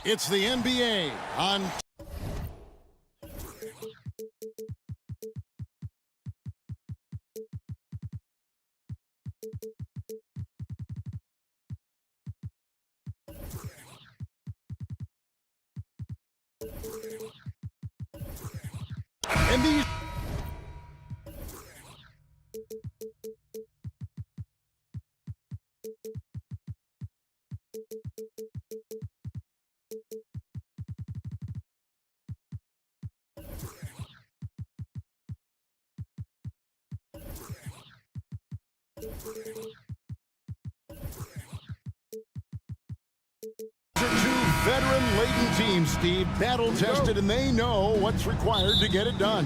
It's the NBA on NBA. Veteran-laden teams, Steve, battle-tested, and they know what's required to get it done.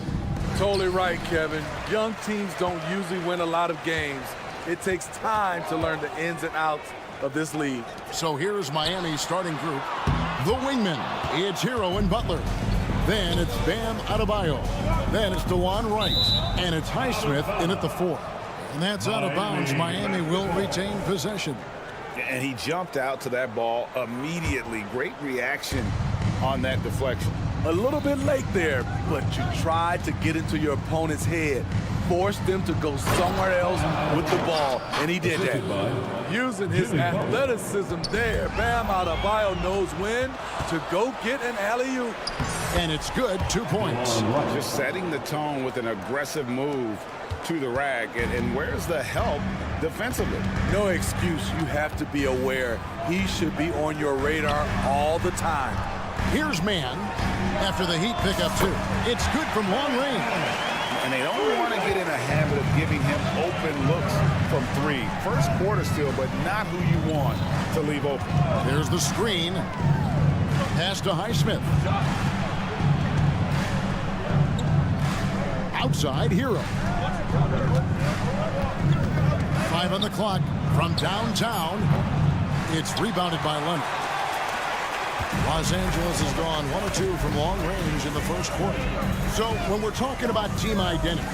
Totally right, Kevin. Young teams don't usually win a lot of games. It takes time to learn the ins and outs of this league. So here's Miami's starting group. The wingmen, it's Hero and Butler. Then it's Bam Adebayo. Then it's DeJuan Wright. And it's Highsmith in at the 4. And that's out of bounds. Miami will retain possession. And he jumped out to that ball immediately. Great reaction on that deflection. A little bit late there, but you tried to get into your opponent's head. Force them to go somewhere else with the ball, and he did that. Using his athleticism there, Bam Adebayo knows when to go get an alley-oop. And it's good, 2 points. Just setting the tone with an aggressive move to the rack. And where's the help defensively? No excuse. You have to be aware. He should be on your radar all the time. Here's Man after the Heat pick up 2. It's good from long range. And they don't want to get in a habit of giving him open looks from 3. First quarter still, but not who you want to leave open. There's the screen. Pass to Highsmith. Outside, Hero. 5 on the clock from downtown. It's rebounded by Leonard. Los Angeles has gone 1 of 2 from long range in the first quarter. So when we're talking about team identity,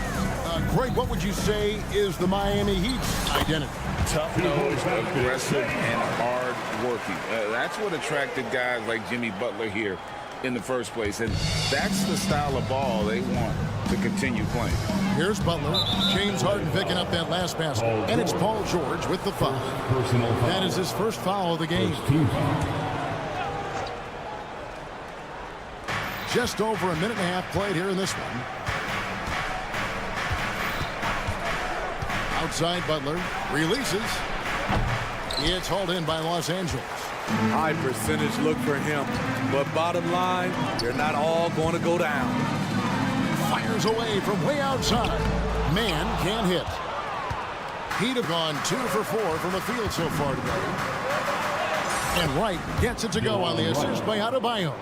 Greg, what would you say is the Miami Heat's identity? Tough-nosed, aggressive, and hard-working. That's what attracted guys like Jimmy Butler here in the first place. And that's the style of ball they want to continue playing. Here's Butler. James Harden picking up that last basket. And it's Paul George with the foul. That is his first foul of the game. Just over a minute and a half played here in this one. Outside Butler. Releases. It's hauled in by Los Angeles. High percentage look for him. But bottom line, they're not all going to go down. Fires away from way outside. Man can't hit. He'd have gone 2 for 4 from the field so far today. And Wright gets it to go on the assist by Adebayo.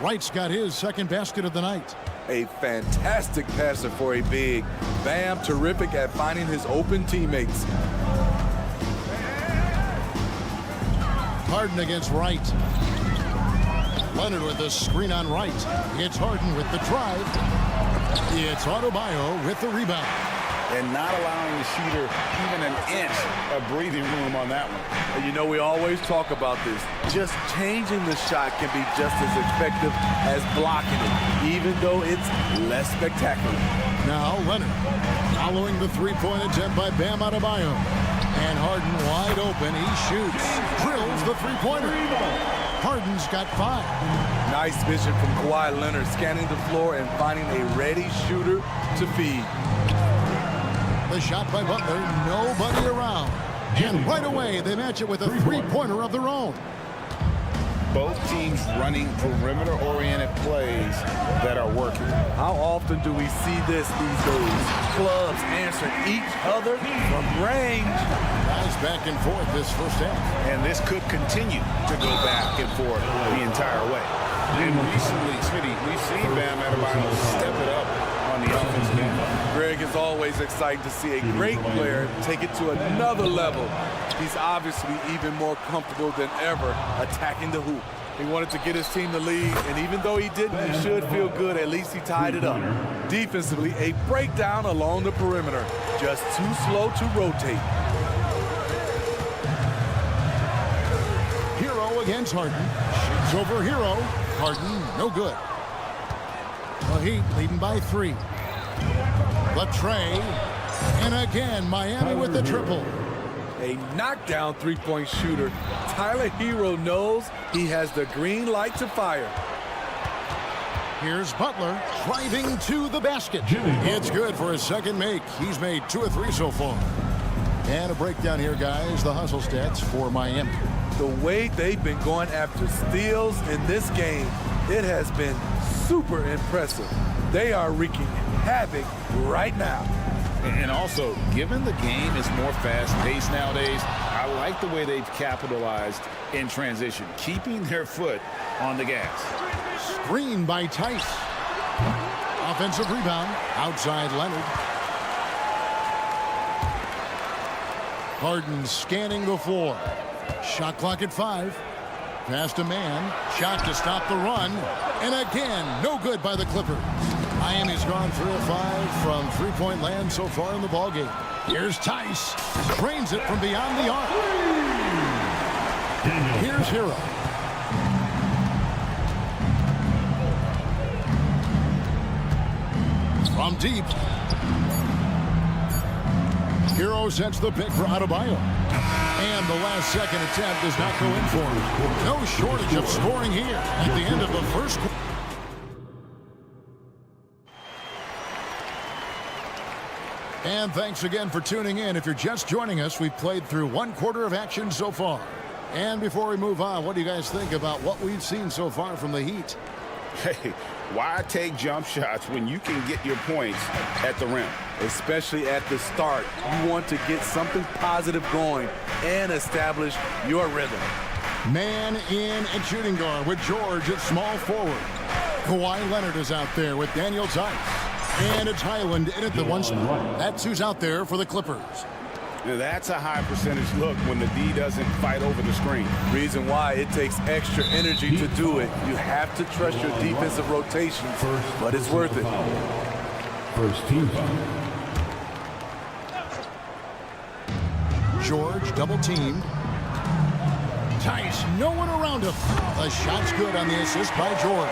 Wright's got his second basket of the night. A fantastic passer for a big. Bam, terrific at finding his open teammates. Harden against Wright. Leonard with the screen on Wright. It's Harden with the drive. It's Adebayo with the rebound. And not allowing the shooter even an inch of breathing room on that one. And you know, we always talk about this. Just changing the shot can be just as effective as blocking it, even though it's less spectacular. Now Leonard following the three-point attempt by Bam Adebayo. And Harden wide open. He shoots. Drills the three-pointer. Harden's got 5. Nice vision from Kawhi Leonard, scanning the floor and finding a ready shooter to feed. The shot by Butler, nobody around. And right away, they match it with a three-pointer of their own. Both teams running perimeter-oriented plays that are working. How often do we see this these days? Clubs answer each other from range. Guys back and forth this first half. And this could continue to go back and forth the entire way. And recently, Smitty, we've seen Bam Adebayo step it up on the offensive end. Greg, is always exciting to see a great player take it to another level. He's obviously even more comfortable than ever attacking the hoop. He wanted to get his team the lead, and even though he didn't, he should feel good. At least he tied it up. Defensively, a breakdown along the perimeter. Just too slow to rotate. Hero against Harden. Shoots over Hero. Harden, no good. The Heat leading by 3. The tray. And again, Miami with the triple. A knockdown three-point shooter. Tyler Hero knows he has the green light to fire. Here's Butler driving to the basket. It's good for his second make. He's made 2 of 3 so far. And a breakdown here, guys. The hustle stats for Miami. The way they've been going after steals in this game, it has been super impressive. They are wreaking havoc right now. And also, given the game is more fast-paced nowadays, I like the way they've capitalized in transition, keeping their foot on the gas. Screen by Tice. Offensive rebound. Outside Leonard. Harden scanning the floor. Shot clock at 5. Past a man. Shot to stop the run. And again, no good by the Clippers. Miami's gone 3 of 5 from three-point land so far in the ballgame. Here's Tice. Drains it from beyond the arc. Here's Hero. From deep. Hero sets the pick for Adebayo. And the last second attempt does not go in for him. No shortage of scoring here at the end of the first quarter. And thanks again for tuning in. If you're just joining us, we've played through 1 quarter of action so far. And before we move on, what do you guys think about what we've seen so far from the Heat? Hey, why take jump shots when you can get your points at the rim? Especially at the start. You want to get something positive going and establish your rhythm. Man in at shooting guard with George at small forward. Kawhi Leonard is out there with Daniel Tice. And it's Highland in at the 1 spot. That's who's out there for the Clippers. Now that's a high percentage look when the D doesn't fight over the screen. Reason why it takes extra energy to do it. You have to trust your defensive rotations, but it's worth it. First team foul. George double teamed. Tice, no one around him. The shot's good on the assist by George.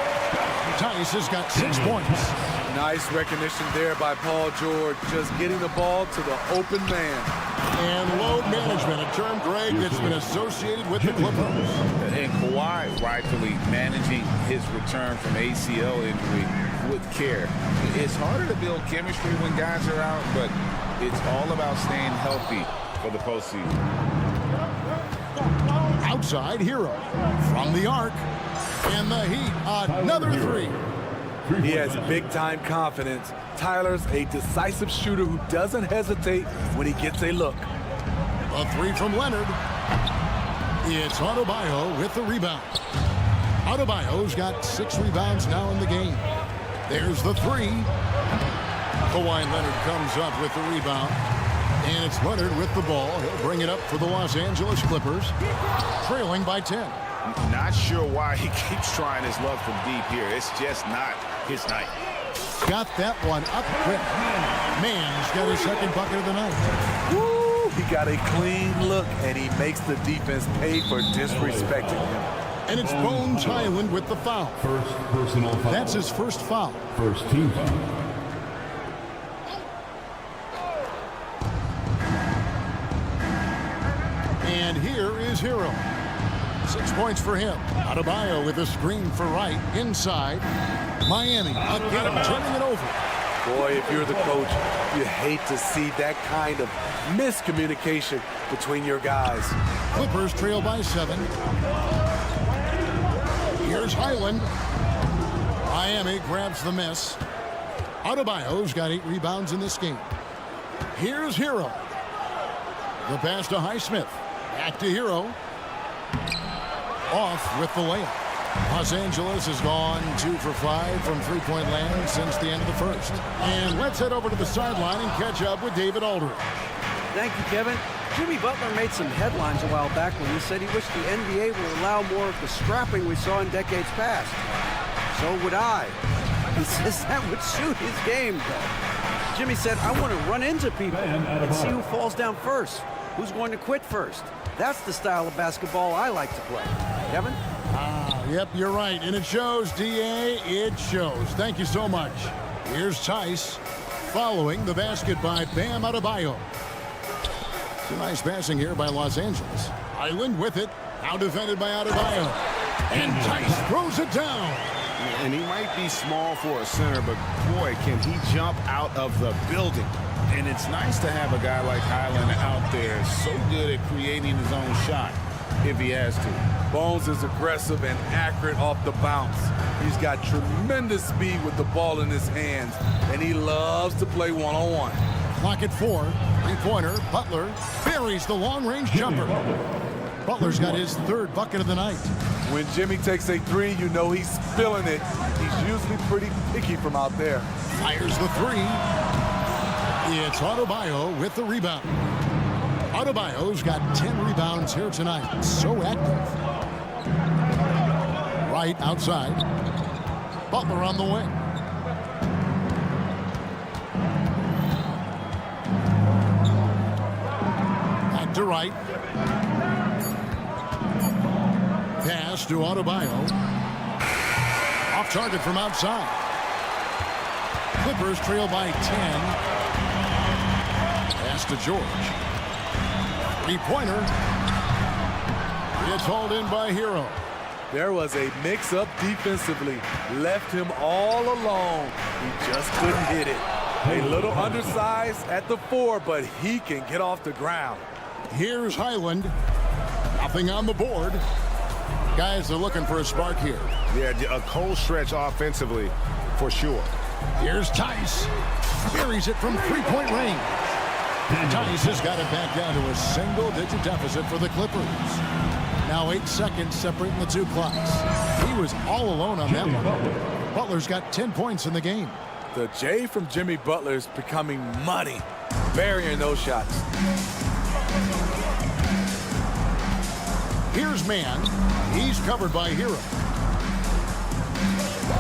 Tice has got 6 points. Nice recognition there by Paul George, just getting the ball to the open man. And load management, a term, Greg, that's been associated with the Clippers. And Kawhi rightfully managing his return from ACL injury with care. It's harder to build chemistry when guys are out, but it's all about staying healthy for the postseason. Outside Hero from the arc. And the Heat, another 3. He has big-time confidence. Tyler's a decisive shooter who doesn't hesitate when he gets a look. A 3 from Leonard. It's Adebayo with the rebound. Adebayo's got 6 rebounds now in the game. There's the 3. Kawhi Leonard comes up with the rebound. And it's Leonard with the ball. He'll bring it up for the Los Angeles Clippers, trailing by 10. Not sure why he keeps trying his luck from deep here. It's just not his night. Got that one up quick. Man's got his second bucket of the night. Woo! He got a clean look, and he makes the defense pay for disrespecting him. And it's Bones Highland with the foul. First personal foul. That's his first foul. First team foul. And here is Hero. 6 points for him. Adebayo with a screen for right, inside. Miami again turning it over. Boy, if you're the coach, you hate to see that kind of miscommunication between your guys. Clippers trail by 7. Here's Highland. Miami grabs the miss. Adebayo's got 8 rebounds in this game. Here's Hero. The pass to Highsmith. Back to Hero. Off with the layup. Los Angeles has gone 2 for 5 from three-point land since the end of the first. And let's head over to the sideline and catch up with David Aldridge. Thank you, Kevin. Jimmy Butler made some headlines a while back when he said he wished the NBA would allow more of the scrapping we saw in decades past. So would I. He says that would suit his game, though. Jimmy said, I want to run into people and see who falls down first, who's going to quit first. That's the style of basketball I like to play. Kevin? Yep, you're right. And it shows, D.A. It shows. Thank you so much. Here's Tice following the basket by Bam Adebayo. Some nice passing here by Los Angeles. Island with it. Now defended by Adebayo. And Tice throws it down. And he might be small for a center, but boy, can he jump out of the building. And it's nice to have a guy like Highland out there, so good at creating his own shot if he has to. Bones is aggressive and accurate off the bounce. He's got tremendous speed with the ball in his hands, and he loves to play one-on-one. Clock at 4. Three-pointer. Butler buries the long-range jumper. Butler's got his third bucket of the night. When Jimmy takes a three, you know he's feeling it. He's usually pretty picky from out there. Fires the three. It's Adebayo with the rebound. Adebayo's got 10 rebounds here tonight. So active. Right outside. Butler on the wing. Back to right. Pass to Adebayo. Off target from outside. Clippers trail by 10. Pass to George. Three-pointer. It's hauled in by Hero. There was a mix-up defensively. Left him all alone. He just couldn't hit it. A little undersized at the 4, but he can get off the ground. Here's Highland. Nothing on the board. Guys are looking for a spark here. Yeah, a cold stretch offensively for sure. Here's Tice. Buries it from three-point range. Tice has got it back down to a single-digit deficit for the Clippers. Now 8 seconds separating the two clocks. He was all alone on that one. Butler's got 10 points in the game. The J from Jimmy Butler is becoming muddy, burying those shots. Here's Man. He's covered by Hero.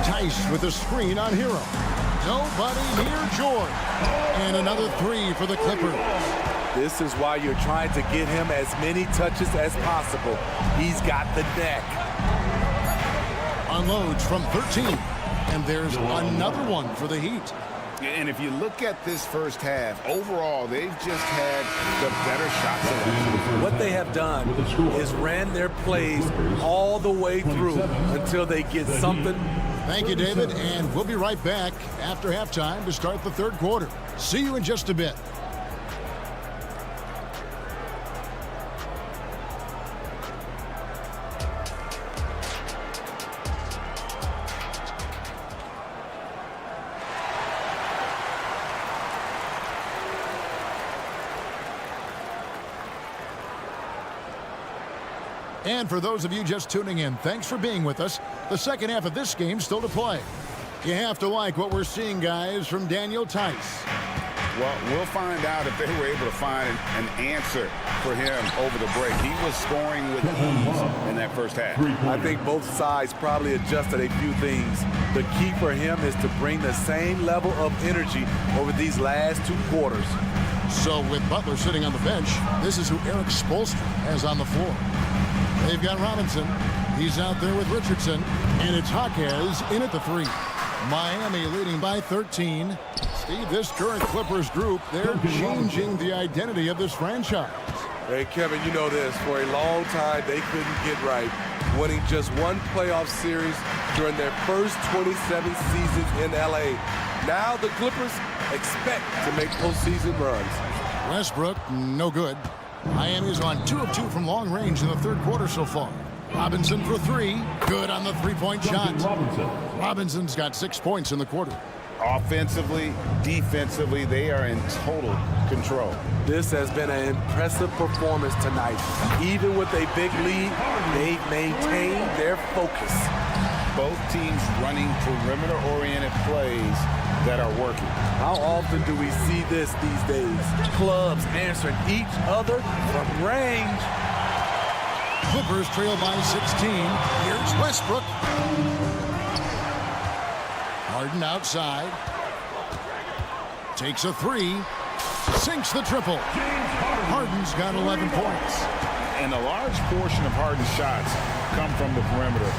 Tice with a screen on Hero. Nobody near George. And another three for the Clippers. This is why you're trying to get him as many touches as possible. He's got the neck. Unloads from 13. And there's another one for the Heat. And if you look at this first half, overall, they've just had the better shot selection. What they have done is ran their plays all the way through until they get something. Thank you, David, and we'll be right back after halftime to start the third quarter. See you in just a bit. And for those of you just tuning in, thanks for being with us. The second half of this game still to play. You have to like what we're seeing, guys, from Daniel Tice. Well, we'll find out if they were able to find an answer for him over the break. He was scoring with ease in that first half. I think both sides probably adjusted a few things. The key for him is to bring the same level of energy over these last 2 quarters. So with Butler sitting on the bench, this is who Eric Spoelstra has on the floor. They've got Robinson. He's out there with Richardson. And it's Jaquez in at the 3. Miami leading by 13. Steve, this current Clippers group, they're changing the identity of this franchise. Hey, Kevin, you know this. For a long time, they couldn't get right. Winning just one playoff series during their first 27 seasons in L.A. Now the Clippers expect to make postseason runs. Westbrook, no good. Miami's on 2 of 2 from long range in the third quarter so far. Robinson for 3. Good on the three-point shot. Robinson's got 6 points in the quarter. Offensively, defensively, they are in total control. This has been an impressive performance tonight. Even with a big lead, they've maintained their focus. Both teams running perimeter-oriented plays that are working. How often do we see this these days? Clubs answering each other from range. Clippers trail by 16. Here's Westbrook. Harden outside. Takes a 3. Sinks the triple. Harden's got 11 points. And a large portion of Harden's shots come from the perimeter,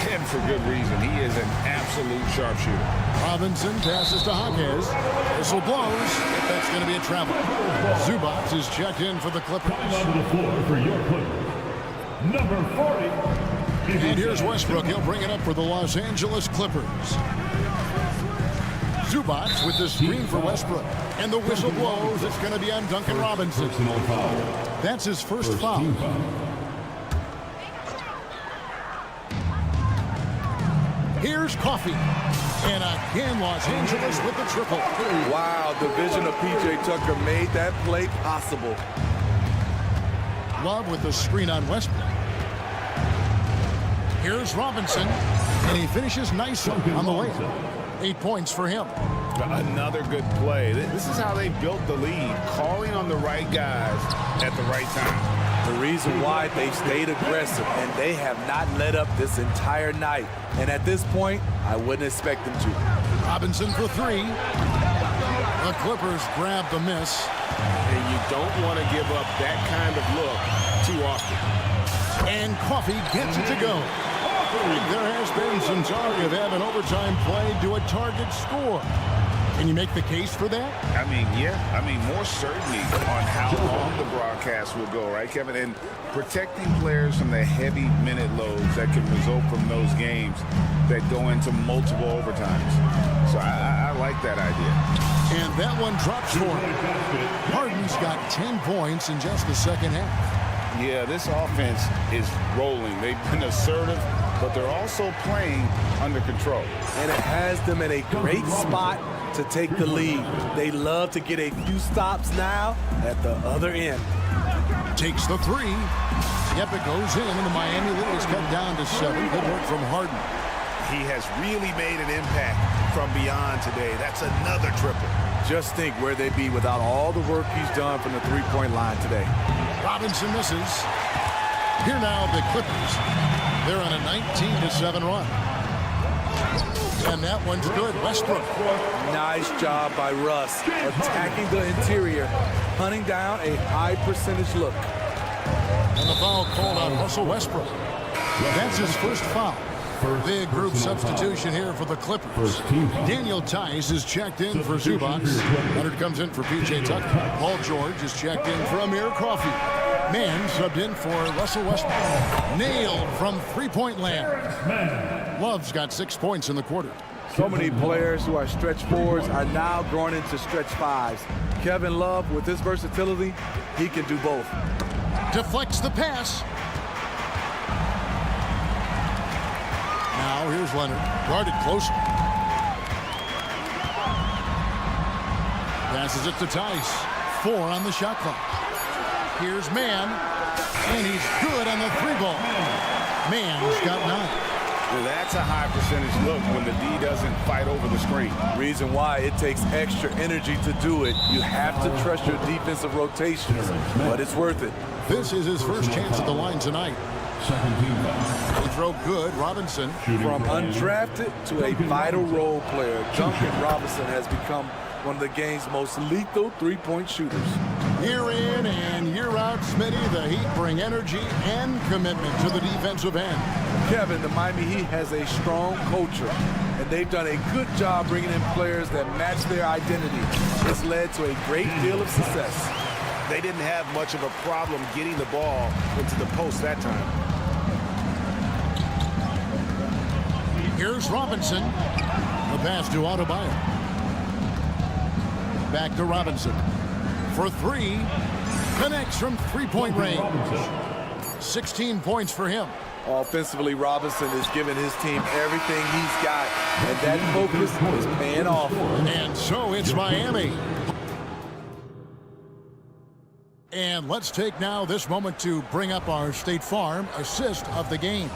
and for good reason. He is an absolute sharpshooter. Robinson passes to Hawkins. Whistle blows. That's going to be a travel. Zubac is checked in for the Clippers. On the floor for your Clippers, number 40. And here's Westbrook. He'll bring it up for the Los Angeles Clippers. Zubac with the screen for Westbrook. And the whistle blows. It's going to be on Duncan Robinson. Personal foul. That's his first First foul. team foul. Here's Coffey. And again, Los Angeles with the triple. Wow, the vision of P.J. Tucker made that play possible. Love with the screen on Westbrook. Here's Robinson. And he finishes nicely on the layup. 8 points for him. Another good play. This is how they built the lead, calling on the right guys at the right time. The reason why they've stayed aggressive, and they have not let up this entire night. And at this point, I wouldn't expect them to. Robinson for three. The Clippers grab the miss. And you don't want to give up that kind of look too often. And Coffey gets it to go. There has been some talk of having overtime play to a target score. Can you make the case for that? I mean, yeah. I mean, more certainty on how long the broadcast will go, right, Kevin? And protecting players from the heavy minute loads that can result from those games that go into multiple overtimes. So I like that idea. And that one drops for him. Harden's got 10 points in just the second half. Yeah, this offense is rolling. They've been assertive, but they're also playing under control. And it has them in a great spot to take the lead. They love to get a few stops now at the other end. Takes the three. Yep, it goes in, and the Miami lead is cut down to 7. Good work from Harden. He has really made an impact from beyond today. That's another triple. Just think where they'd be without all the work he's done from the three-point line today. Robinson misses. Here now, the Clippers. They're on a 19-7 run. And that one's good. Westbrook. Nice job by Russ, attacking the interior, hunting down a high percentage look. And the foul called on Russell Westbrook. That's his first foul. Big group substitution here for the Clippers. Daniel Tice is checked in for Zubac. Leonard comes in for P.J. Tucker. Paul George is checked in for Amir Coffey. Mann subbed in for Russell Westbrook. Nailed from three-point land. Love's got 6 points in the quarter. So many players who are stretch fours are now growing into stretch fives. Kevin Love, with his versatility, he can do both. Deflects the pass. Now here's Leonard, guarded closely. Passes it to Tice. 4 on the shot clock. Here's Mann, and he's good on the three ball. Mann's got 9. Well, that's a high percentage look when the D doesn't fight over the screen. Reason why it takes extra energy to do it. You have to trust your defensive rotations, but it's worth it. This is his first chance at the line tonight. Second team foul. They throw good. Robinson. From undrafted to a vital role player, Duncan Robinson has become one of the game's most lethal three-point shooters. Year in and year out, Smitty, the Heat bring energy and commitment to the defensive end. Kevin, the Miami Heat has a strong culture, and they've done a good job bringing in players that match their identity. It's led to a great deal of success. They didn't have much of a problem getting the ball into the post that time. Here's Robinson. The pass to Adebayo. Back to Robinson. For 3. Connects from three-point range. 16 points for him. Offensively, Robinson is giving his team everything he's got, and that focus is paying off. And so it's Miami. And let's take now this moment to bring up our State Farm assist of the game.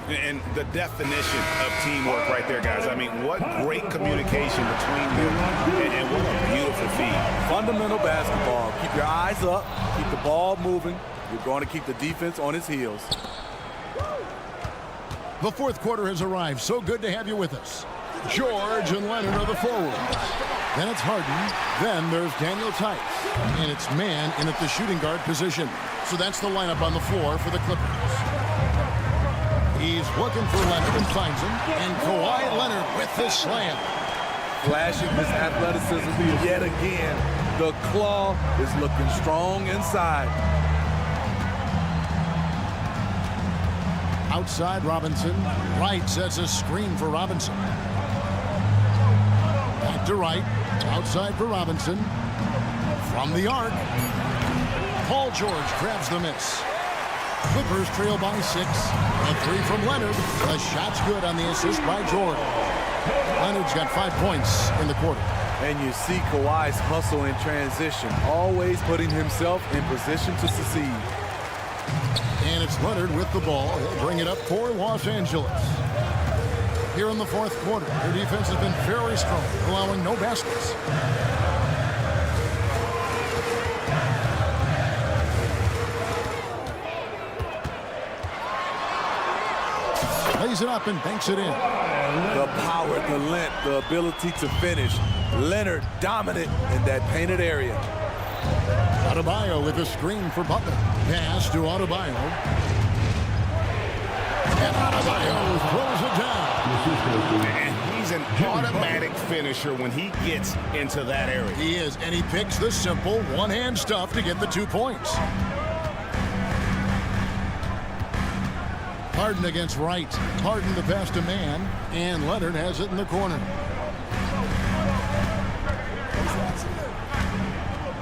And the definition of teamwork right there, guys. I mean, what great communication between them, and what a beautiful feed. Fundamental basketball. Keep your eyes up, keep the ball moving. You're going to keep the defense on its heels. The fourth quarter has arrived. So good to have you with us. George and Leonard are the forwards. Then it's Harden. Then there's Daniel Tice. And it's Mann in at the shooting guard position. So that's the lineup on the floor for the Clippers. He's looking for Leonard and finds him. And Kawhi Leonard with this slam. Flashing his athleticism yet again. The claw is looking strong inside. Outside Robinson. Wright sets a screen for Robinson. Back to Wright. Outside for Robinson. From the arc. Paul George grabs the miss. Clippers trail by 6. A 3 from Leonard. The shot's good on the assist by George. Leonard's got 5 points in the quarter. And you see Kawhi's hustle in transition, always putting himself in position to succeed. And it's Leonard with the ball. He'll bring it up for Los Angeles. Here in the fourth quarter, their defense has been very strong, allowing no baskets. Lays it up and banks it in. The power, the length, the ability to finish. Leonard dominant in that painted area. Adebayo with a screen for Butler. Pass to Adebayo. And Adebayo throws it down. And he's an automatic finisher when he gets into that area. He is, and he picks the simple one-hand stuff to get the 2 points. Harden against Wright. Harden the pass to man, and Leonard has it in the corner.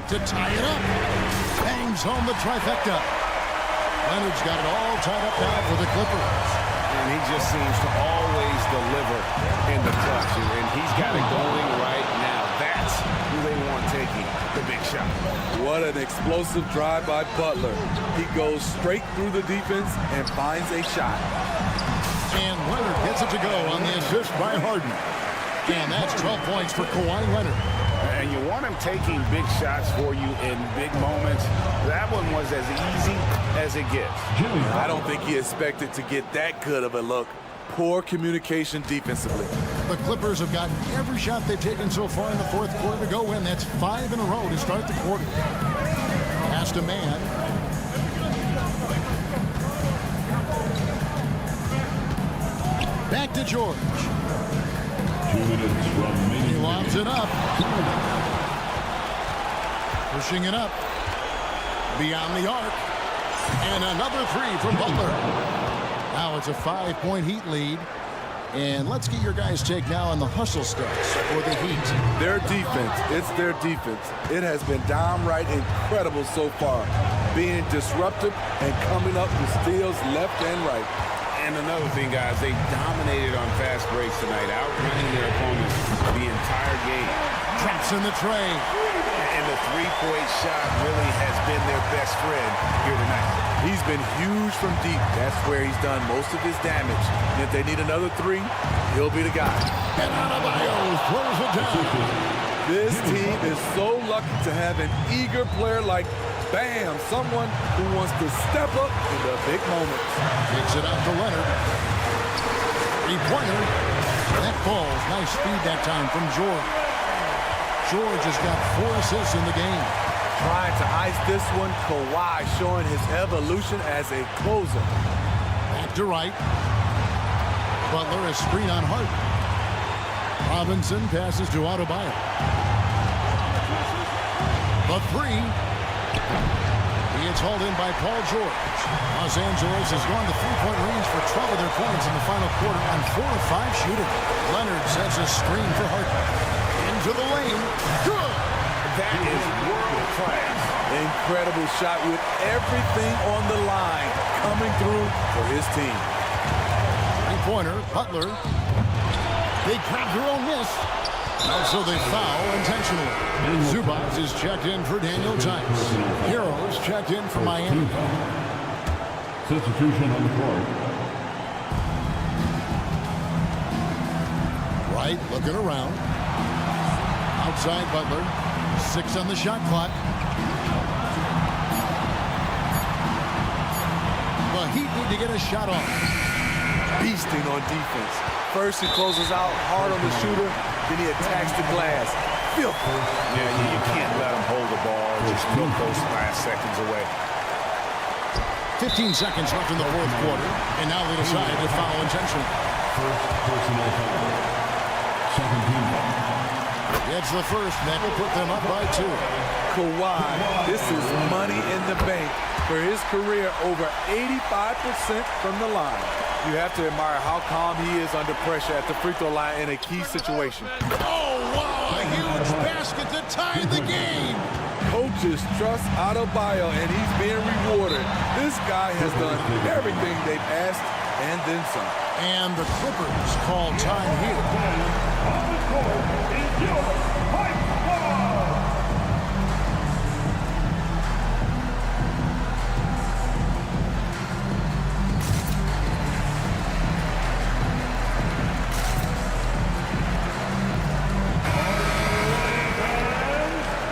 To tie it up. Bangs home the trifecta. Leonard's got it all tied up now for the Clippers. And he just seems to always deliver in the clutch. And he's got it going right now. That's who they want taking the big shot. What an explosive drive by Butler. He goes straight through the defense and finds a shot. And Leonard gets it to go on the assist by Harden. And that's 12 points for Kawhi Leonard. And you want him taking big shots for you in big moments. That one was as easy as it gets. I don't think he expected to get that good of a look. Poor communication defensively. The Clippers have gotten every shot they've taken so far in the fourth quarter to go win. That's 5 in a row to start the quarter. Pass to man. Back to George. 2 minutes from He lobs it up. Pushing it up. Beyond the arc. And another 3 from Butler. Now it's a 5-point Heat lead. And let's get your guys' take now on the hustle stats for the Heat. Their defense, it's their defense. It has been downright incredible so far. Being disruptive and coming up with steals left and right. And another thing, guys, they dominated on fast breaks tonight, outrunning their opponents the entire game. Traps in the tray. And the three-point shot really has been their best friend here tonight. He's been huge from deep. That's where he's done most of his damage. And if they need another 3, he'll be the guy. And Adebayo throws it down. This team is so lucky to have an eager player like Bam, someone who wants to step up in the big moments. Takes it out to Leonard. 3-pointer. That falls. Nice speed that time from George. George has got 4 assists in the game. Trying to ice this one. Kawhi showing his evolution as a closer. Back to Wright. Butler a screen on Hart. Robinson passes to Adebayo. The 3. He gets hauled in by Paul George. Los Angeles has gone to 3-point range for 12 of their points in the final quarter on 4 of 5 shooting. Leonard sets a screen for Hart. Into the lane. Good. That is world class. Incredible shot with everything on the line coming through for his team. 3-pointer. Butler. They grab their own miss. Also, they foul intentionally. Zubac is checked in for Daniel Tice. Heroes checked in for Miami. Substitution on the court. Wright looking around. Outside Butler. 6 on the shot clock. The Heat need to get a shot off. Beasting on defense. First he closes out hard on the shooter, then he attacks the glass. Filthy. Yeah, you can't let him hold the ball or just milk those last seconds away. 15 seconds left in the fourth quarter, and now they decide to foul intentionally. First personal foul. 17. It's the first, and that will put them up by 2. Kawhi, this is money in the bank for his career, over 85% from the line. You have to admire how calm he is under pressure at the free throw line in a key situation. Oh, wow, a huge basket to tie the game. Coaches trust Adebayo, and he's being rewarded. This guy has done everything they've asked and then some. And the Clippers call time here. On the court is your point guard.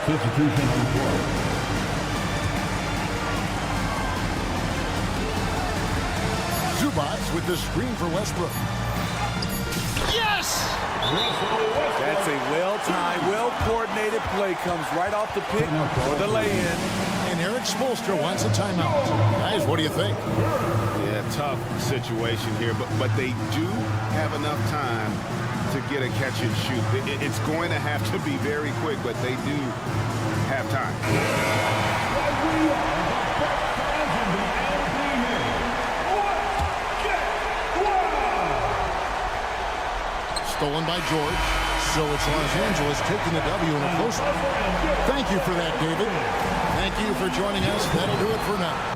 Substitution on the court. Zubats with the screen for Westbrook. Yes! That's a well-timed, well-coordinated play. Comes right off the pick for the lay-in. And Eric Spoelstra wants a timeout. Guys, what do you think? Yeah, tough situation here, but they do have enough time to get a catch and shoot. It's going to have to be very quick, but they do have time. Stolen by George. So it's Los Angeles taking the W in a close one. Thank you for that, David. Thank you for joining us. That'll do it for now.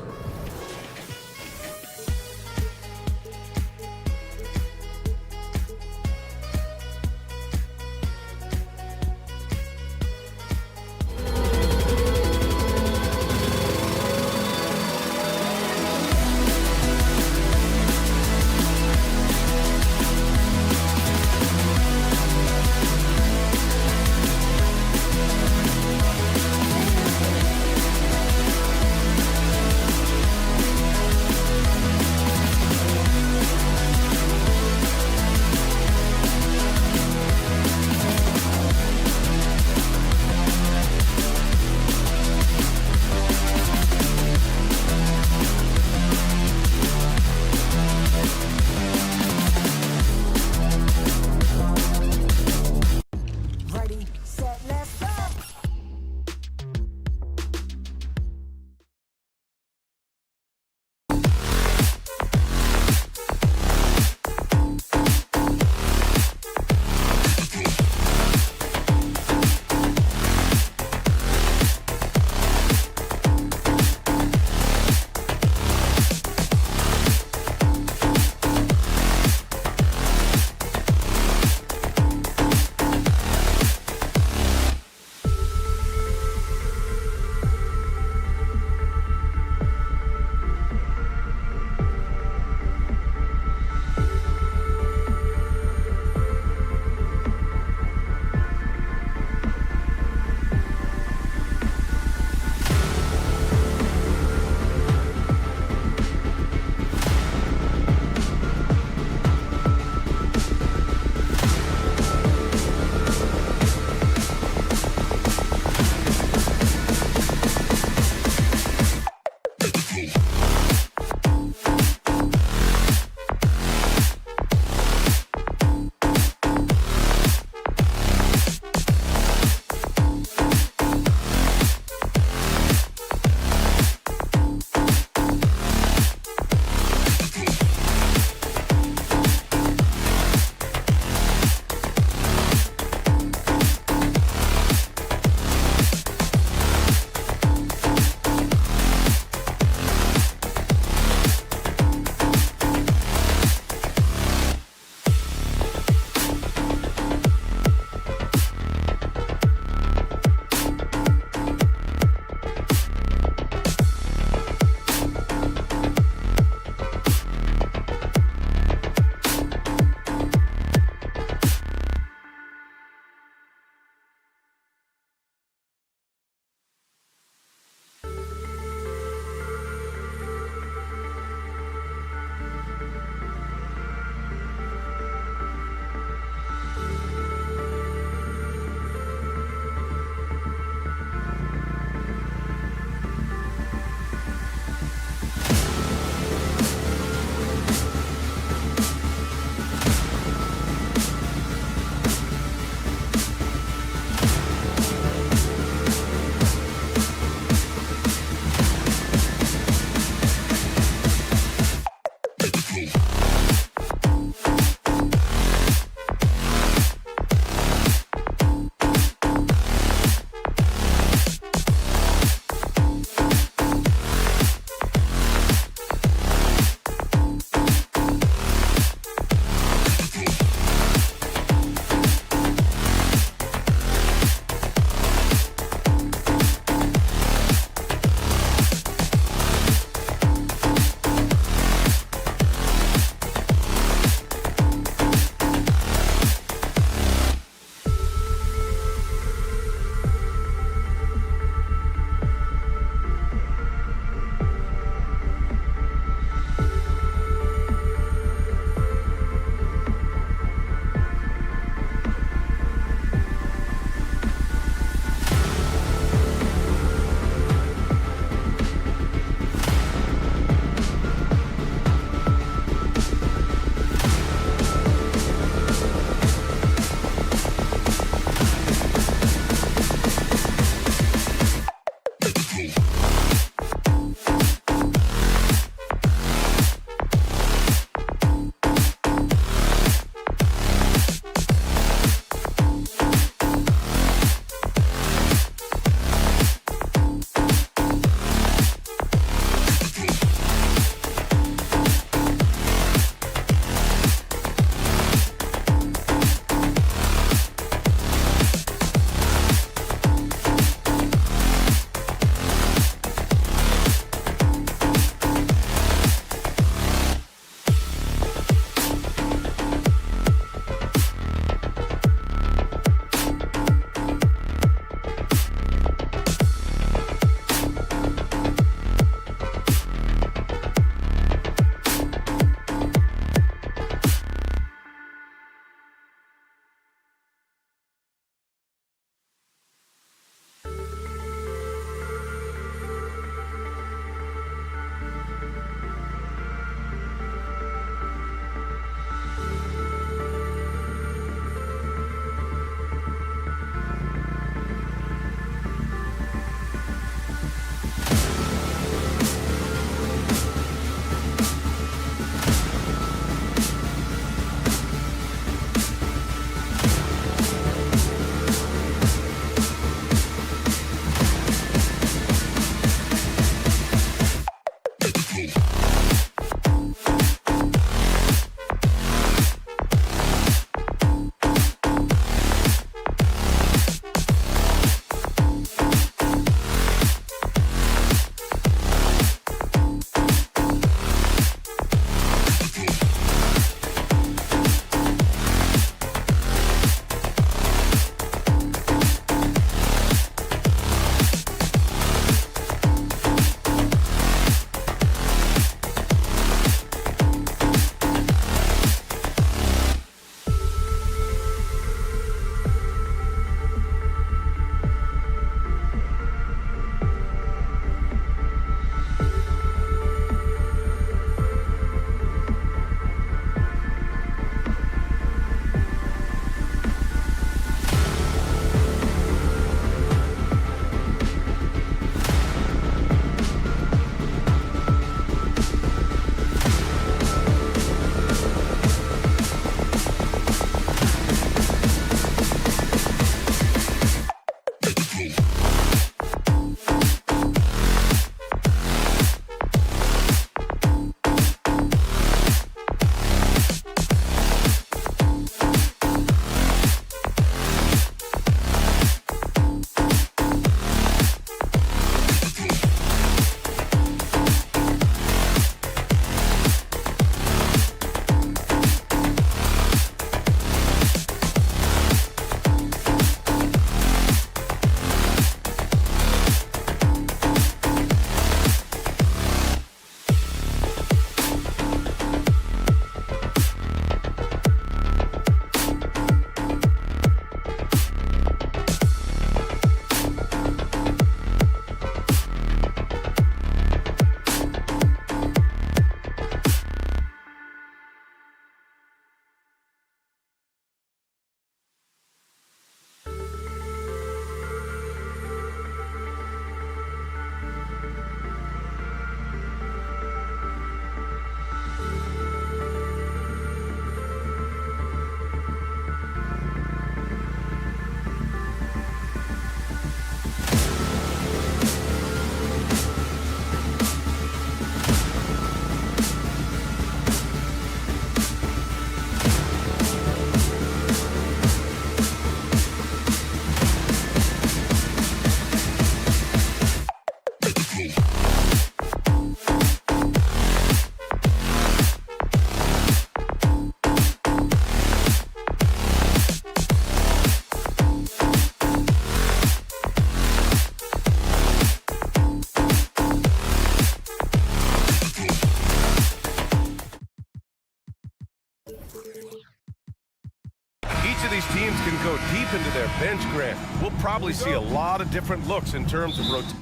Each of these teams can go deep into their bench, Grant. We'll probably see a lot of different looks in terms of rotation.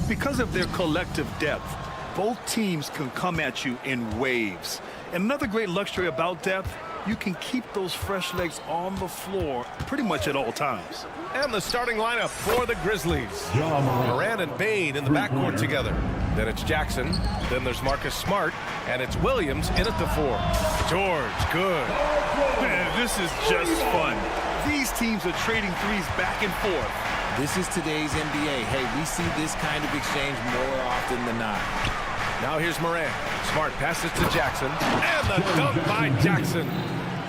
Because of their collective depth, both teams can come at you in waves. And another great luxury about depth, you can keep those fresh legs on the floor pretty much at all times. And the starting lineup for the Grizzlies. Moran and Bain in the backcourt together. Then it's Jackson. Then there's Marcus Smart. And it's Williams in at the 4. George, good. Man, this is just fun. These teams are trading threes back and forth. This is today's NBA. Hey, we see this kind of exchange more often than not. Now here's Moran. Smart passes to Jackson. And the dunk by Jackson.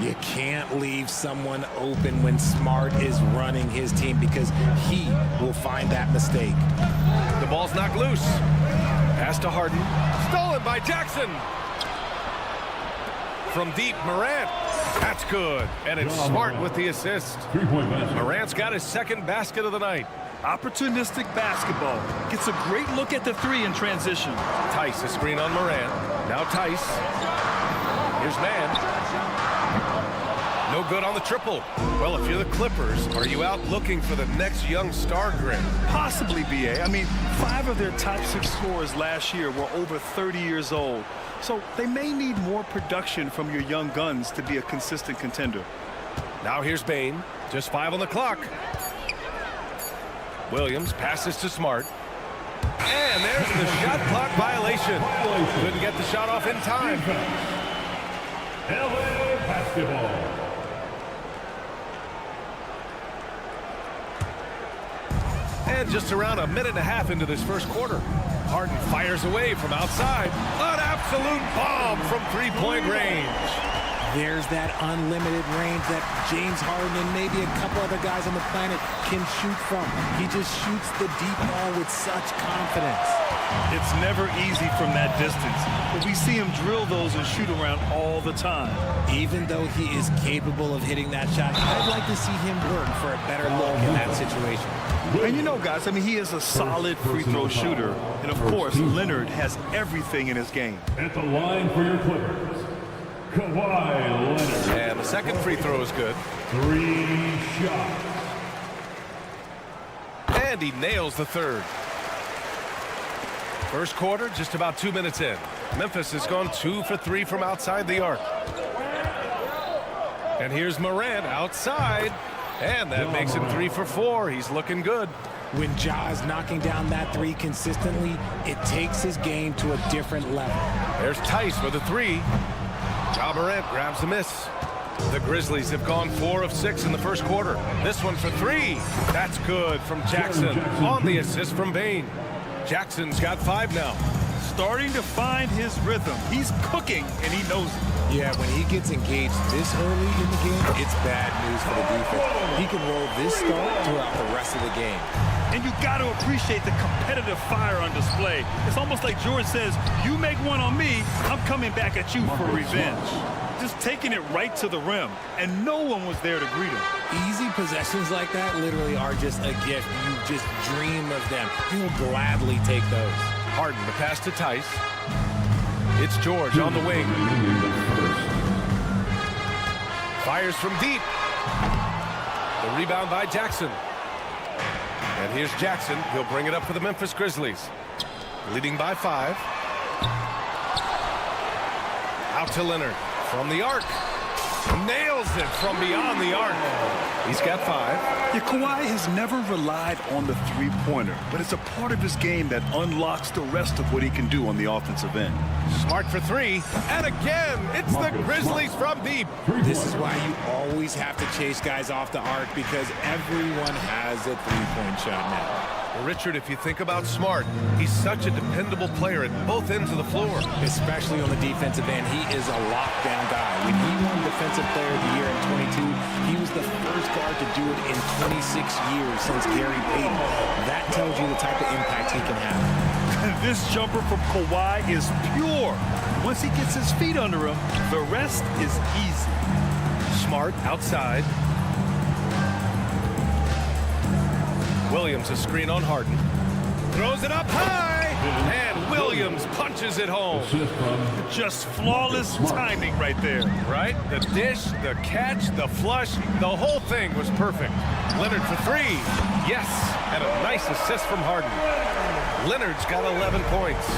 You can't leave someone open when Smart is running his team because he will find that mistake. The ball's knocked loose. Pass to Harden. Stolen by Jackson. From deep, Morant. That's good. And it's Smart with the assist. Morant's got his second basket of the night. Opportunistic basketball. Gets a great look at the three in transition. Tice, a screen on Morant. Now Tice. Here's Man. No good on the triple. Well, if you're the Clippers, are you out looking for the next young star, Grant? Possibly, B.A. I mean, 5 of their top 6 scorers last year were over 30 years old. So they may need more production from your young guns to be a consistent contender. Now here's Bain. Just 5 on the clock. Williams passes to Smart. And there's the shot clock violation. Couldn't get the shot off in time. LA basketball. And just around a minute and a half into this first quarter, Harden fires away from outside. An absolute bomb from three-point range. There's that unlimited range that James Harden and maybe a couple other guys on the planet can shoot from. He just shoots the deep ball with such confidence. It's never easy from that distance, but we see him drill those and shoot around all the time. Even though he is capable of hitting that shot, I'd like to see him work for a better look in that situation. And you know, guys, I mean, he is a solid free throw shooter. And, of course, Leonard has everything in his game. At the line for your Clippers, Kawhi Leonard. And the second free throw is good. 3 shots. And And he nails the third. First quarter, just about 2 minutes in. Memphis has gone 2 for 3 from outside the arc. And here's Morant outside. And that makes him 3 for 4. He's looking good. When Ja is knocking down that three consistently, it takes his game to a different level. There's Tice with a 3. Ja Morant grabs the miss. The Grizzlies have gone 4 of 6 in the first quarter. This one for 3. That's good from Jackson on the assist from Bane. Jackson's got 5 now. Starting to find his rhythm. He's cooking, and he knows it. Yeah, when he gets engaged this early in the game, it's bad news for the defense. He can roll this start throughout the rest of the game. And you got to appreciate the competitive fire on display. It's almost like George says, you make one on me, I'm coming back at you for revenge. Just taking it right to the rim, and no one was there to greet him. Easy possessions like that literally are just a gift. You just dream of them. He'll gladly take those. Harden, the pass to Tice. It's George on the wing. Fires from deep. The rebound by Jackson. And here's Jackson. He'll bring it up for the Memphis Grizzlies. Leading by 5. Out to Leonard. From the arc. Nails it from beyond the arc. He's got 5. Yeah, Kawhi has never relied on the three-pointer, but it's a part of his game that unlocks the rest of what he can do on the offensive end. Smart for 3. And again, it's the Grizzlies from deep. This is why you always have to chase guys off the arc, because everyone has a three-point shot now. Well, Richard, if you think about Smart, he's such a dependable player at both ends of the floor. Especially on the defensive end, he is a lockdown guy. When he won Defensive Player of the Year in 22, he was the first guard to do it in 26 years since Gary Payton. That tells you the type of impact he can have. This jumper from Kawhi is pure. Once he gets his feet under him, the rest is easy. Smart outside. Williams a screen on Harden. Throws it up high. And Williams punches it home. Just flawless timing right there. Right? The dish, the catch, the flush, the whole thing was perfect. Leonard for 3. Yes. And a nice assist from Harden. Leonard's got 11 points.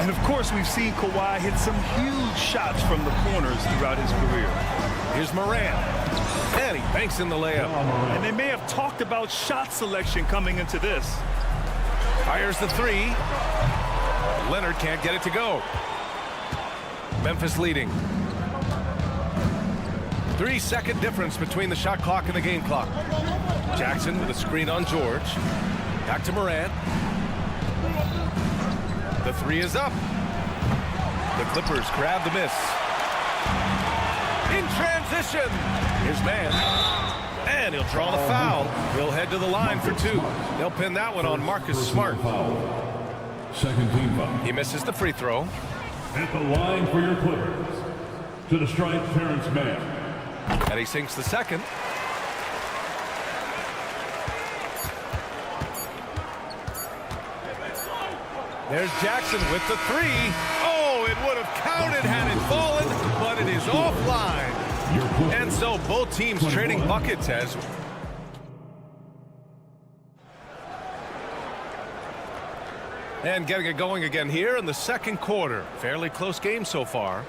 And of course, we've seen Kawhi hit some huge shots from the corners throughout his career. Here's Morant. And he banks in the layup. And they may have talked about shot selection coming into this. Fires the 3. Leonard can't get it to go. Memphis leading. 3-second difference between the shot clock and the game clock. Jackson with a screen on George. Back to Morant. The 3 is up. The Clippers grab the miss. In transition. Here's Mann. And he'll draw the foul. He'll head to the line for 2. They'll pin that one on Marcus Smart. Second team foul. He misses the free throw. At the line for your Clippers. To the stripe, Terrence Mann. And he sinks the second. There's Jackson with the 3. Oh, it would have counted had it fallen, but it is offline. And so both teams trading buckets as and getting it going again here in the second quarter. Fairly close game so far.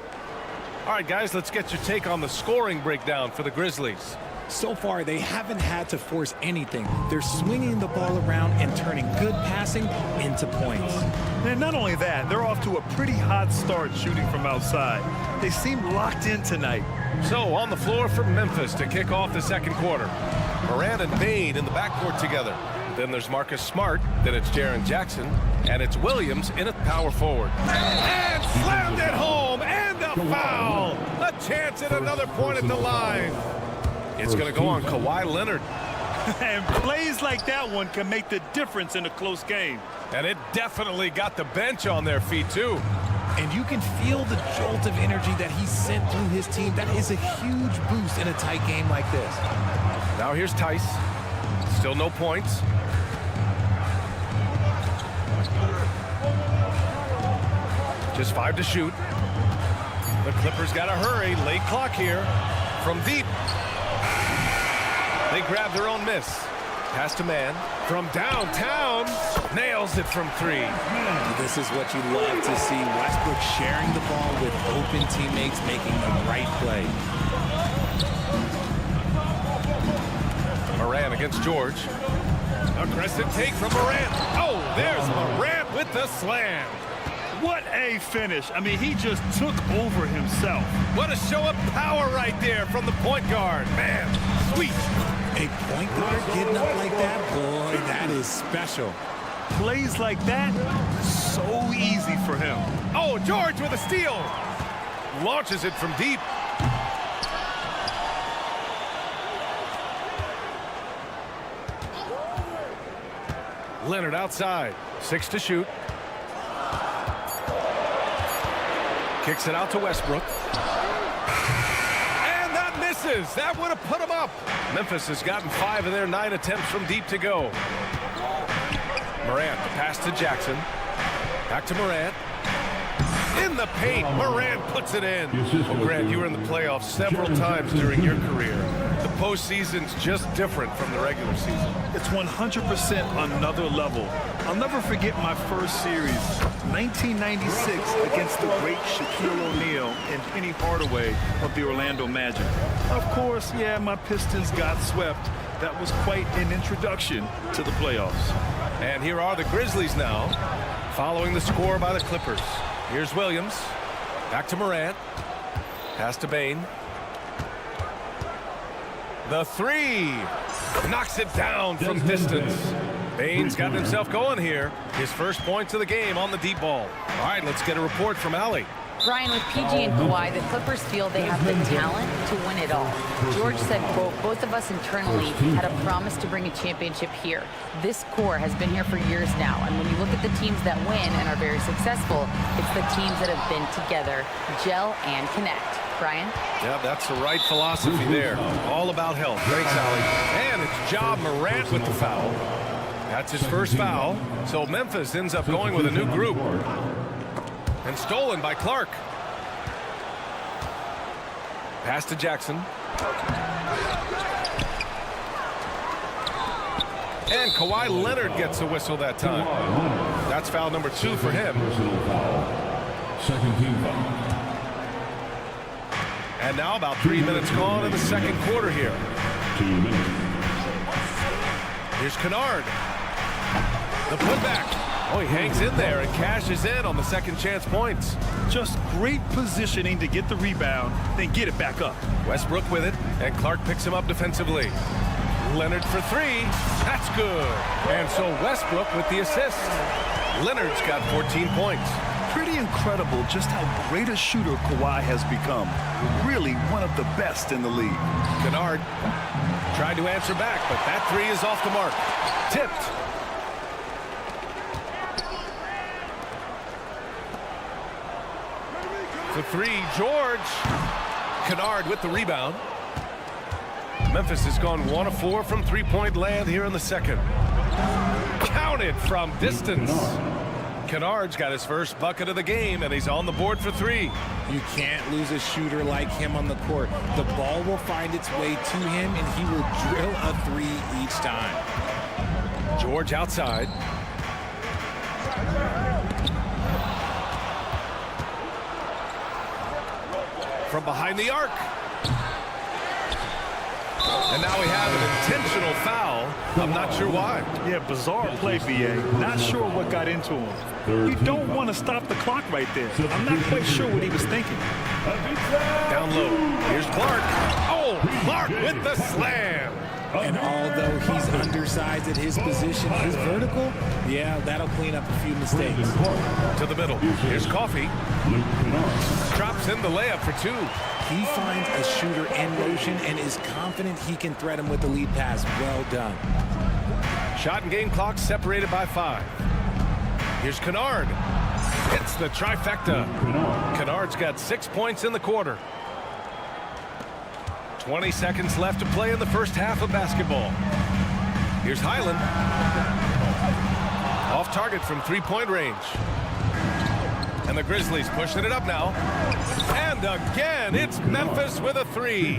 All right, guys, let's get your take on the scoring breakdown for the Grizzlies. So far, they haven't had to force anything. They're swinging the ball around and turning good passing into points. And not only that, they're off to a pretty hot start shooting from outside. They seem locked in tonight. So on the floor for Memphis to kick off the second quarter. Morant and Bane in the backcourt together. Then there's Marcus Smart. Then it's Jaren Jackson. And it's Williams in at power forward. And slammed it home. And a foul. A chance at another point at the line. It's going to go on Kawhi Leonard. And plays like that one can make the difference in a close game. And it definitely got the bench on their feet, too. And you can feel the jolt of energy that he sent through his team. That is a huge boost in a tight game like this. Now here's Tice. Still no points. Just 5 to shoot. The Clippers got to hurry. Late clock here. From deep. They grab their own miss. Pass to man. From downtown. Nails it from 3. This is what you love to see. Westbrook sharing the ball with open teammates, making the right play. Morant against George. Aggressive take from Morant. Oh, there's Morant with the slam. What a finish. I mean, he just took over himself. What a show of power right there from the point guard. Man, sweet. A point guard getting up like that? Boy, that is special. Plays like that, so easy for him. Oh, George with a steal. Launches it from deep. Leonard outside. 6 to shoot. Kicks it out to Westbrook. And that misses. That would have put him up. Memphis has gotten 5 of their 9 attempts from deep to go. Morant, the pass to Jackson. Back to Morant. In the paint, Morant puts it in. Well, Grant, you were in the playoffs several times during your career. The postseason's just different from the regular season. It's 100% another level. I'll never forget my first series, 1996, against the great Shaquille O'Neal and Penny Hardaway of the Orlando Magic. Of course, yeah, my Pistons got swept. That was quite an introduction to the playoffs. And here are the Grizzlies now, following the score by the Clippers. Here's Williams. Back to Morant. Pass to Bane. The 3. Knocks it down from distance. Bane's got himself going here. His first points of the game on the deep ball. All right, let's get a report from Allie. Brian, with PG and Kawhi, the Clippers feel they have the talent to win it all. George said, quote, both of us internally had a promise to bring a championship here. This core has been here for years now, and when you look at the teams that win and are very successful, it's the teams that have been together, gel and connect. Brian? Yeah, that's the right philosophy there. All about health. Thanks, Allie. And it's Ja Morant with the foul. That's his first foul. So Memphis ends up going with a new group. And stolen by Clark. Pass to Jackson. And Kawhi Leonard gets a whistle that time. That's foul number 2 for him. Second team foul. And now about 3 minutes gone in the second quarter here. 2 minutes. Here's Kennard. The putback. Oh, he hangs in there and cashes in on the second chance points. Just great positioning to get the rebound, then get it back up. Westbrook with it, and Clark picks him up defensively. Leonard for 3. That's good. And so Westbrook with the assist. Leonard's got 14 points. Pretty incredible just how great a shooter Kawhi has become. Really one of the best in the league. Kennard tried to answer back, but that 3 is off the mark. Tipped. For 3, George. Kennard with the rebound. Memphis has gone 1 of 4 from three-point land here in the second. Counted from distance. Kennard's got his first bucket of the game, and he's on the board for 3. You can't lose a shooter like him on the court. The ball will find its way to him, and he will drill a 3 each time. George outside. From behind the arc. And now we have an intentional foul. I'm not sure why. Yeah, bizarre play, BA. Not sure what got into him. You don't want to stop the clock right there. I'm not quite sure what he was thinking. Down low. Here's Clark. Oh, Clark with the slam. And although he's undersized at his position, his vertical, yeah, that'll clean up a few mistakes. To the middle. Here's Coffey. Drops in the layup for 2. He finds a shooter in motion and is confident he can threat him with the lead pass. Well done. Shot and game clock separated by 5. Here's Kennard. Hits the trifecta. Kennard's got 6 points in the quarter. 20 seconds left to play in the first half of basketball. Here's Highland. Off target from three-point range. And the Grizzlies pushing it up now. And again, it's Memphis with a three.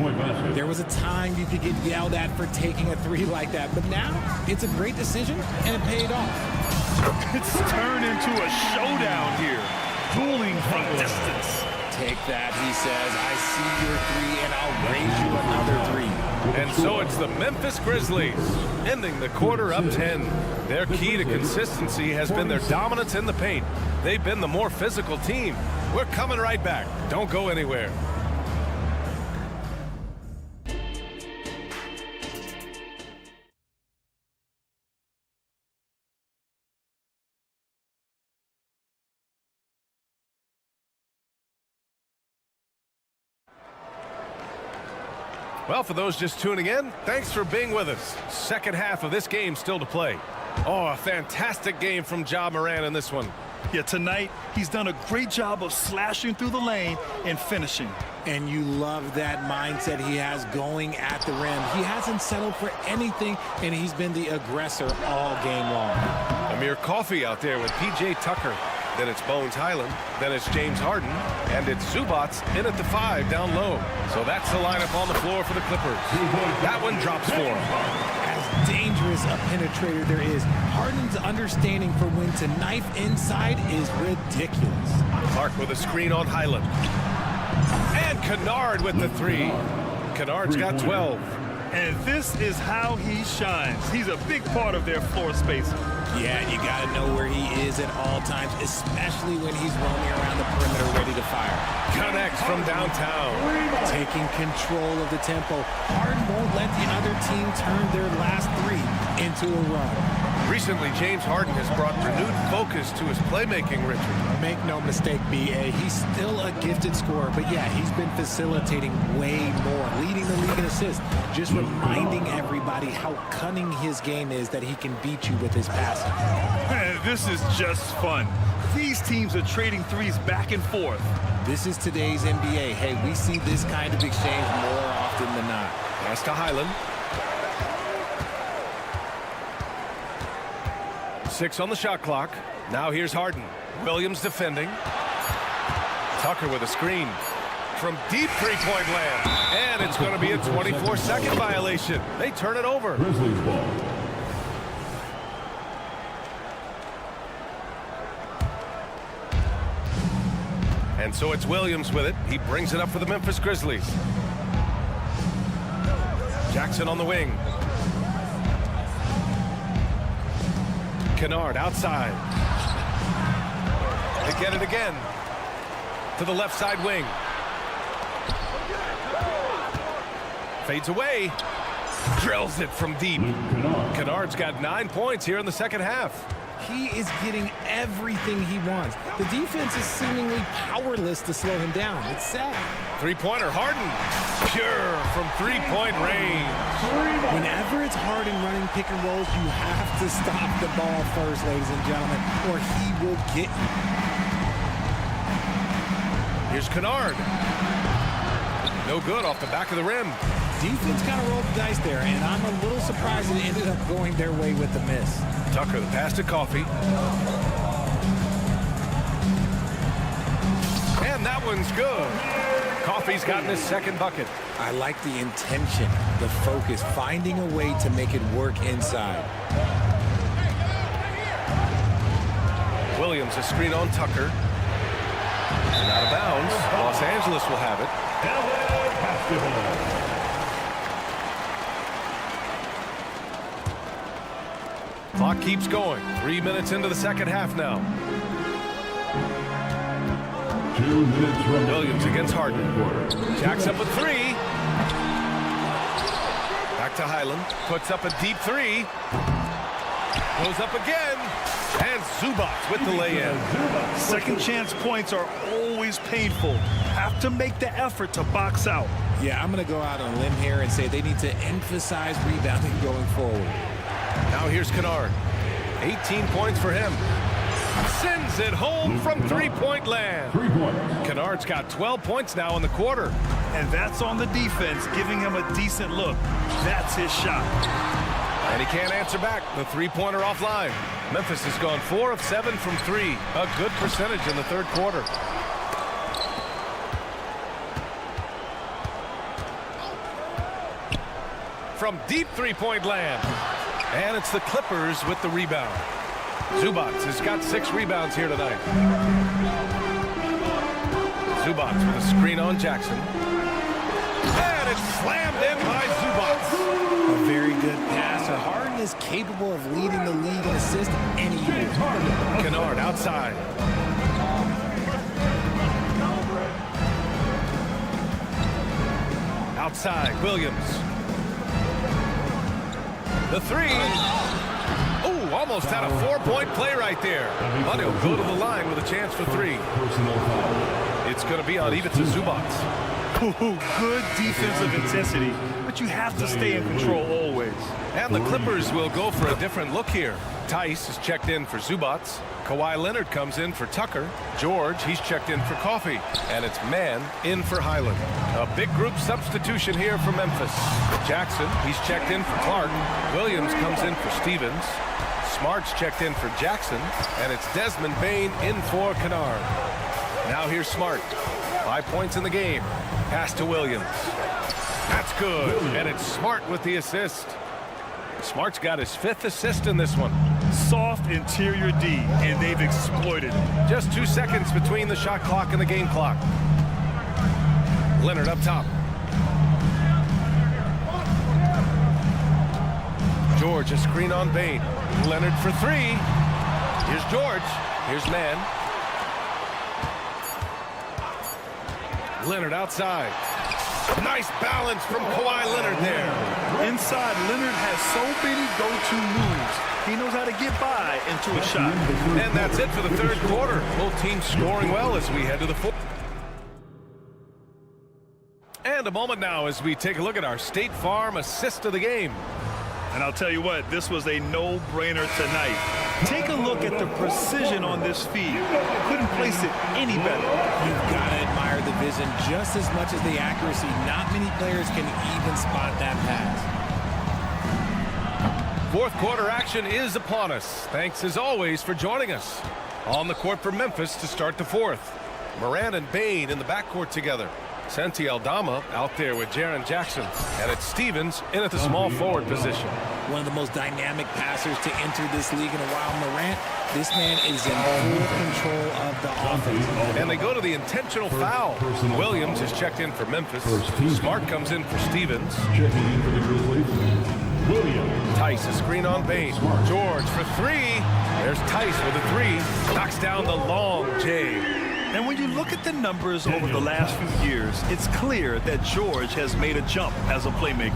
There was a time you could get yelled at for taking a three like that, but now it's a great decision, and it paid off. It's turned into a showdown here. Dueling from distance. Take that, he says. I see your three, and I'll raise you another three. And so it's the Memphis Grizzlies, ending the quarter up 10. Their key to consistency has been their dominance in the paint. They've been the more physical team. We're coming right back. Don't go anywhere. Well, for those just tuning in, thanks for being with us. Second half of this game still to play. Oh, a fantastic game from Ja Morant in this one. Yeah, tonight, he's done a great job of slashing through the lane and finishing. And you love that mindset he has going at the rim. He hasn't settled for anything, and he's been the aggressor all game long. Amir Coffey out there with P.J. Tucker. Then it's Bones Highland. Then it's James Harden. And it's Zubats in at the 5 down low. So that's the lineup on the floor for the Clippers. That one drops for him. As dangerous a penetrator there is, Harden's understanding for when to knife inside is ridiculous. Clark with a screen on Highland. And Kennard with the 3. Kennard's got 12. And this is how he shines. He's a big part of their floor spacing. Yeah, you got to know where he is at all times, especially when he's roaming around the perimeter ready to fire. Connects from downtown. Taking control of the tempo. Harden won't let the other team turn their last 3 into a run. Recently, James Harden has brought renewed focus to his playmaking, Richard. Make no mistake, B.A., he's still a gifted scorer, but yeah, he's been facilitating way more, leading the league in assists, just reminding everybody how cunning his game is that he can beat you with his passing. This is just fun. These teams are trading threes back and forth. This is today's NBA. Hey, we see this kind of exchange more often than not. Pass to Highland. 6 on the shot clock. Now here's Harden. Williams defending. Tucker with a screen from deep three-point land. And it's going to be a 24-second violation. They turn it over. Grizzlies ball. And so it's Williams with it. He brings it up for the Memphis Grizzlies. Jackson on the wing. Kennard outside. They get it again. To the left side wing. Fades away. Drills it from deep. Kennard's got 9 points here in the second half. He is getting everything he wants. The defense is seemingly powerless to slow him down. It's sad. Three-pointer, Harden. Pure from three-point range. Whenever it's Harden running pick and rolls, you have to stop the ball first, ladies and gentlemen, or he will get you. Here's Kennard. No good off the back of the rim. Defense kind of rolled the dice there, and I'm a little surprised it ended up going their way with the miss. Tucker, the pass to Coffey. And that one's good. Coffey's gotten his second bucket. I like the intention, the focus, finding a way to make it work inside. Williams, a screen on Tucker. And out of bounds. Los Angeles will have it. LA basketball. Clock keeps going. 3 minutes into the second half now. 2 minutes remaining. Williams against Harden. Jacks up a 3. Back to Highland. Puts up a deep 3. Goes up again. And Zubats with the lay-in. Second chance points are always painful. Have to make the effort to box out. Yeah, I'm going to go out on a limb here and say they need to emphasize rebounding going forward. Now here's Kennard. 18 points for him. Sends it home from three-point land. 3 points. Kennard's got 12 points now in the quarter. And that's on the defense, giving him a decent look. That's his shot. And he can't answer back. The three-pointer offline. Memphis has gone 4 of 7 from 3. A good percentage in the third quarter. From deep three-point land. And it's the Clippers with the rebound. Zubac has got 6 rebounds here tonight. Zubac with a screen on Jackson. And it's slammed in by Zubac. A very good passer. Harden is capable of leading the league in assists any year. Kennard outside. Outside, Williams. The 3. Oh, almost had a 4-point play right there. But he'll go to the line with a chance for 3. It's going to be on Ivica Zubac. Good defensive intensity, but you have to stay in control always. And the Clippers will go for a different look here. Tice is checked in for Zubac. Kawhi Leonard comes in for Tucker. George, he's checked in for Coffey. And it's Mann in for Highland. A big group substitution here for Memphis. Jackson, he's checked in for Clark. Williams comes in for Stevens. Smart's checked in for Jackson. And it's Desmond Bane in for Kennard. Now here's Smart. 5 points in the game. Pass to Williams. That's good. And it's Smart with the assist. Smart's got his 5th assist in this one. Soft interior D, and they've exploited it. Just 2 seconds between the shot clock and the game clock. Leonard up top. George, a screen on Bane. Leonard for 3. Here's George. Here's Mann. Leonard outside. Nice balance from Kawhi Leonard there. Inside, Leonard has so many go-to moves. He knows how to get by into a shot. And that's it for the third quarter. Both teams scoring well as we head to the fourth. And a moment now as we take a look at our State Farm assist of the game. And I'll tell you what, this was a no-brainer tonight. Take a look at the precision on this feed. Couldn't place it any better. You've got to admire the vision just as much as the accuracy. Not many players can even spot that pass. Fourth quarter action is upon us. Thanks as always for joining us. On the court for Memphis to start the fourth. Moran and Bane in the backcourt together. Santi Aldama out there with Jaren Jackson. And it's Stevens in at the small forward position. One of the most dynamic passers to enter this league in a while, Morant. This man is in full control of the offense. And they go to the intentional foul. Williams is checked in for Memphis. Smart comes in for Stevens. Tice, a screen on Bane. George for 3. There's Tice with a 3. Knocks down the long J. And when you look at the numbers over the last few years, it's clear that George has made a jump as a playmaker.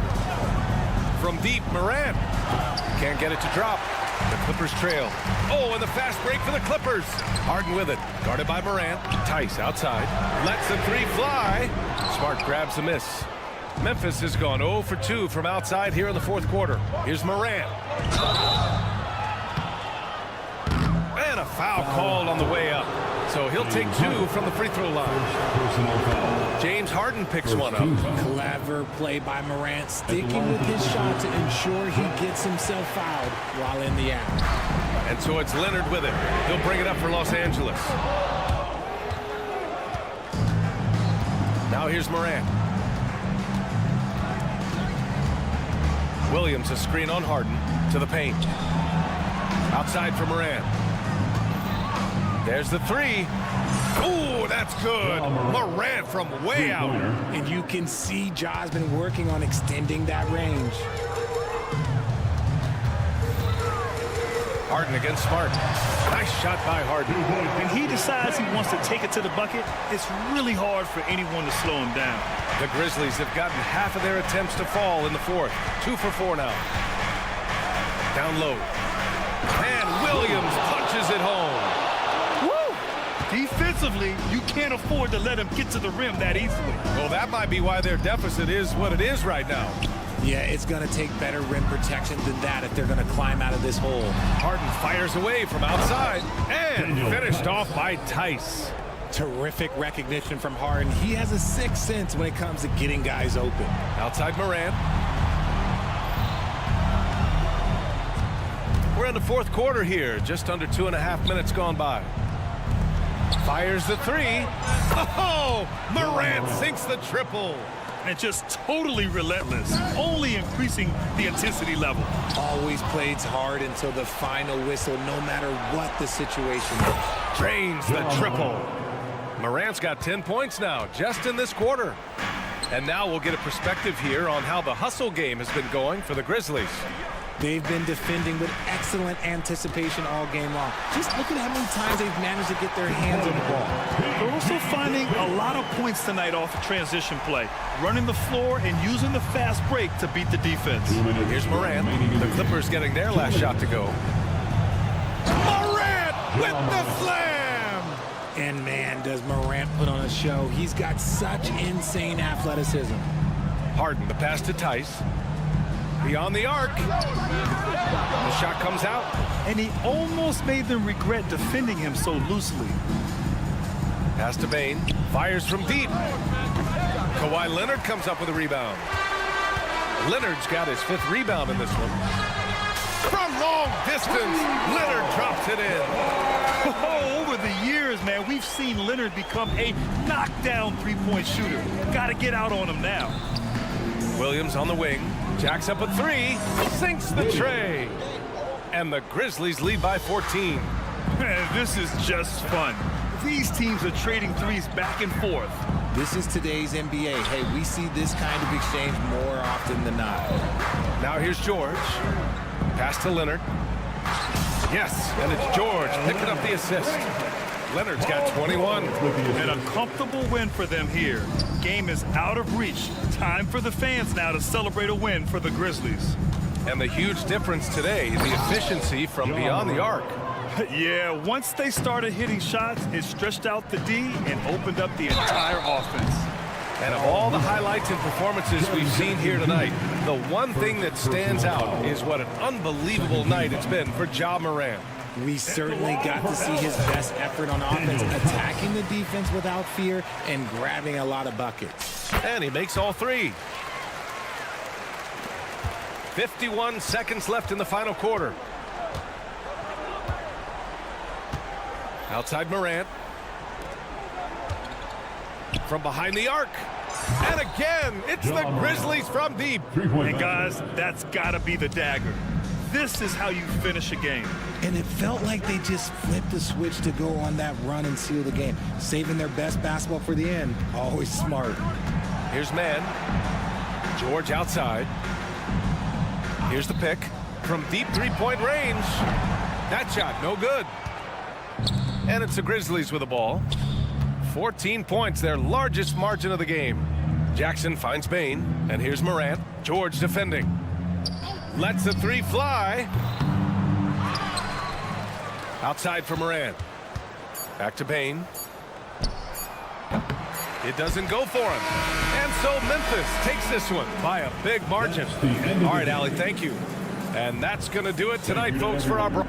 From deep, Moran. Can't get it to drop. The Clippers trail. Oh, and the fast break for the Clippers. Harden with it. Guarded by Moran. Tice outside. Lets the 3 fly. Smart grabs the miss. Memphis has gone 0 for 2 from outside here in the fourth quarter. Here's Moran. And a foul called on the way up. So he'll take 2 from the free throw line. James Harden picks one up. Clever play by Morant, sticking with his shot to ensure he gets himself fouled while in the act. And so it's Leonard with it. He'll bring it up for Los Angeles. Now here's Morant. Williams, a screen on Harden to the paint. Outside for Morant. There's the 3. Ooh, that's good. Morant from way out. And you can see Ja's been working on extending that range. Harden against Smart. Nice shot by Harden. When he decides he wants to take it to the bucket, it's really hard for anyone to slow him down. The Grizzlies have gotten half of their attempts to fall in the fourth. 2 for 4 now. Down low. And Williams punches it home. Defensively, you can't afford to let him get to the rim that easily. Well, that might be why their deficit is what it is right now. Yeah, it's going to take better rim protection than that if they're going to climb out of this hole. Harden fires away from outside and finished off by Tice. Terrific recognition from Harden. He has a sixth sense when it comes to getting guys open. Outside Moran. We're in the fourth quarter here. Just under 2.5 minutes gone by. Fires the three. Oh, Morant sinks the triple. And just totally relentless, only increasing the intensity level. Always plays hard until the final whistle, no matter what the situation is. Drains the triple. Morant's got 10 points now, just in this quarter. And now we'll get a perspective here on how the hustle game has been going for the Grizzlies. They've been defending with excellent anticipation all game long. Just look at how many times they've managed to get their hands on the ball. They're also finding a lot of points tonight off of transition play, running the floor and using the fast break to beat the defense. Here's Morant. The Clippers getting their last shot to go. Morant with the slam! And man, does Morant put on a show. He's got such insane athleticism. Harden, the pass to Tice. Beyond the arc. The shot comes out. And he almost made them regret defending him so loosely. Pass to Bane. Fires from deep. Kawhi Leonard comes up with a rebound. Leonard's got his 5th rebound in this one. From long distance, Leonard drops it in. Oh, over the years, man, we've seen Leonard become a knockdown three-point shooter. Got to get out on him now. Williams on the wing. Jacks up a 3. Sinks the tray. And the Grizzlies lead by 14. Man, this is just fun. These teams are trading threes back and forth. This is today's NBA. Hey, we see this kind of exchange more often than not. Now here's George. Pass to Leonard. Yes, and it's George picking up the assist. Leonard's got 21. And a comfortable win for them here. Game is out of reach. Time for the fans now to celebrate a win for the Grizzlies. And the huge difference today is the efficiency from beyond the arc. Yeah, once they started hitting shots, it stretched out the D and opened up the entire offense. And of all the highlights and performances we've seen here tonight, the one thing that stands out is what an unbelievable night it's been for Ja Morant. We certainly got to see his best effort on offense, attacking the defense without fear and grabbing a lot of buckets. And he makes all 3. 51 seconds left in the final quarter. Outside Morant. From behind the arc. And again, it's the Grizzlies from deep. And guys, that's got to be the dagger. This is how you finish a game. And it felt like they just flipped the switch to go on that run and seal the game. Saving their best basketball for the end. Always smart. Here's man. George outside. Here's the pick. From deep three-point range. That shot, no good. And it's the Grizzlies with the ball. 14 points, their largest margin of the game. Jackson finds Bane. And here's Morant. George defending. Lets the 3 fly. Outside for Morant. Back to Bane. It doesn't go for him. And so Memphis takes this one by a big margin. All right, Allie, thank you. And that's going to do it tonight, folks, for our...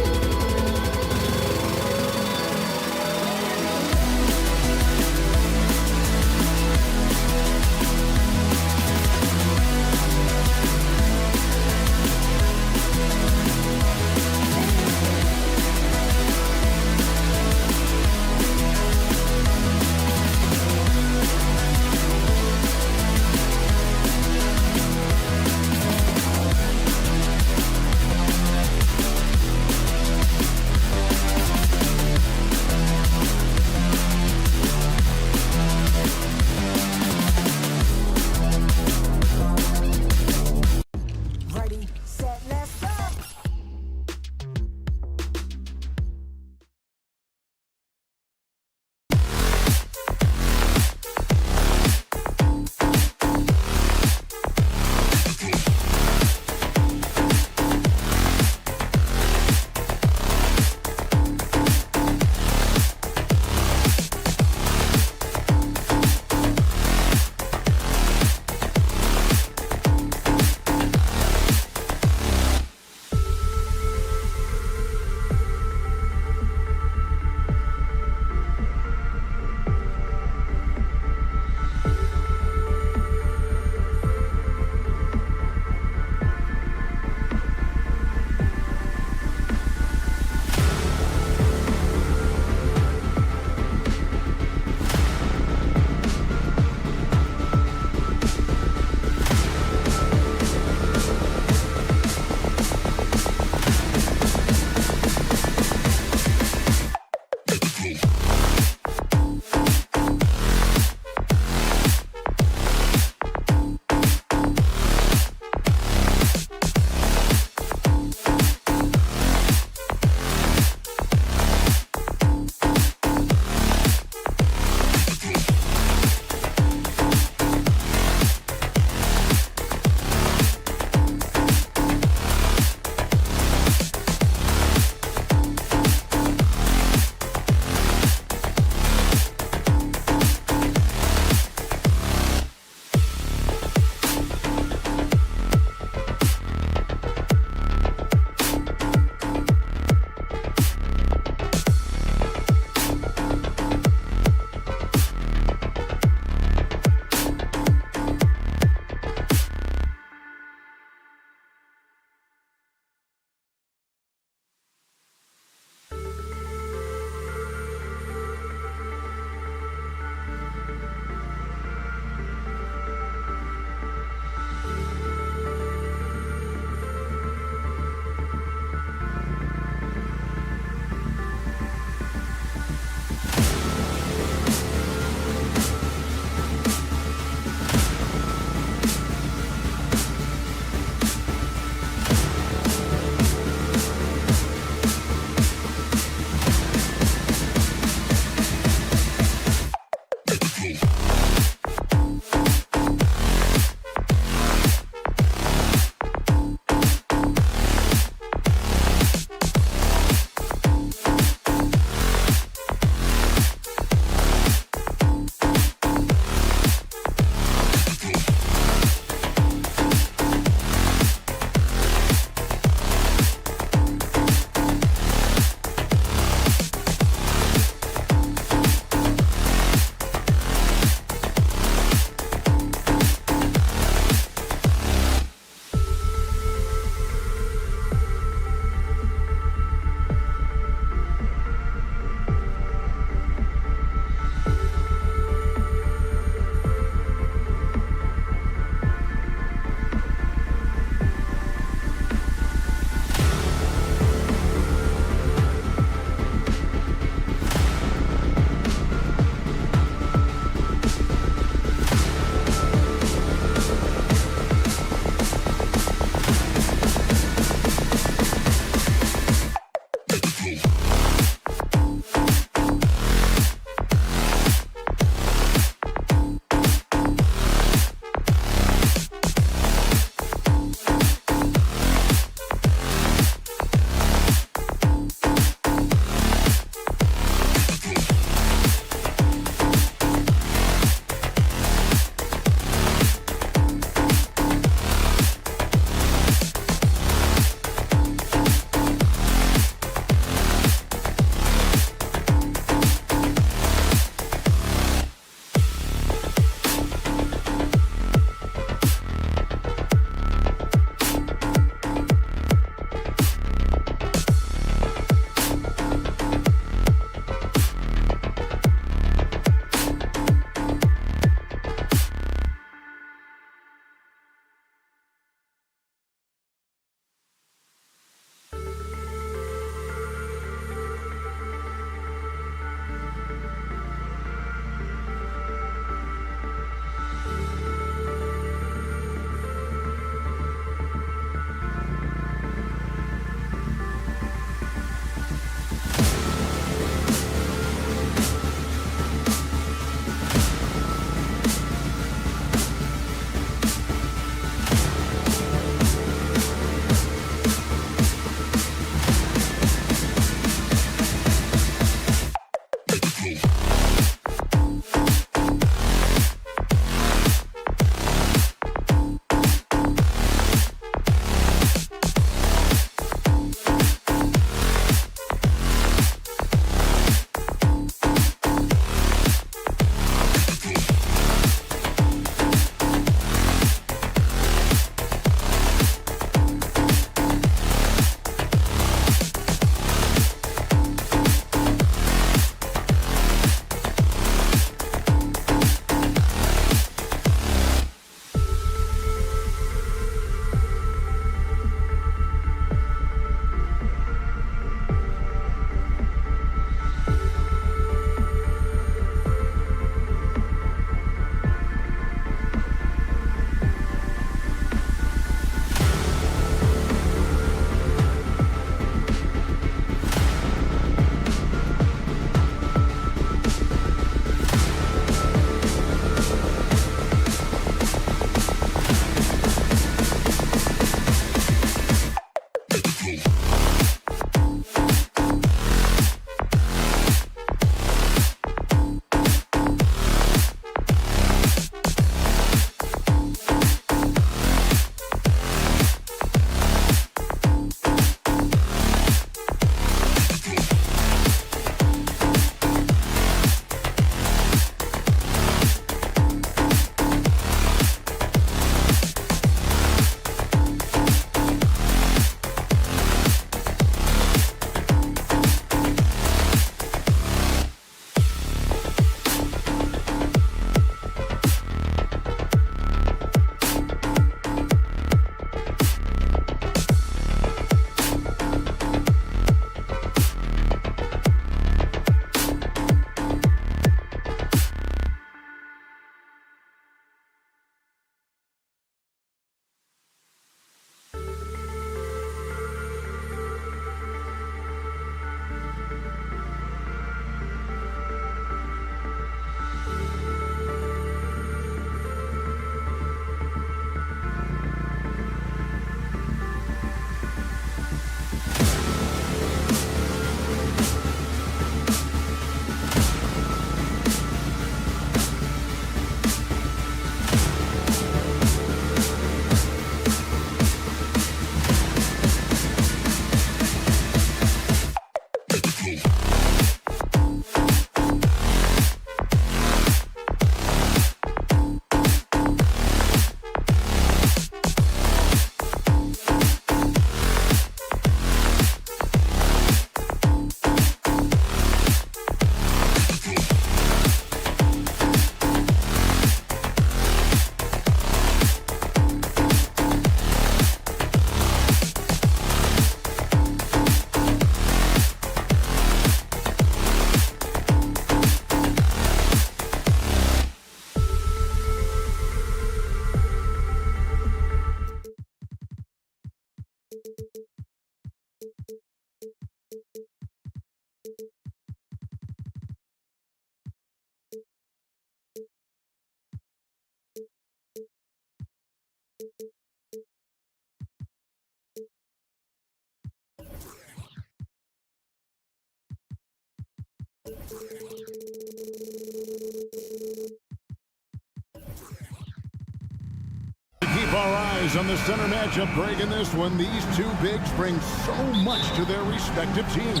Keep our eyes on the center matchup, Greg, in this one. These two bigs bring so much to their respective teams.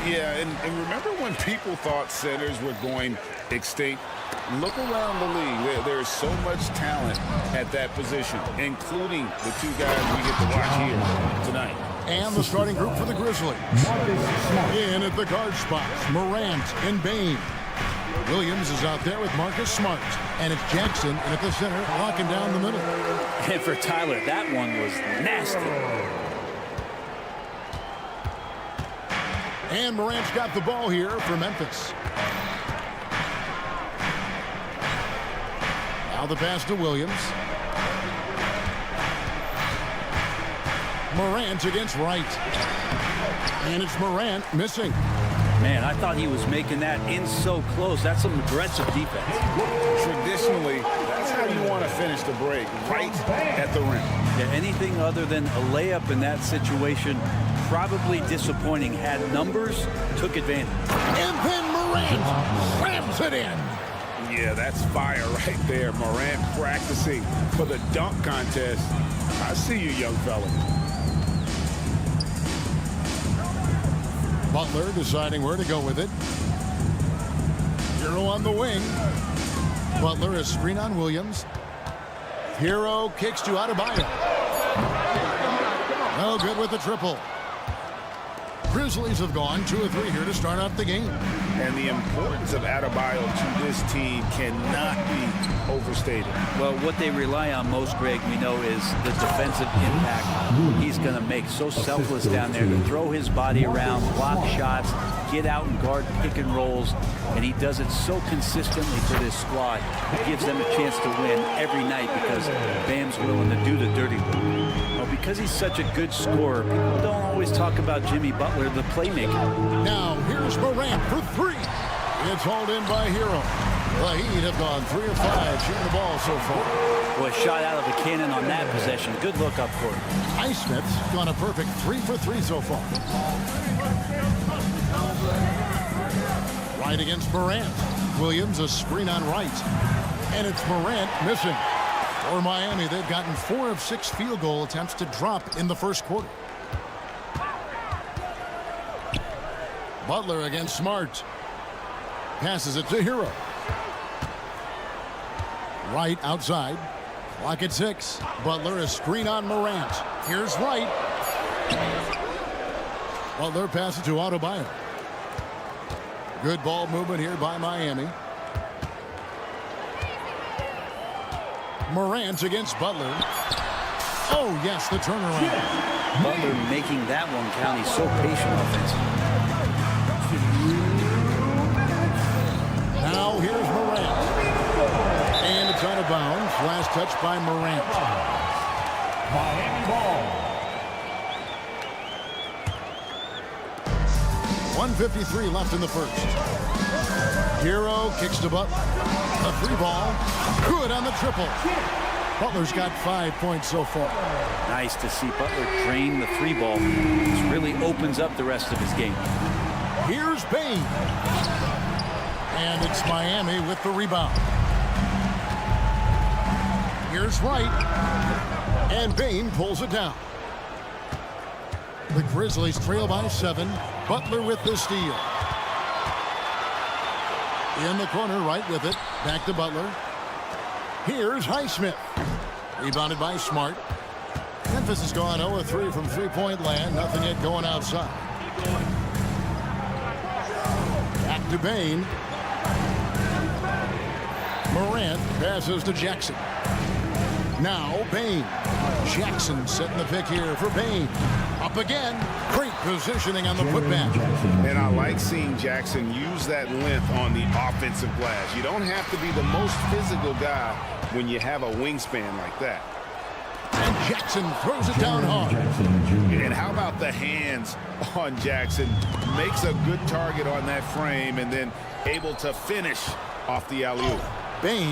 Yeah, and remember when people thought centers were going extinct? Look around the league. There's so much talent at that position, including the two guys we get to watch here tonight. And the starting group for the Grizzlies. In at the guard spots, Morant and Bain. Williams is out there with Marcus Smart. And it's Jackson in at the center, locking down the middle. And for Tyler, that one was nasty. And Morant's got the ball here for Memphis. Now the pass to Williams. Morant against Wright. And it's Morant missing. Man, I thought he was making that in so close. That's some aggressive defense. Traditionally, that's how you want to finish the break, right at the rim. Yeah, anything other than a layup in that situation, probably disappointing. Had numbers, took advantage. And then Morant slams it in. Yeah, that's fire right there. Morant practicing for the dunk contest. I see you, young fella. Butler deciding where to go with it. Hero on the wing. Butler a screen on Williams. Hero kicks to Adebayo. No good with the triple. Grizzlies have gone 2 of 3 here to start out the game. And the importance of Adebayo to this team cannot be overstated. Well, what they rely on most, Greg, we know, is the defensive impact he's going to make. So selfless down there to throw his body around, block shots, get out and guard pick and rolls. And he does it so consistently for this squad. It gives them a chance to win every night because Bam's willing to do the dirty work. Well, because he's such a good scorer, people don't always talk about Jimmy Butler, the playmaker. Now here's Morant for 3. It's hauled in by Hero. The Heat have gone 3 of 5 shooting the ball so far. Well, a shot out of the cannon on that possession. Good look up court. Highsmith's gone a perfect 3 for 3 so far. Right against Morant. Williams a screen on Wright. And it's Morant missing. For Miami, they've gotten 4 of 6 field goal attempts to drop in the first quarter. Butler against Smart. Passes it to Hero. Wright outside. Clock at 6. Butler a screen on Morant. Here's Wright. Butler passes to Adebayo. Good ball movement here by Miami. Morant against Butler. Oh, yes, the turnaround. Butler making that one count. He's so patient offensively. Now here's Morant. And it's out of bounds. Last touch by Morant. Miami ball. 1:53 left in the first. Hero kicks to Butler. A 3 ball. Good on the triple. Butler's got 5 points so far. Nice to see Butler drain the 3 ball. This really opens up the rest of his game. Here's Bain. And it's Miami with the rebound. Here's Wright. And Bain pulls it down. The Grizzlies trail by 7. Butler with the steal. In the corner, Wright with it. Back to Butler. Here's Highsmith. Rebounded by Smart. Memphis has gone 0 of 3 from three-point land. Nothing yet going outside. Back to Bain. Morant passes to Jackson. Now Bain. Jackson setting the pick here for Bain. Up again. Great positioning on the putback. And I like seeing Jackson use that length on the offensive glass. You don't have to be the most physical guy when you have a wingspan like that. And Jackson throws it down hard. And how about the hands on Jackson? Makes a good target on that frame and then able to finish off the alley-oop. Bain.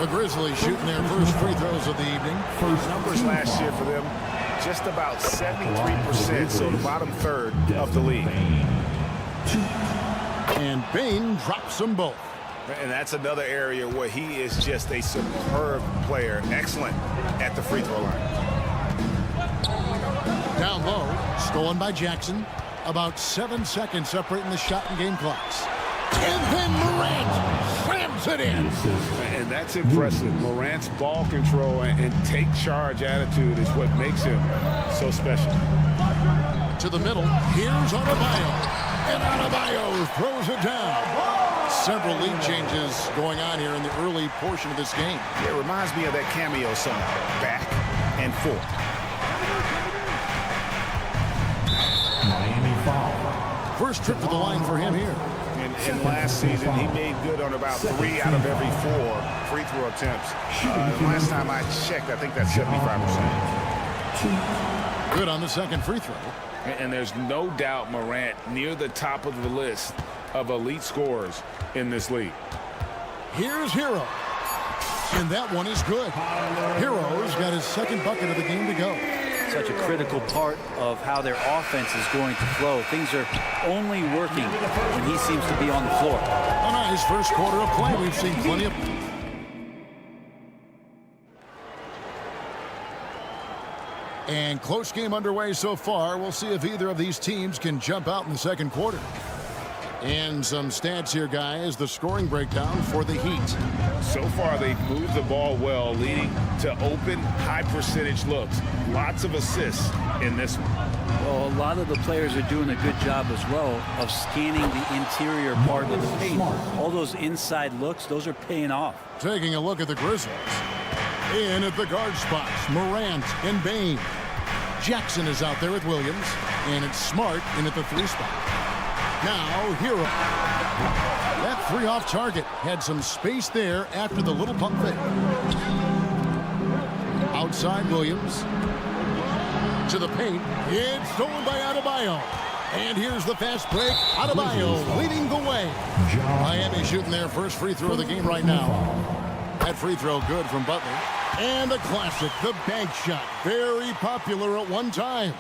The Grizzlies shooting their first free throws of the evening. First numbers last year for them, just about 73%, so the bottom third of the league. And Bain drops them both. And that's another area where he is just a superb player, excellent at the free throw line. Down low, stolen by Jackson. About 7 seconds separating the shot and game clocks. And then Morant slams it in. And that's impressive. Morant's ball control and take charge attitude is what makes him so special. To the middle, here's Adebayo. And Adebayo throws it down. Several lead changes going on here in the early portion of this game. It reminds me of that cameo song, Back and Forth. Miami foul. First trip to the line for him here. And last season, he made good on about 3 out of every 4 free throw attempts. Last time I checked, I think that's 75%. Good on the second free throw. And there's no doubt Morant near the top of the list of elite scorers in this league. Here's Hero. And that one is good. Hero's got his second bucket of the game to go. Such a critical part of how their offense is going to flow. Things are only working when he seems to be on the floor. A nice first quarter of play. We've seen plenty of... And close game underway so far. We'll see if either of these teams can jump out in the second quarter. And some stats here, guys. The scoring breakdown for the Heat. So far, they've moved the ball well, leading to open, high-percentage looks. Lots of assists in this one. Well, a lot of the players are doing a good job as well of scanning the interior part of the paint. All those inside looks, those are paying off. Taking a look at the Grizzlies. In at the guard spots, Morant and Bain. Jackson is out there with Williams, and it's Smart in at the 3 spot. Now, Hero. That 3 off target had some space there after the little pump fake. Outside Williams. To the paint. It's stolen by Adebayo. And here's the fast break. Adebayo leading the way. Miami shooting their first free throw of the game right now. That free throw good from Butler. And the classic, the bank shot. Very popular at one time.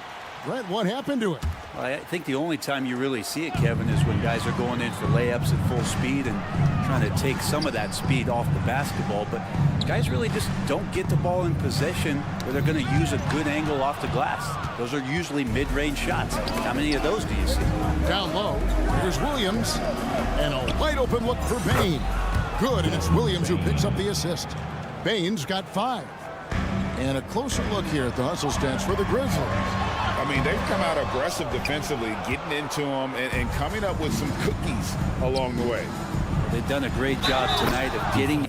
Brent, what happened to it? I think the only time you really see it, Kevin, is when guys are going in for layups at full speed and trying to take some of that speed off the basketball. But guys really just don't get the ball in possession where they're going to use a good angle off the glass. Those are usually mid-range shots. How many of those do you see? Down low, here's Williams. And a wide open look for Bain. Good, and it's Williams who picks up the assist. Bain's got 5. And a closer look here at the hustle stats for the Grizzlies. I mean, they've come out aggressive defensively, getting into them and coming up with some cookies along the way. They've done a great job tonight of getting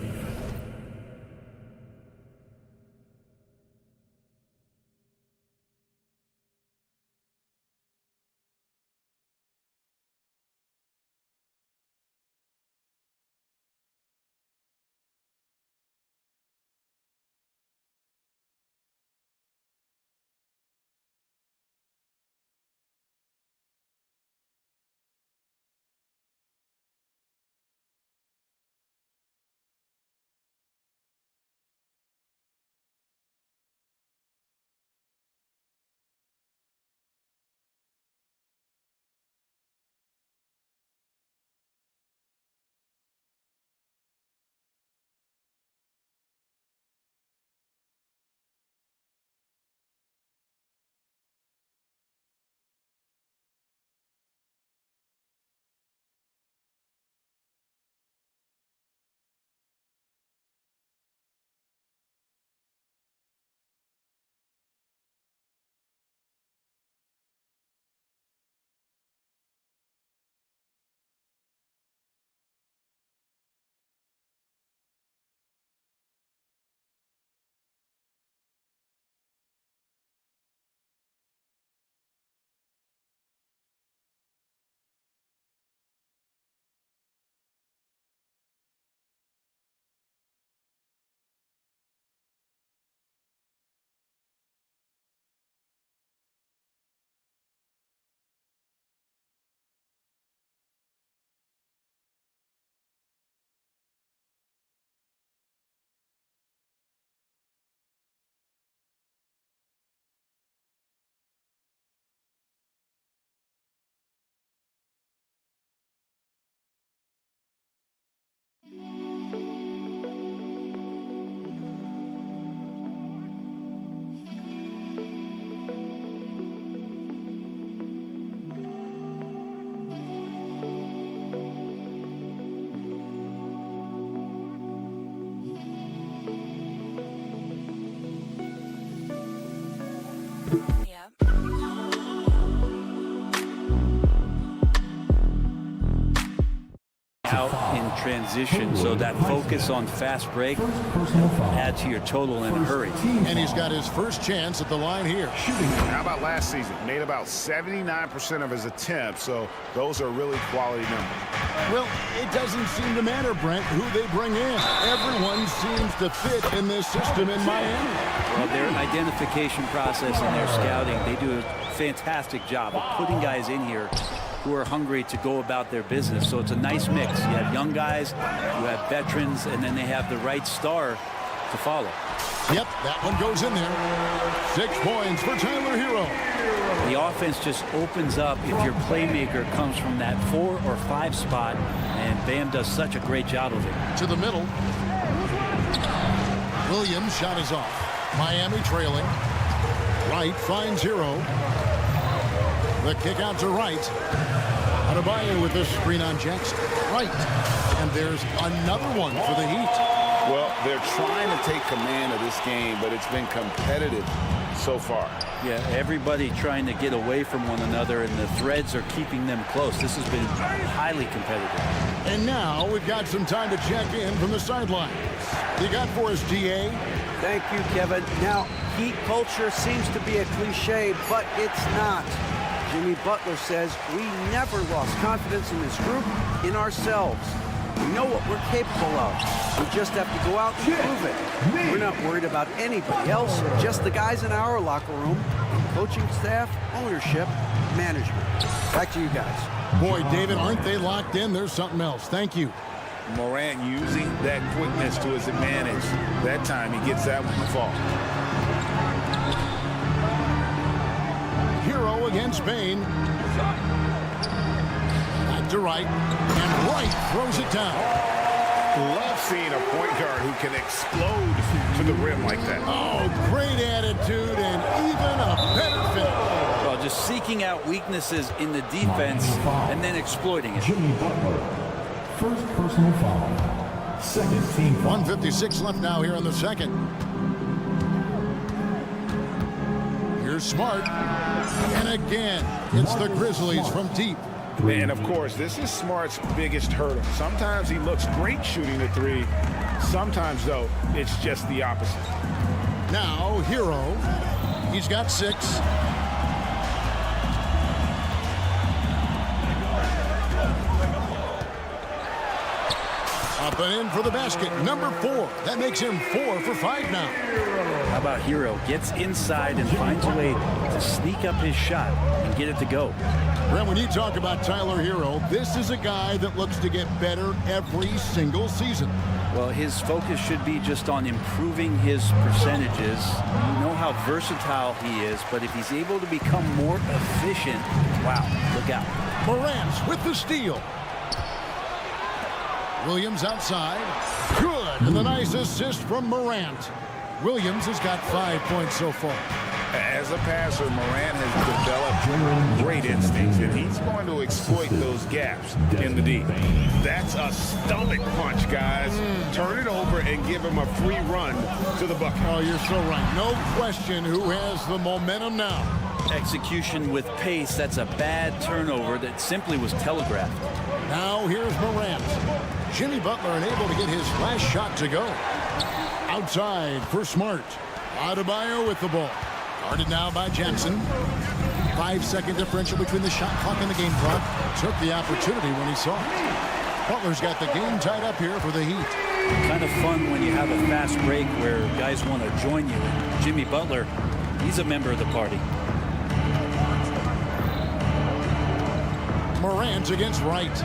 out in transition, so that focus on fast break add to your total in a hurry. And he's got his first chance at the line here. How about last season? Made about 79% of his attempts, so those are really quality numbers. Well, it doesn't seem to matter, Brent, who they bring in. Everyone seems to fit in this system in Miami. Well, their identification process and their scouting, they do a fantastic job of putting guys in here who are hungry to go about their business. So it's a nice mix. You have young guys, you have veterans, and then they have the right star to follow. Yep, that one goes in there. 6 points for Tyler Hero. The offense just opens up if your playmaker comes from that 4 or 5 spot, and Bam does such a great job of it. To the middle. Williams' shot is off. Miami trailing. Wright finds Hero. The kick out to Wright. Adebayo with the screen on Jackson. Wright. And there's another one for the Heat. Well, they're trying to take command of this game, but it's been competitive so far. Yeah, everybody trying to get away from one another, and the threads are keeping them close. This has been highly competitive. And now we've got some time to check in from the sidelines. You got for us, DA? Thank you, Kevin. Now, Heat culture seems to be a cliche, but it's not. Jimmy Butler says we never lost confidence in this group, in ourselves. We know what we're capable of. We just have to go out and prove it. We're not worried about anybody else, just the guys in our locker room, coaching staff, ownership, management. Back to you guys. Boy, David, aren't they locked in? There's something else. Thank you. Morant using that quickness to his advantage. That time he gets that one to fall. Hero against Spain. Back to Wright. And Wright throws it down. Love seeing a point guard who can explode to the rim like that. Oh, great attitude and even a better finish. Well, just seeking out weaknesses in the defense and then exploiting it. Jimmy Butler, first personal foul. Second team foul. 1:56 left now here in the second. Here's Smart. And again, it's the Grizzlies from deep. And of course, this is Smart's biggest hurdle. Sometimes he looks great shooting the three. Sometimes, though, it's just the opposite. Now, Hero. He's got 6. Up and in for the basket. Number 4. That makes him 4 for 5 now. How about Hero? Gets inside and finds a way to sneak up his shot and get it to go. Brent, when you talk about Tyler Hero, this is a guy that looks to get better every single season. Well, his focus should be just on improving his percentages. You know how versatile he is, but if he's able to become more efficient, wow, look out. Morant with the steal. Williams outside. Good. And the nice assist from Morant. Williams has got 5 points so far. As a passer, Morant has developed great instincts, and he's going to exploit those gaps in the D. That's a stomach punch, guys. Turn it over and give him a free run to the bucket. Oh, you're so right. No question who has the momentum now. Execution with pace, that's a bad turnover that simply was telegraphed. Now here's Morant. Jimmy Butler unable to get his last shot to go. Outside for Smart. Adebayo with the ball. Guarded now by Jackson. 5-second differential between the shot clock and the game clock. Took the opportunity when he saw it. Butler's got the game tied up here for the Heat. Kind of fun when you have a fast break where guys want to join you. And Jimmy Butler, he's a member of the party. Morant against Wright.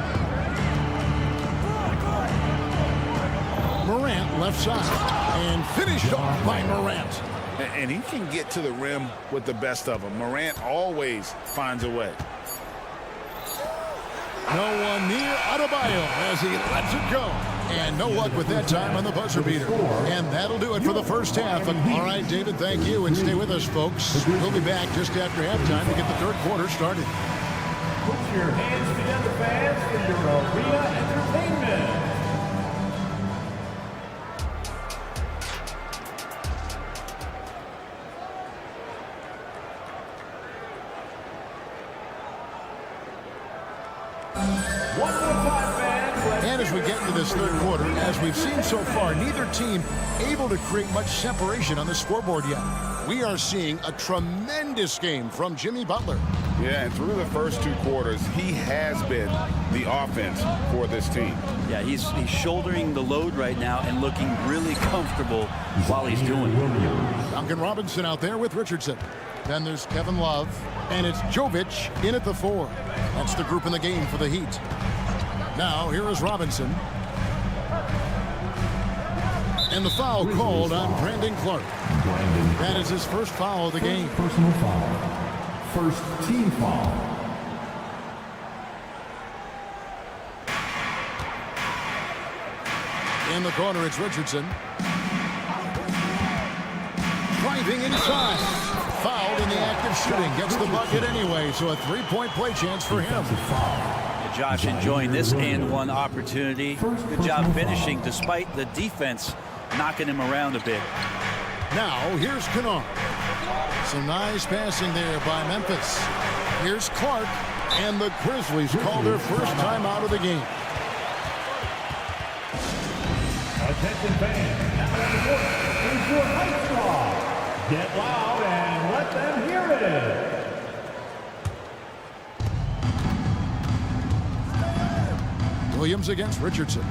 Morant left side. And finished off by Morant. And he can get to the rim with the best of them. Morant always finds a way. No one near Adebayo as he lets it go. And no luck with that time on the buzzer beater. And that'll do it for the first half. All right, David, thank you. And stay with us, folks. We'll be back just after halftime to get the third quarter started. Put your hands together, fans, for your arena entertainment. One more time, fans. And as we get into this third quarter, as we've seen so far, neither team able to create much separation on the scoreboard yet. We are seeing a tremendous game from Jimmy Butler. Yeah, and through the first 2 quarters, he has been the offense for this team. Yeah, he's shouldering the load right now and looking really comfortable while he's doing it. Duncan Robinson out there with Richardson. Then there's Kevin Love, and it's Jovic in at the 4. That's the group in the game for the Heat. Now, here is Robinson. And the foul called on Brandon Clark. That is his first foul of the game. Personal foul. First team foul. In the corner, it's Richardson. Driving inside. Fouled in the act of shooting. Gets the bucket anyway, so a 3-point play chance for him. Josh enjoying this and-one opportunity. Good job finishing despite the defense knocking him around a bit. Now, here's Kennard. Some nice passing there by Memphis. Here's Clark, and the Grizzlies call their first time out of the game. Attention fans, now on the court is your high squad. Get loud and let them hear it. Williams against Richardson.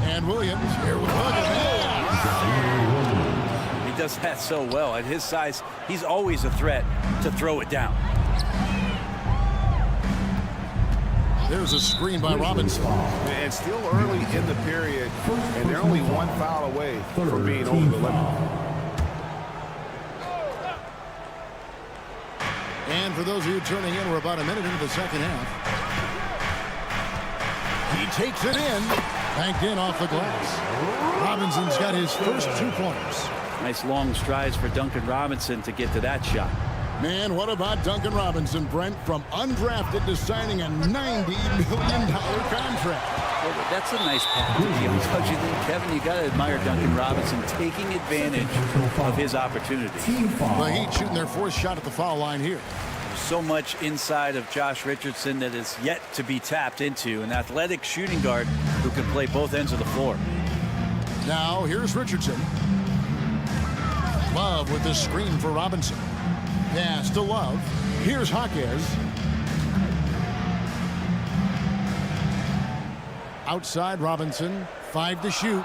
And Williams here with Bucket. He does that so well. At his size, he's always a threat to throw it down. There's a screen by Robinson. And still early in the period, and they're only 1 foul away from being over the limit. And for those of you turning in, we're about a minute into the second half. He takes it in. Banked in off the glass. Robinson's got his first 2 pointers. Nice long strides for Duncan Robinson to get to that shot. Man, what about Duncan Robinson, Brent, from undrafted to signing a $90 million contract? Well, that's a nice package. Kevin, you got to admire Duncan Robinson taking advantage of his opportunity. The Heat shooting their 4th shot at the foul line here. So much inside of Josh Richardson that is yet to be tapped into. An athletic shooting guard who can play both ends of the floor. Now, here's Richardson. Love with the screen for Robinson. Pass to Love. Here's Jaquez. Outside Robinson. 5 to shoot.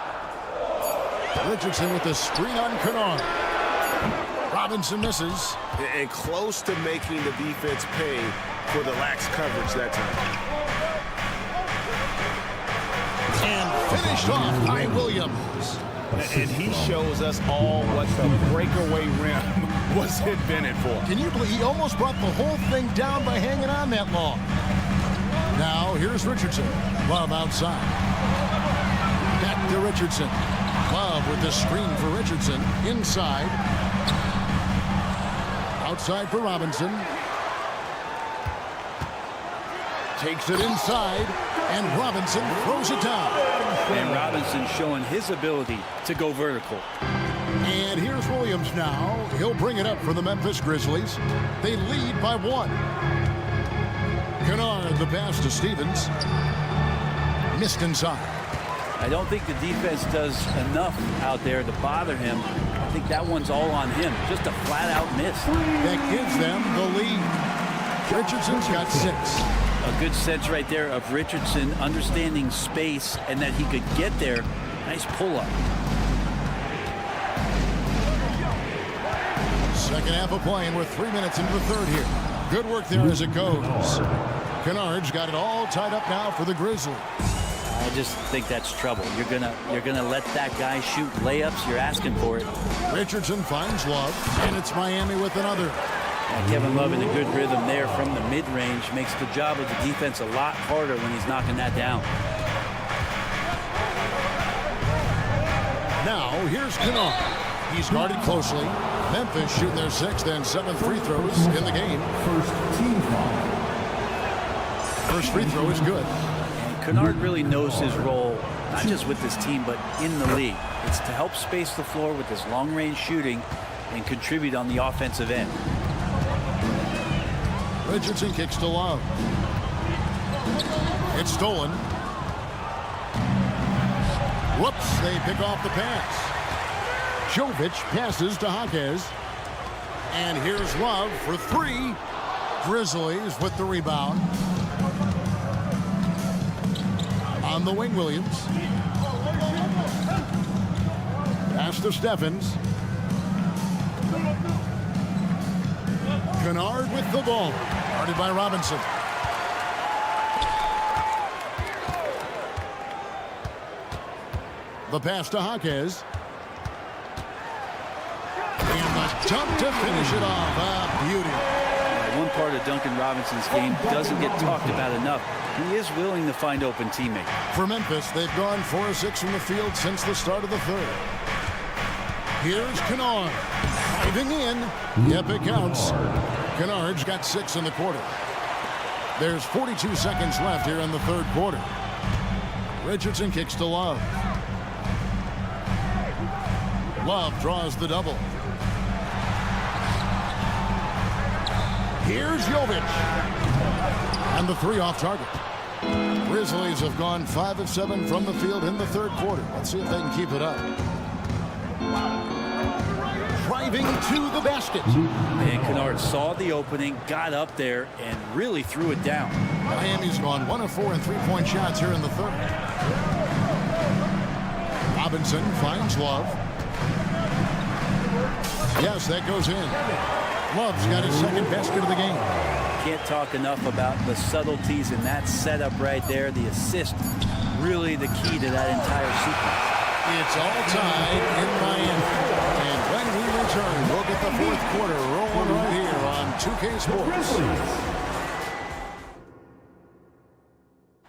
Richardson with the screen on Kennard. Robinson misses. And close to making the defense pay for the lax coverage that time. And finished off by Williams. And he shows us all what the breakaway rim was invented for. Can you believe he almost brought the whole thing down by hanging on that long? Now, here's Richardson. Love outside. Back to Richardson. Love with the screen for Richardson. Inside. Outside for Robinson. Takes it inside, and Robinson throws it down. And Robinson showing his ability to go vertical. And here's Williams now. He'll bring it up for the Memphis Grizzlies. They lead by 1. Kennard, the pass to Stevens. Missed inside. I don't think the defense does enough out there to bother him. I think that one's all on him. Just a flat-out miss. That gives them the lead. Richardson's got 6. A good sense right there of Richardson understanding space and that he could get there. Nice pull-up. Second half of play, and we're 3 minutes into the third here. Good work there as it goes. Kennard's got it all tied up now for the Grizzlies. I just think that's trouble. You're gonna let that guy shoot layups. You're asking for it. Richardson finds Love, and it's Miami with another. Kevin Love in a good rhythm there from the mid-range makes the job of the defense a lot harder when he's knocking that down. Now, here's Kennard. He's guarded closely. Memphis shooting their 6th and 7th free throws in the game. First team foul. First free throw is good. And Kennard really knows his role, not just with this team, but in the league. It's to help space the floor with his long-range shooting and contribute on the offensive end. Richardson kicks to Love. It's stolen. Whoops, they pick off the pass. Jovic passes to Jaquez. And here's Love for three. Grizzlies with the rebound. On the wing, Williams. Pass to Steffens. Kennard with the ball. Guarded by Robinson. The pass to Jaquez. And the jump to finish it off. A beauty. One part of Duncan Robinson's game doesn't get talked about enough. He is willing to find open teammates. For Memphis, they've gone 4 of 6 from the field since the start of the third. Here's Kennard. Driving in. Yep, it counts. Kennard's got 6 in the quarter. There's 42 seconds left here in the third quarter. Richardson kicks to Love. Love draws the double. Here's Jovic. And the 3 off target. Grizzlies have gone 5 of 7 from the field in the third quarter. Let's see if they can keep it up. Driving to the basket. And Kennard saw the opening, got up there, and really threw it down. Miami's gone 1 of 4 in three-point shots here in the third. Robinson finds Love. Yes, that goes in. Love's got his second basket of the game. Can't talk enough about the subtleties in that setup right there. The assist, really the key to that entire sequence. It's all tied in Miami. And when we return, we'll get the fourth quarter rolling right here on 2K Sports.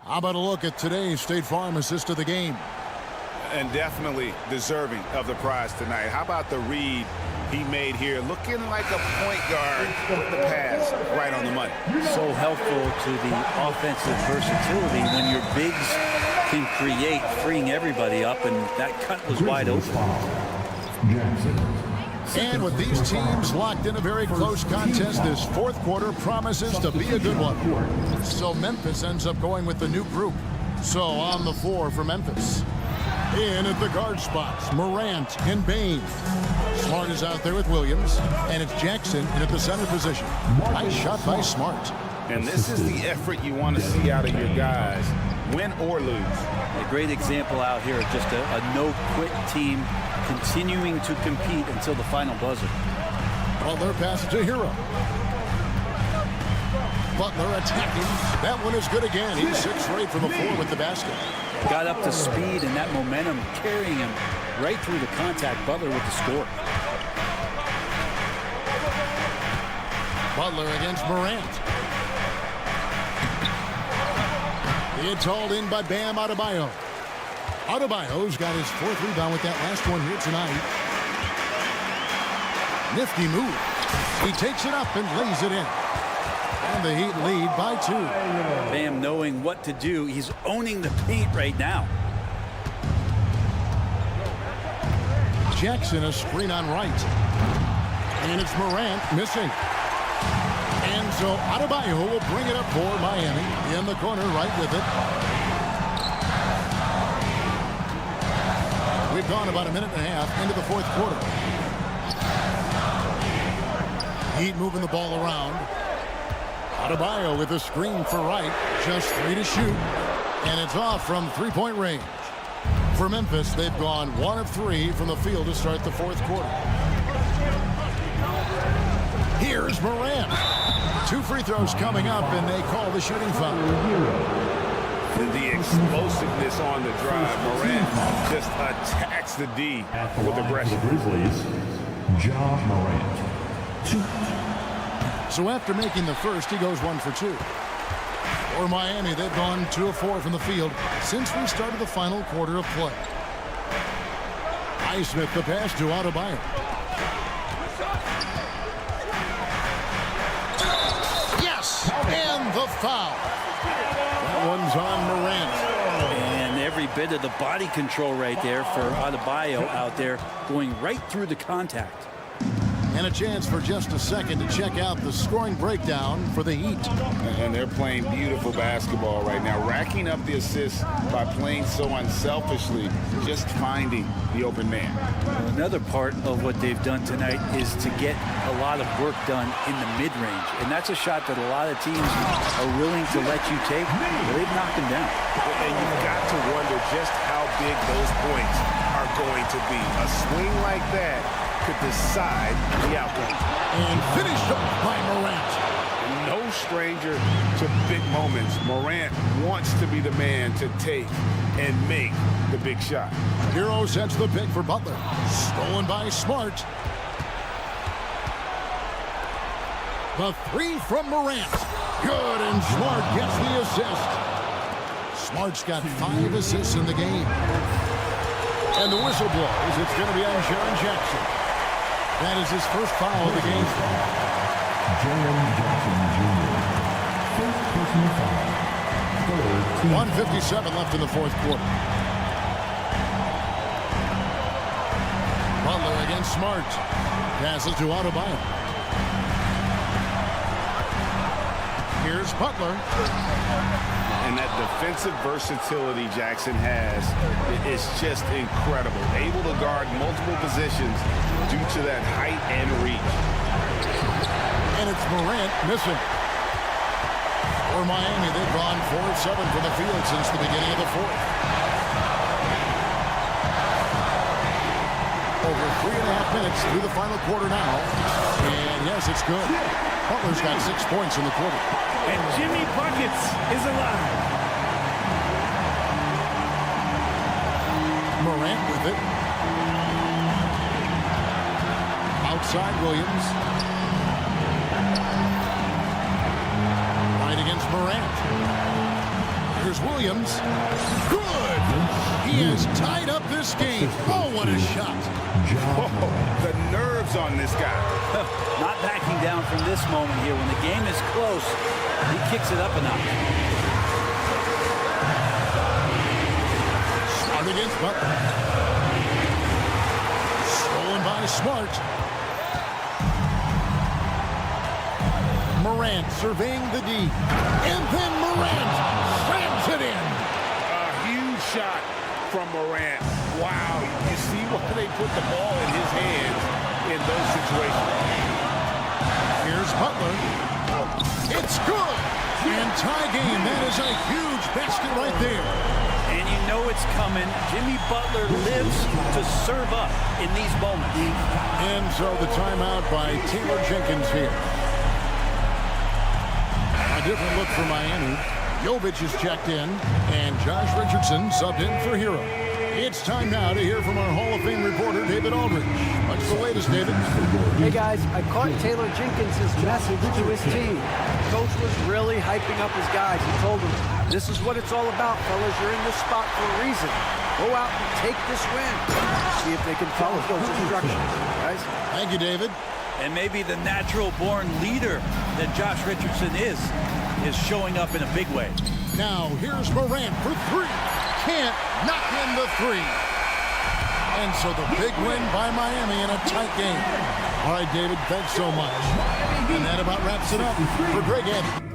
How about a look at today's State Farm assist of the game? And definitely deserving of the prize tonight. How about the read he made here, looking like a point guard with the pass right on the money. So helpful to the offensive versatility when your bigs can create, freeing everybody up, and that cut was wide open. And with these teams locked in a very close contest, this fourth quarter promises to be a good one. So Memphis ends up going with the new group. So on the floor for Memphis. In at the guard spots, Morant and Bain. Smart is out there with Williams, and it's Jackson in at the center position. Nice shot by Smart. And this is the effort you want to see out of your guys, win or lose. A great example out here of just a no-quit team continuing to compete until the final buzzer. Butler passes to Hero. Butler attacking. That one is good again. He's 6 straight from the floor with the basket. Got up to speed, and that momentum carrying him right through the contact. Butler with the score. Butler against Morant. It's hauled in by Bam Adebayo. Adebayo's got his 4th rebound with that last one here tonight. Nifty move. He takes it up and lays it in. And the Heat lead by 2. Bam knowing what to do. He's owning the paint right now. Jackson a screen on right. And it's Morant missing. And so Adebayo will bring it up for Miami. In the corner right with it. We've gone about a minute and a half into the fourth quarter. Heat moving the ball around. Adebayo with a screen for Wright. Just 3 to shoot. And it's off from three-point range. For Memphis, they've gone 1 of 3 from the field to start the fourth quarter. Here's Morant. 2 free throws coming up, and they call the shooting foul. The explosiveness on the drive. Morant just attacks the D with aggression. Grizzlies, Ja Morant. 2. So after making the first, he goes 1 for 2. For Miami, they've gone 2 of 4 from the field since we started the final quarter of play. Highsmith the pass to Adebayo. Yes! And the foul. That one's on Morant. And every bit of the body control right there for Adebayo out there, going right through the contact. And a chance for just a second to check out the scoring breakdown for the Heat. And they're playing beautiful basketball right now, racking up the assists by playing so unselfishly, just finding the open man. Another part of what they've done tonight is to get a lot of work done in the mid-range. And that's a shot that a lot of teams are willing to let you take, but they've knocked them down. And you've got to wonder just how big those points are going to be. A swing like that could decide the outcome. And finished up by Morant. No stranger to big moments. Morant wants to be the man to take and make the big shot. Hero sets the pick for Butler. Stolen by Smart. The three from Morant. Good, and Smart gets the assist. Smart's got 5 assists in the game. And the whistle blows. It's going to be on Jaren Jackson. That is his first foul of the game. Jaren Jackson Jr. First personal foul. 1:57 left in the fourth quarter. Butler against Smart. Passes to Alibaba. Here's Butler. And that defensive versatility Jackson has is just incredible. Able to guard multiple positions due to that height and reach. And it's Morant missing. For Miami, they've gone 4 of 7 from the field since the beginning of the fourth. Over 3.5 minutes through the final quarter now. And yes, it's good. Butler's got 6 points in the quarter. And Jimmy Buckets is alive. Morant with it. Outside Williams. Right against Morant. Here's Williams. Good! He has tied up this game. Oh, what a shot. Oh, the nerves on this guy. Not backing down from this moment here. When the game is close, he kicks it up a notch. Smart against Butler. Stolen by Smart. Morant surveying the D. And then Morant slams it in. A huge shot from Morant. Wow, you see why they put the ball in his hands in those situations. Here's Butler. It's good. And tie game. That is a huge basket right there. And you know it's coming. Jimmy Butler lives to serve up in these moments. And so the timeout by Taylor Jenkins here. A different look for Miami. Jovic is checked in, and Josh Richardson subbed in for Hero. It's time now to hear from our Hall of Fame reporter, David Aldridge. What's the latest, David? Hey, guys, I caught Taylor Jenkins' message to his team. Coach was really hyping up his guys. He told them, this is what it's all about, fellas. You're in this spot for a reason. Go out and take this win. See if they can follow those instructions, guys. Thank you, David. And maybe the natural-born leader that Josh Richardson is showing up in a big way. Now, here's Morant for 3. Can't knock in the 3. And so the big win by Miami in a tight game. All right, David, thanks so much. And that about wraps it up for Greg Anthony.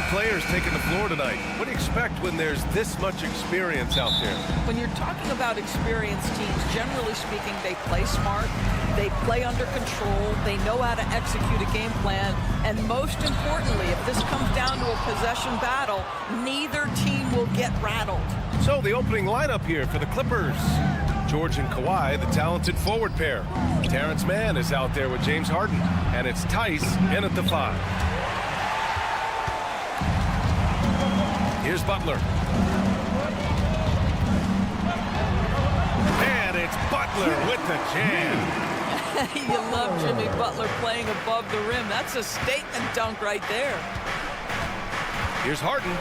players taking the floor tonight. What do you expect when there's this much experience out there? When you're talking about experienced teams, generally speaking, they play smart, they play under control, they know how to execute a game plan, and most importantly, if this comes down to a possession battle, neither team will get rattled. So the opening lineup here for the Clippers. George and Kawhi, the talented forward pair. Terrence Mann is out there with James Harden, and it's Tice in at the 5. Here's Butler. And it's Butler with the jam. You love Jimmy Butler playing above the rim. That's a statement dunk right there. Here's Harden.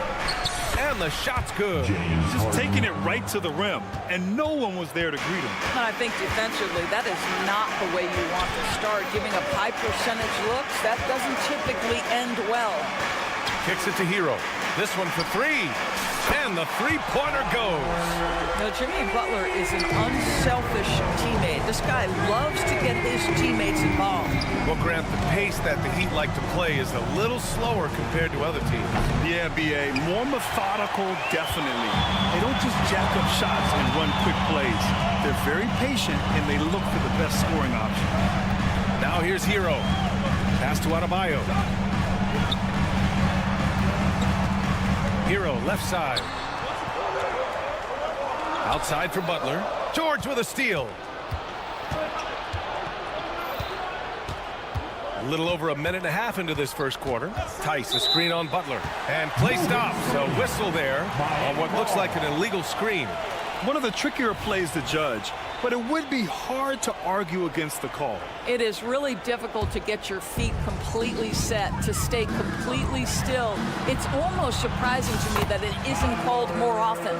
And the shot's good. Just taking it right to the rim, and no one was there to greet him. And I think defensively, that is not the way you want to start. Giving up high percentage looks, that doesn't typically end well. Kicks it to Hero. This one for 3. And the three-pointer goes. Now, Jimmy Butler is an unselfish teammate. This guy loves to get his teammates involved. Well, Grant, the pace that the Heat like to play is a little slower compared to other teams. Yeah, B.A., more methodical, definitely. They don't just jack up shots and run quick plays. They're very patient, and they look for the best scoring option. Now here's Hero. Pass to Adebayo. Hero, left side. Outside for Butler. George with a steal. A little over a minute and a half into this first quarter. Tice, a screen on Butler. And play stops. A whistle there on what looks like an illegal screen. One of the trickier plays to judge, but it would be hard to argue against the call. It is really difficult to get your feet completely set, to stay completely still. It's almost surprising to me that it isn't called more often.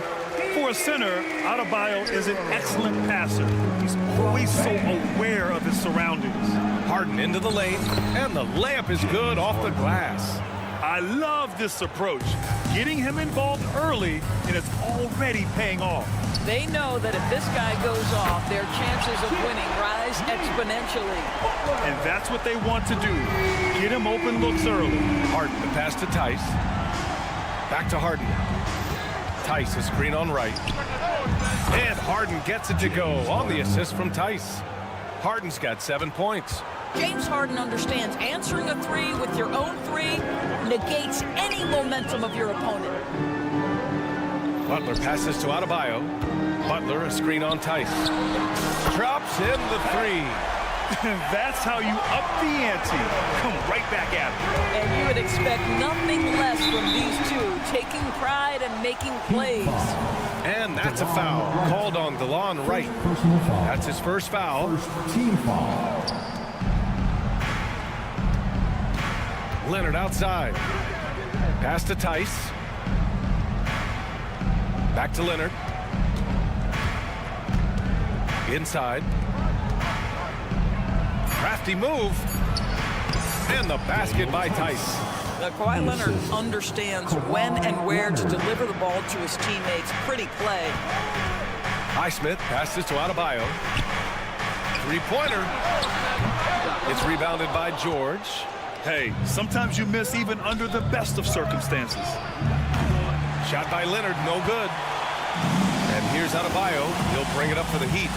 For a center, Adebayo is an excellent passer. He's always so aware of his surroundings. Harden into the lane, and the layup is good off the glass. I love this approach. Getting him involved early, and it's already paying off. They know that if this guy goes off, their chances of winning rise exponentially. And that's what they want to do. Get him open looks early. Harden, the pass to Tice. Back to Harden. Tice, a screen on right. And Harden gets it to go on the assist from Tice. Harden's got 7 points. James Harden understands answering a 3 with your own 3 negates any momentum of your opponent. Butler passes to Adebayo. Butler, a screen on Tice. Drops in the 3. That's how you up the ante. Come right back at it. And you would expect nothing less from these two, taking pride and making plays. And that's a foul called on DeLon Wright. That's his first foul. Team foul. Leonard outside. Pass to Tice. Back to Leonard. Inside. Crafty move. And the basket by Tice. Kawhi Leonard understands when and where to deliver the ball to his teammates. Pretty play. Highsmith passes to Adebayo. Three-pointer. It's rebounded by George. Hey, sometimes you miss even under the best of circumstances. Shot by Leonard, no good. And here's Adebayo. He'll bring it up for the Heat.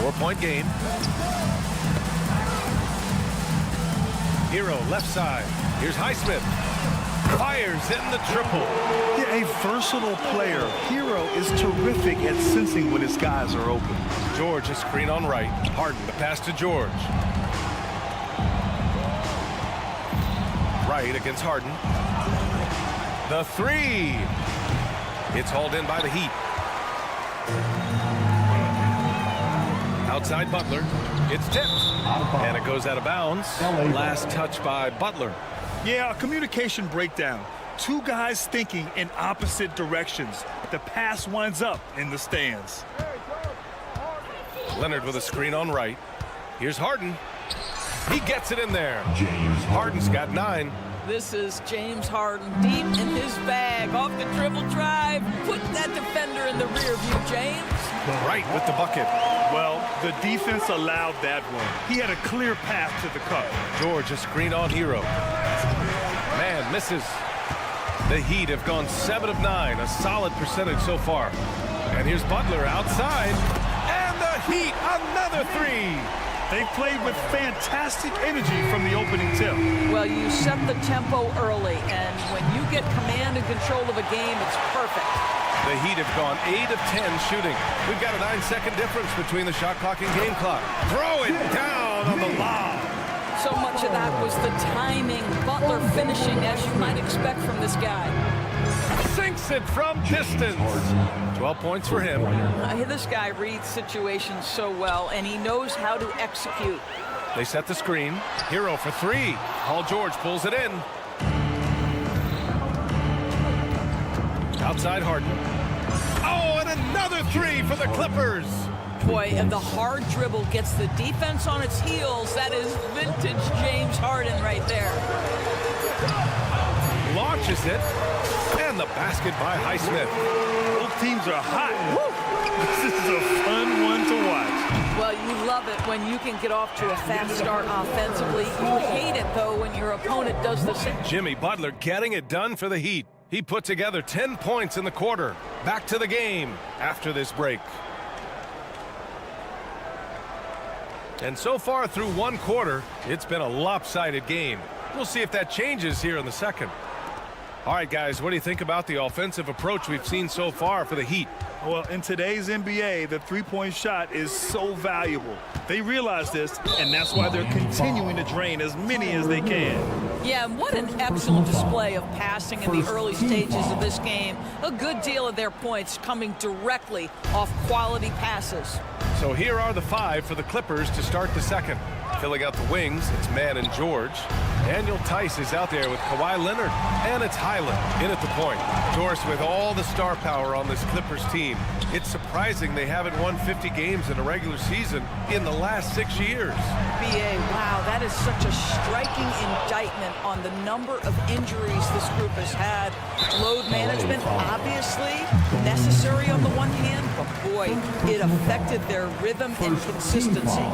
4-point game. Hero, left side. Here's Highsmith. Fires in the triple. Yeah, a versatile player. Hero is terrific at sensing when his guys are open. George, a screen on right. Harden, the pass to George. Right against Harden. The 3. It's hauled in by the Heat. Outside Butler. It's tipped. And it goes out of bounds. Last touch by Butler. Yeah, a communication breakdown. Two guys thinking in opposite directions. The pass winds up in the stands. Leonard with a screen on right. Here's Harden. He gets it in there. Harden's got 9. This is James Harden deep in his bag. Off the dribble drive. Put that defender in the rear view, James. Right with the bucket. Well, the defense allowed that one. He had a clear path to the cup. George, a screen on Hero. Man misses. The Heat have gone 7 of 9, a solid percentage so far. And here's Butler outside. And the Heat, another three. They played with fantastic energy from the opening tip. Well, you set the tempo early, and when you get command and control of a game, it's perfect. The Heat have gone 8 of 10 shooting. We've got a 9-second difference between the shot clock and game clock. Throw it down on the lob. So much of that was the timing. Butler finishing, as you might expect from this guy. Sinks it from distance. 12 points for him. This guy reads situations so well, and he knows how to execute. They set the screen. Hero for three. Paul George pulls it in. Outside Harden. Oh, and another three for the Clippers. Boy, and the hard dribble gets the defense on its heels. That is vintage James Harden right there. Launches it. And the basket by Highsmith. Both teams are hot. Woo! This is a fun one to watch. Well, you love it when you can get off to a fast start offensively. You hate it, though, when your opponent does the same. Jimmy Butler getting it done for the Heat. He put together 10 points in the quarter. Back to the game after this break. And so far through one quarter, it's been a lopsided game. We'll see if that changes here in the second. All right, guys, what do you think about the offensive approach we've seen so far for the Heat? Well, in today's NBA, the three-point shot is so valuable. They realize this, and that's why they're continuing to drain as many as they can. Yeah, and what an excellent display of passing in the early stages of this game. A good deal of their points coming directly off quality passes. So here are the 5 for the Clippers to start the second. Filling out the wings, it's Mann and George. Daniel Tice is out there with Kawhi Leonard, and it's Highland in at the point. Doris, with all the star power on this Clippers team, it's surprising they haven't won 50 games in a regular season in the last 6 years. BA, wow, that is such a striking indictment on the number of injuries this group has had. Load management, obviously, necessary on the one hand, but boy, it affected their rhythm and consistency.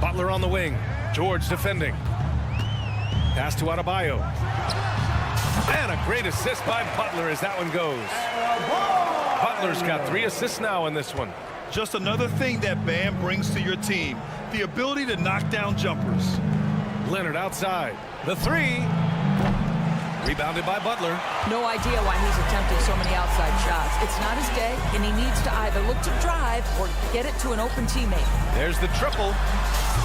Butler on the wing. George defending. Pass to Adebayo. And a great assist by Butler as that one goes. Butler's got 3 assists now in this one. Just another thing that Bam brings to your team, the ability to knock down jumpers. Leonard outside. The 3. Rebounded by Butler. No idea why he's attempting so many outside shots. It's not his day, and he needs to either look to drive or get it to an open teammate. There's the triple.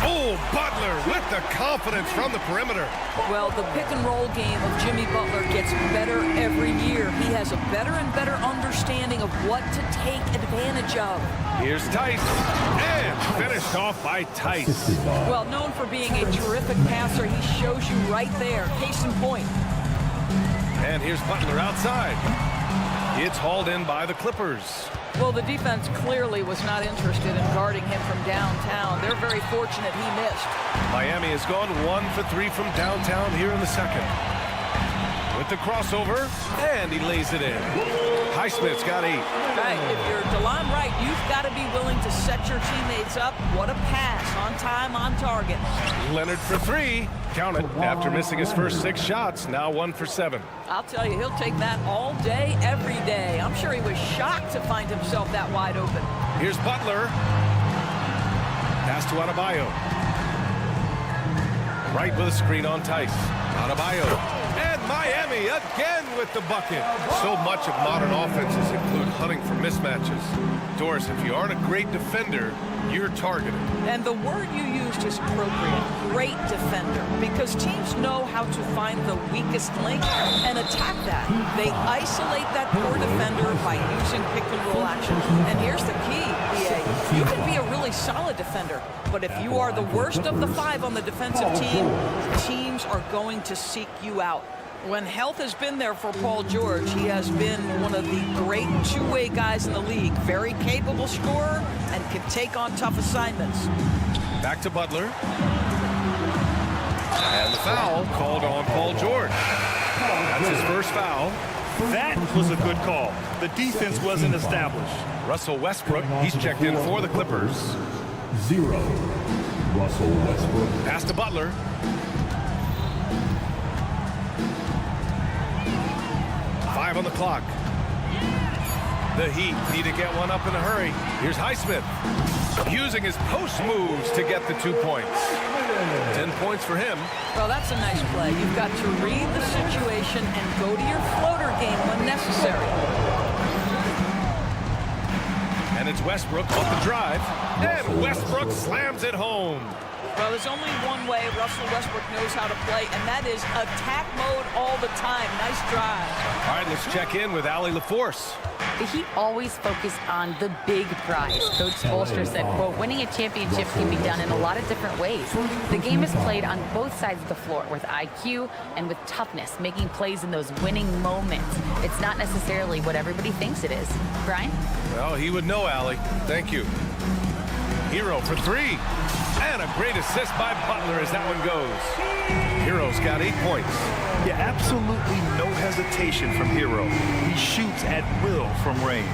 Oh, Butler with the confidence from the perimeter. Well, the pick-and-roll game of Jimmy Butler gets better every year. He has a better and better understanding of what to take advantage of. Here's Tice, and finished off by Tice. Well, known for being a terrific passer, he shows you right there. Case in point. And here's Butler outside. It's hauled in by the Clippers. Well, the defense clearly was not interested in guarding him from downtown. They're very fortunate he missed. Miami has gone 1 for 3 from downtown here in the second. With the crossover, and he lays it in. Highsmith's got 8. Right, if you're DeLon Wright, you've got to be willing to set your teammates up. What a pass, on time, on target. Leonard for 3. Count it. After missing his first 6 shots, now 1 for 7. I'll tell you, he'll take that all day, every day. I'm sure he was shocked to find himself that wide open. Here's Butler. Pass to Adebayo. Right with a screen on Tice. Adebayo. And Miami again with the bucket. So much of modern offenses include hunting for mismatches. Doris, if you aren't a great defender, you're targeted. And the word you used is appropriate. Great defender. Because teams know how to find the weakest link and attack that. They isolate that poor defender by using pick-and-roll action. And here's the key, BA. You can be a really solid defender, but if you are the worst of the 5 on the defensive team, teams are going to seek you out. When health has been there for Paul George, he has been one of the great two-way guys in the league. Very capable scorer and can take on tough assignments. Back to Butler. And the foul called on Paul George. That's his first foul. That was a good call. The defense wasn't established. Russell Westbrook, he's checked in for the Clippers. 0. Russell Westbrook. Pass to Butler. 5 on the clock. The Heat need to get one up in a hurry. Here's Highsmith using his post moves to get the 2 points. 10 points for him. Well, that's a nice play. You've got to read the situation and go to your floater game when necessary. And it's Westbrook off the drive. And Westbrook slams it home. Well, there's only one way Russell Westbrook knows how to play, and that is attack mode all the time. Nice drive. All right, let's check in with Allie LaForce. The Heat always focus on the big prize. Coach Spoelstra said, quote, winning a championship can be done in a lot of different ways. The game is played on both sides of the floor with IQ and with toughness, making plays in those winning moments. It's not necessarily what everybody thinks it is. Brian? Well, he would know, Allie. Thank you. Hero for 3. And a great assist by Butler as that one goes. Hero's got 8 points. Yeah, absolutely no hesitation from Hero. He shoots at will from range.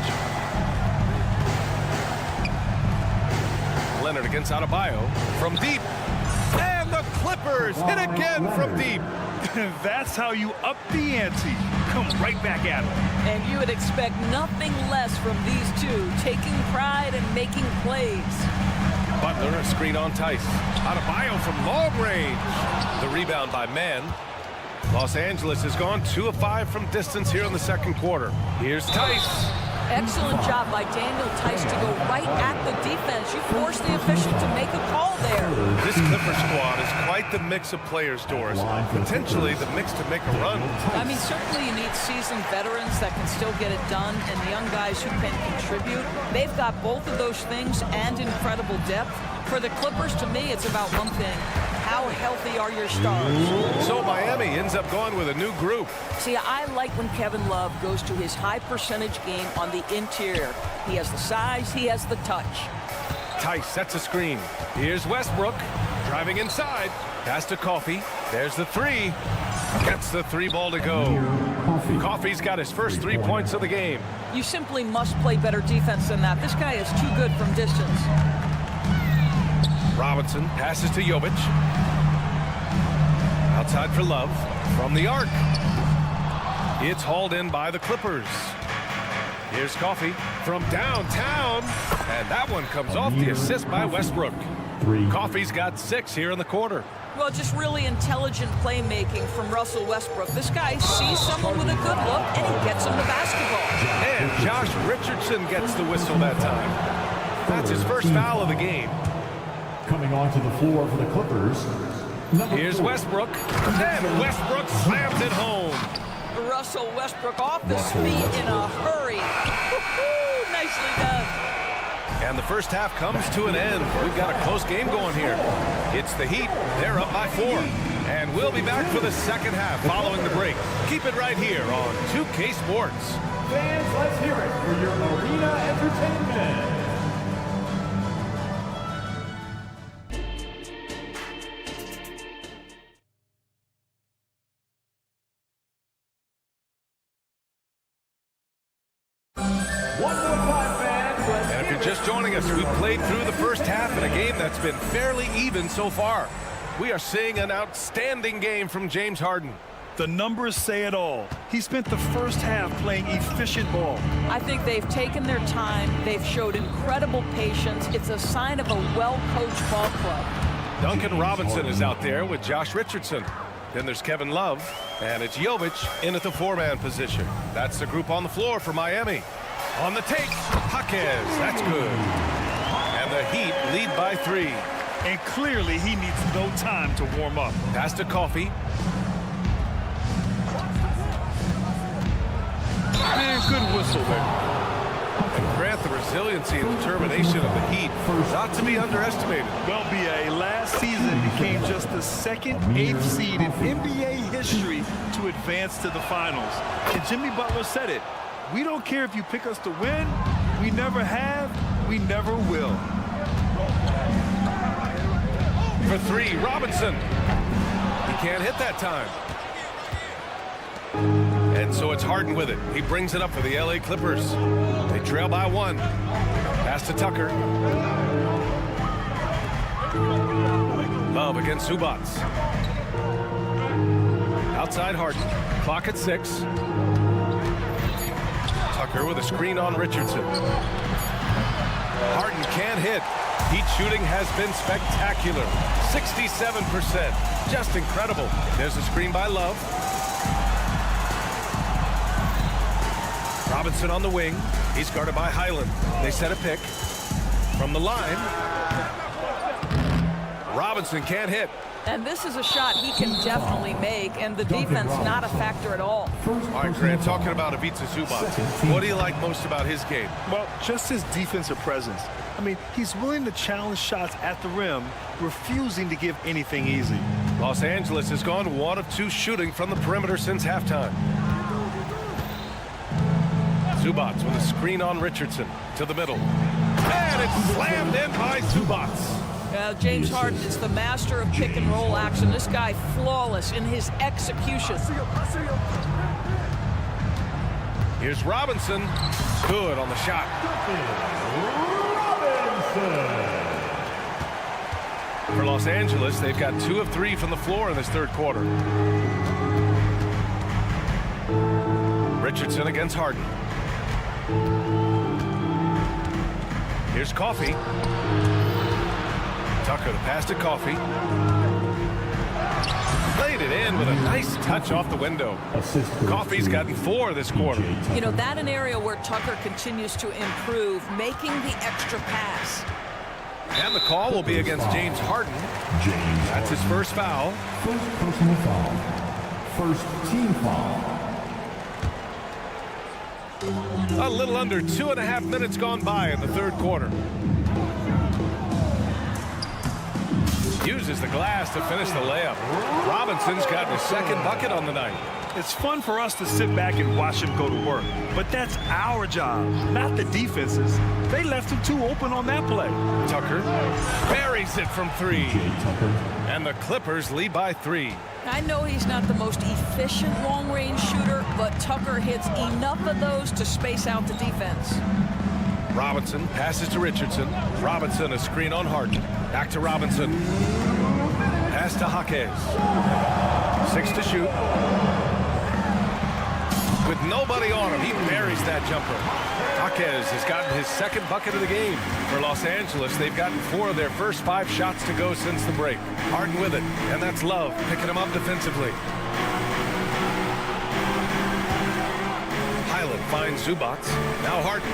Leonard against Adebayo from deep. And the Clippers hit again from deep. That's how you up the ante. Come right back at him. And you would expect nothing less from these two, taking pride and making plays. Butler, a screen on Tice. Adebayo from long range. The rebound by Mann. Los Angeles has gone 2 of 5 from distance here in the second quarter. Here's Tice. Excellent job by Daniel Tice to go right at the defense. You forced the official to make a call there. This Clipper squad is quite the mix of players, Doris. Potentially the mix to make a run. I mean, certainly you need seasoned veterans that can still get it done and the young guys who can contribute. They've got both of those things and incredible depth. For the Clippers, to me, it's about one thing. How healthy are your stars? So Miami ends up going with a new group. See, I like when Kevin Love goes to his high percentage game on the interior. He has the size, he has the touch. Tice sets a screen. Here's Westbrook driving inside. Pass to Coffey. There's the 3. Gets the 3 ball to go. Coffey's got his first 3 points of the game. You simply must play better defense than that. This guy is too good from distance. Robinson passes to Jovic. Outside for Love. From the arc. It's hauled in by the Clippers. Here's Coffey from downtown. And that one comes off the assist by Westbrook. Coffey's got 6 here in the quarter. Well, just really intelligent playmaking from Russell Westbrook. This guy sees someone with a good look, and he gets him the basketball. And Josh Richardson gets the whistle that time. That's his first foul of the game. Coming onto the floor for the Clippers. Here's Westbrook. And Westbrook slams it home. Russell Westbrook off his feet in a hurry. Nicely done. And the first half comes to an end. We've got a close game going here. It's the Heat. They're up by 4. And we'll be back for the second half following the break. Keep it right here on 2K Sports. Fans, let's hear it for your arena entertainment. And if you're just joining us, we played through the first half in a game that's been fairly even so far. We are seeing an outstanding game from James Harden. The numbers say it all. He spent the first half playing efficient ball. I think they've taken their time. They've showed incredible patience. It's a sign of a well-coached ball club. Duncan Robinson is out there with Josh Richardson. Then there's Kevin Love, and it's Jovic in at the 4-man position. That's the group on the floor for Miami. On the take, Jaquez, that's good. And the Heat lead by 3. And clearly he needs no time to warm up. Pass to Coffey. Man, good whistle there. And Grant, the resiliency and determination of the Heat, not to be underestimated. Well, B.A., last season became just the second 8th seed in NBA history to advance to the finals. And Jimmy Butler said it. We don't care if you pick us to win. We never have. We never will. For 3, Robinson. He can't hit that time. And so it's Harden with it. He brings it up for the LA Clippers. They trail by 1. Pass to Tucker. Love against Zubac. Outside Harden. Clock at 6. Tucker with a screen on Richardson. Harden can't hit. Heat shooting has been spectacular. 67%. Just incredible. There's a screen by Love. Robinson on the wing. He's guarded by Highland. They set a pick. From the line. Robinson can't hit. And this is a shot he can definitely make, and the defense not a factor at all. All right, Grant, talking about Ivica Zubac, what do you like most about his game? Well, just his defensive presence. I mean, he's willing to challenge shots at the rim, refusing to give anything easy. Los Angeles has gone 1 of 2 shooting from the perimeter since halftime. Zubac with a screen on Richardson to the middle. And it's slammed in by Zubac. James Harden is the master of pick and roll action. This guy flawless in his execution. Here's Robinson. Good on the shot. For Los Angeles, they've got 2 of 3 from the floor in this third quarter. Richardson against Harden. Here's Coffey. Tucker, the pass to Coffey. Played it in with a nice touch off the window. Coffey's gotten 4 this quarter. You know, that an area where Tucker continues to improve, making the extra pass. And the call will be against James Harden. That's his first foul. First personal foul. First team foul. A little under 2.5 minutes gone by in the third quarter. Uses the glass to finish the layup. Robinson's gotten his second bucket on the night. It's fun for us to sit back and watch him go to work, but that's our job, not the defense's. They left him too open on that play. Tucker buries it from 3. And the Clippers lead by 3. I know he's not the most efficient long-range shooter, but Tucker hits enough of those to space out the defense. Robinson passes to Richardson. Robinson, a screen on Harden. Back to Robinson. Pass to Jaquez. 6 to shoot. With nobody on him, he buries that jumper. Jaquez has gotten his second bucket of the game. For Los Angeles, they've gotten 4 of their first 5 shots to go since the break. Harden with it, and that's Love picking him up defensively. Highland finds Zubac. Now Harden.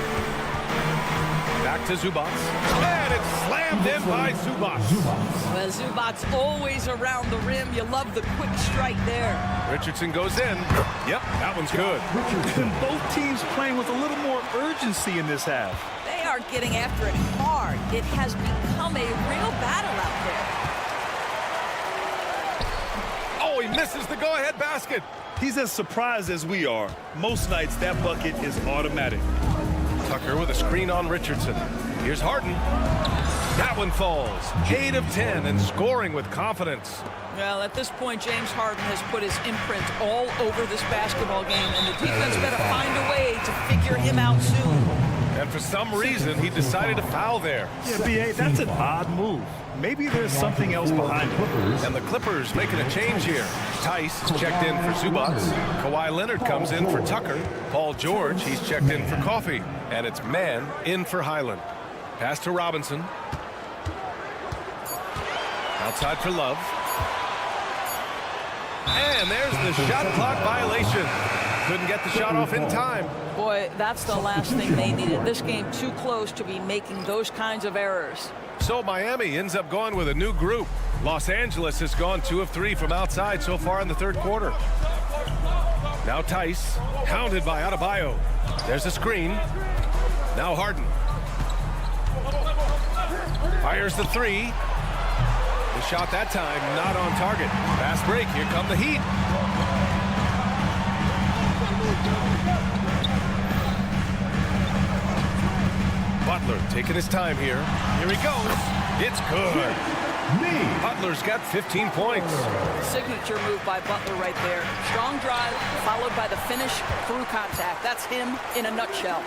Back to Zubac. And it's slammed in by Zubac. Well, Zubac's always around the rim. You love the quick strike there. Richardson goes in. Yep, that one's good. And both teams playing with a little more urgency in this half. They are getting after it hard. It has become a real battle out there. Oh, he misses the go-ahead basket. He's as surprised as we are. Most nights, that bucket is automatic. Tucker with a screen on Richardson. Here's Harden. That one falls. 8 of 10 and scoring with confidence. Well, at this point, James Harden has put his imprint all over this basketball game, and the defense better find a way to figure him out soon. And for some reason, he decided to foul there. Yeah, B.A., that's an odd move. Maybe there's something else behind it. And the Clippers making a change here. Tice is checked in for Zubac. Kawhi Leonard comes in for Tucker. Paul George, he's checked in for Coffey. And it's Man in for Highland. Pass to Robinson. Outside for Love. And there's the shot clock violation. Couldn't get the shot off in time. Boy, that's the last thing they needed. This game too close to be making those kinds of errors. So Miami ends up going with a new group. Los Angeles has gone 2 of 3 from outside so far in the third quarter. Now Tice, hounded by Adebayo. There's a screen. Now Harden. Fires the 3. The shot that time not on target. Fast break. Here come the Heat. Butler taking his time here. Here he goes. It's good. Butler's got 15 points. Signature move by Butler right there. Strong drive, followed by the finish through contact. That's him in a nutshell.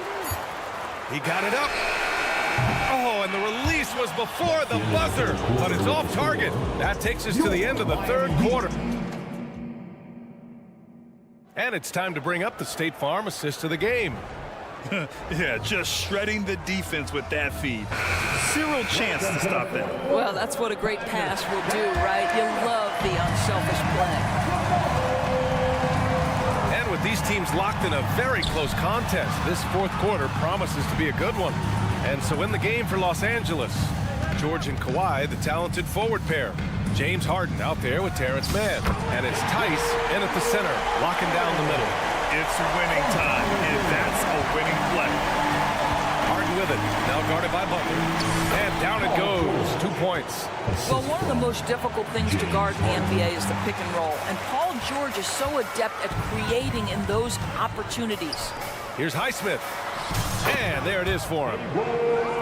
He got it up. Oh, and the release was before the buzzer, but it's off target. That takes us to the end of the third quarter. And it's time to bring up the State Farm assist of the game. Yeah, just shredding the defense with that feed. Zero chance to stop that. Well, that's what a great pass will do, right? You love the unselfish play. And with these teams locked in a very close contest, this fourth quarter promises to be a good one. And so in the game for Los Angeles, George and Kawhi, the talented forward pair. James Harden out there with Terrence Mann. And it's Tice in at the center, locking down the middle. It's winning time, and that's a winning play. Harden with it, now guarded by Butler. And down it goes, 2 points. Well, one of the most difficult things to guard in the NBA is the pick and roll. And Paul George is so adept at creating in those opportunities. Here's Highsmith. And there it is for him.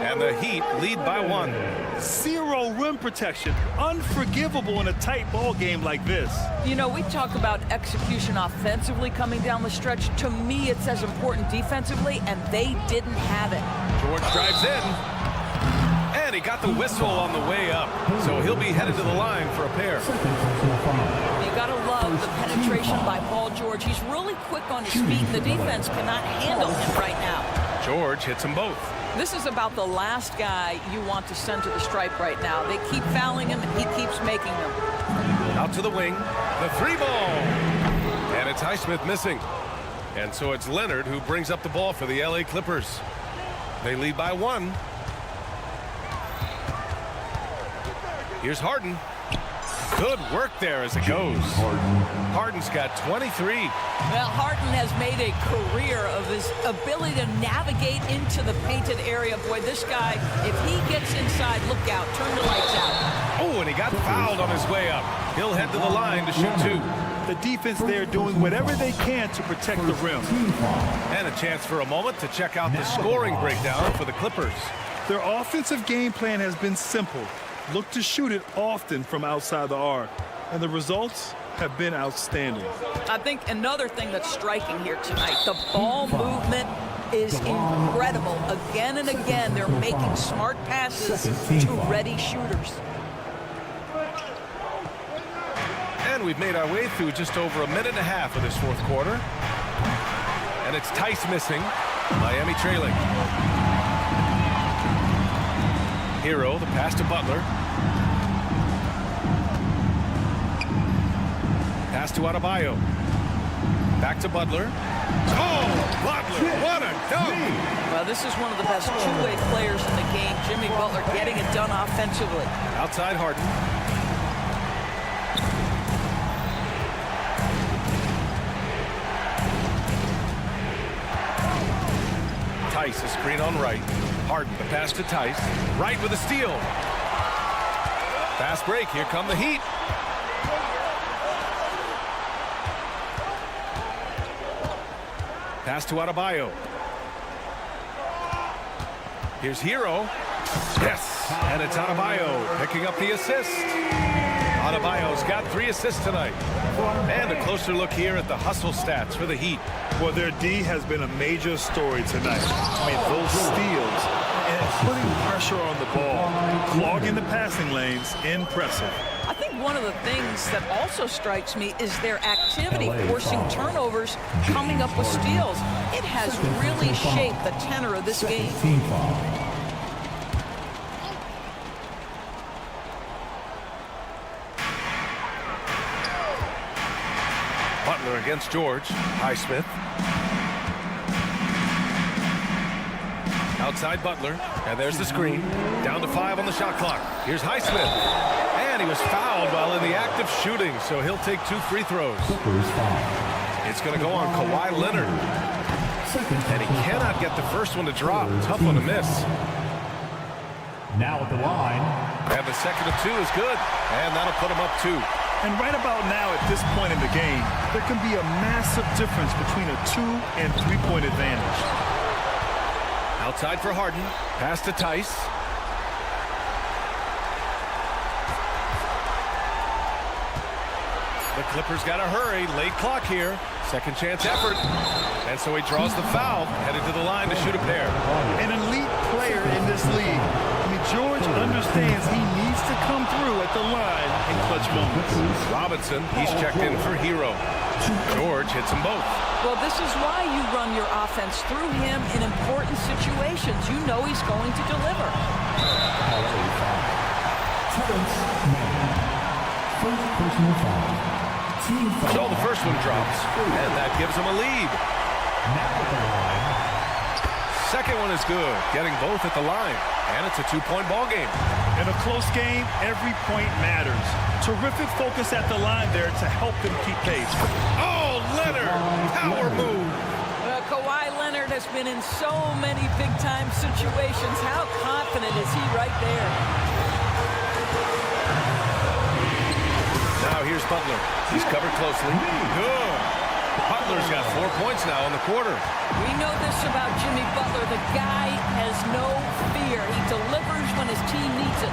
And the Heat lead by 1. Zero rim protection. Unforgivable in a tight ball game like this. You know, we talk about execution offensively coming down the stretch. To me, it's as important defensively, and they didn't have it. George drives in. And he got the whistle on the way up. So he'll be headed to the line for a pair. You got to love the penetration by Paul George. He's really quick on his feet. The defense cannot handle him right now. George hits them both. This is about the last guy you want to send to the stripe right now. They keep fouling him, and he keeps making them. Out to the wing. The 3-ball. And it's Highsmith missing. And so it's Leonard who brings up the ball for the LA Clippers. They lead by 1. Here's Harden. Good work there as it goes. Harden's got 23. Well, Harden has made a career of his ability to navigate into the painted area. Boy, this guy, if he gets inside, look out, turn the lights out. Oh, and he got fouled on his way up. He'll head to the line to shoot 2. The defense there doing whatever they can to protect the rim. And a chance for a moment to check out the scoring breakdown for the Clippers. Their offensive game plan has been simple. Look to shoot it often from outside the arc. And the results have been outstanding. I think another thing that's striking here tonight, the ball movement is incredible. Again and again, they're making smart passes to ready shooters. And we've made our way through just over a minute and a half of this fourth quarter. And it's Tice missing. Miami trailing. Hero, the pass to Butler. Pass to Adebayo. Back to Butler. Oh, Butler, what a dunk! Well, this is one of the best two-way players in the game. Jimmy Butler getting it done offensively. Outside Harden. Tice, a screen on right. Harden, the pass to Tice. Right with a steal. Fast break. Here come the Heat. Pass to Adebayo. Here's Hero. Yes, and it's Adebayo picking up the assist. Adebayo's got 3 assists tonight. And a closer look here at the hustle stats for the Heat. Well, their D has been a major story tonight. I mean, those steals and putting pressure on the ball, clogging the passing lanes, impressive. I think one of the things that also strikes me is their activity, forcing turnovers, coming up with steals. It has really shaped the tenor of this game. Butler against George. Highsmith. Outside Butler. And there's the screen. Down to 5 on the shot clock. Here's Highsmith. And he was fouled while in the act of shooting, so he'll take 2 free throws. It's going to go on Kawhi Leonard. And he cannot get the first one to drop. Tough one to miss. Now at the line. And the second of 2 is good. And that'll put him up 2. And right about now, at this point in the game, there can be a massive difference between a 2- and 3-point advantage. Outside for Harden. Pass to Tice. The Clippers got to hurry. Late clock here. Second chance effort. And so he draws the foul. Headed to the line to shoot a pair. An elite player in this league. I mean, George understands he needs to come through at the line in clutch moments. Robinson, he's checked in for Hero. George hits them both. Well, this is why you run your offense through him in important situations. You know he's going to deliver. So the first one drops, and that gives them a lead. Second one is good, getting both at the line, and it's a 2-point ball game. In a close game, every point matters. Terrific focus at the line there to help them keep pace. Oh, Leonard, power move. Kawhi Leonard has been in so many big-time situations. How confident is he right there? Now here's Butler. He's covered closely. Good. Butler's got 4 points now in the quarter. We know this about Jimmy Butler. The guy has no fear. He delivers when his team needs it.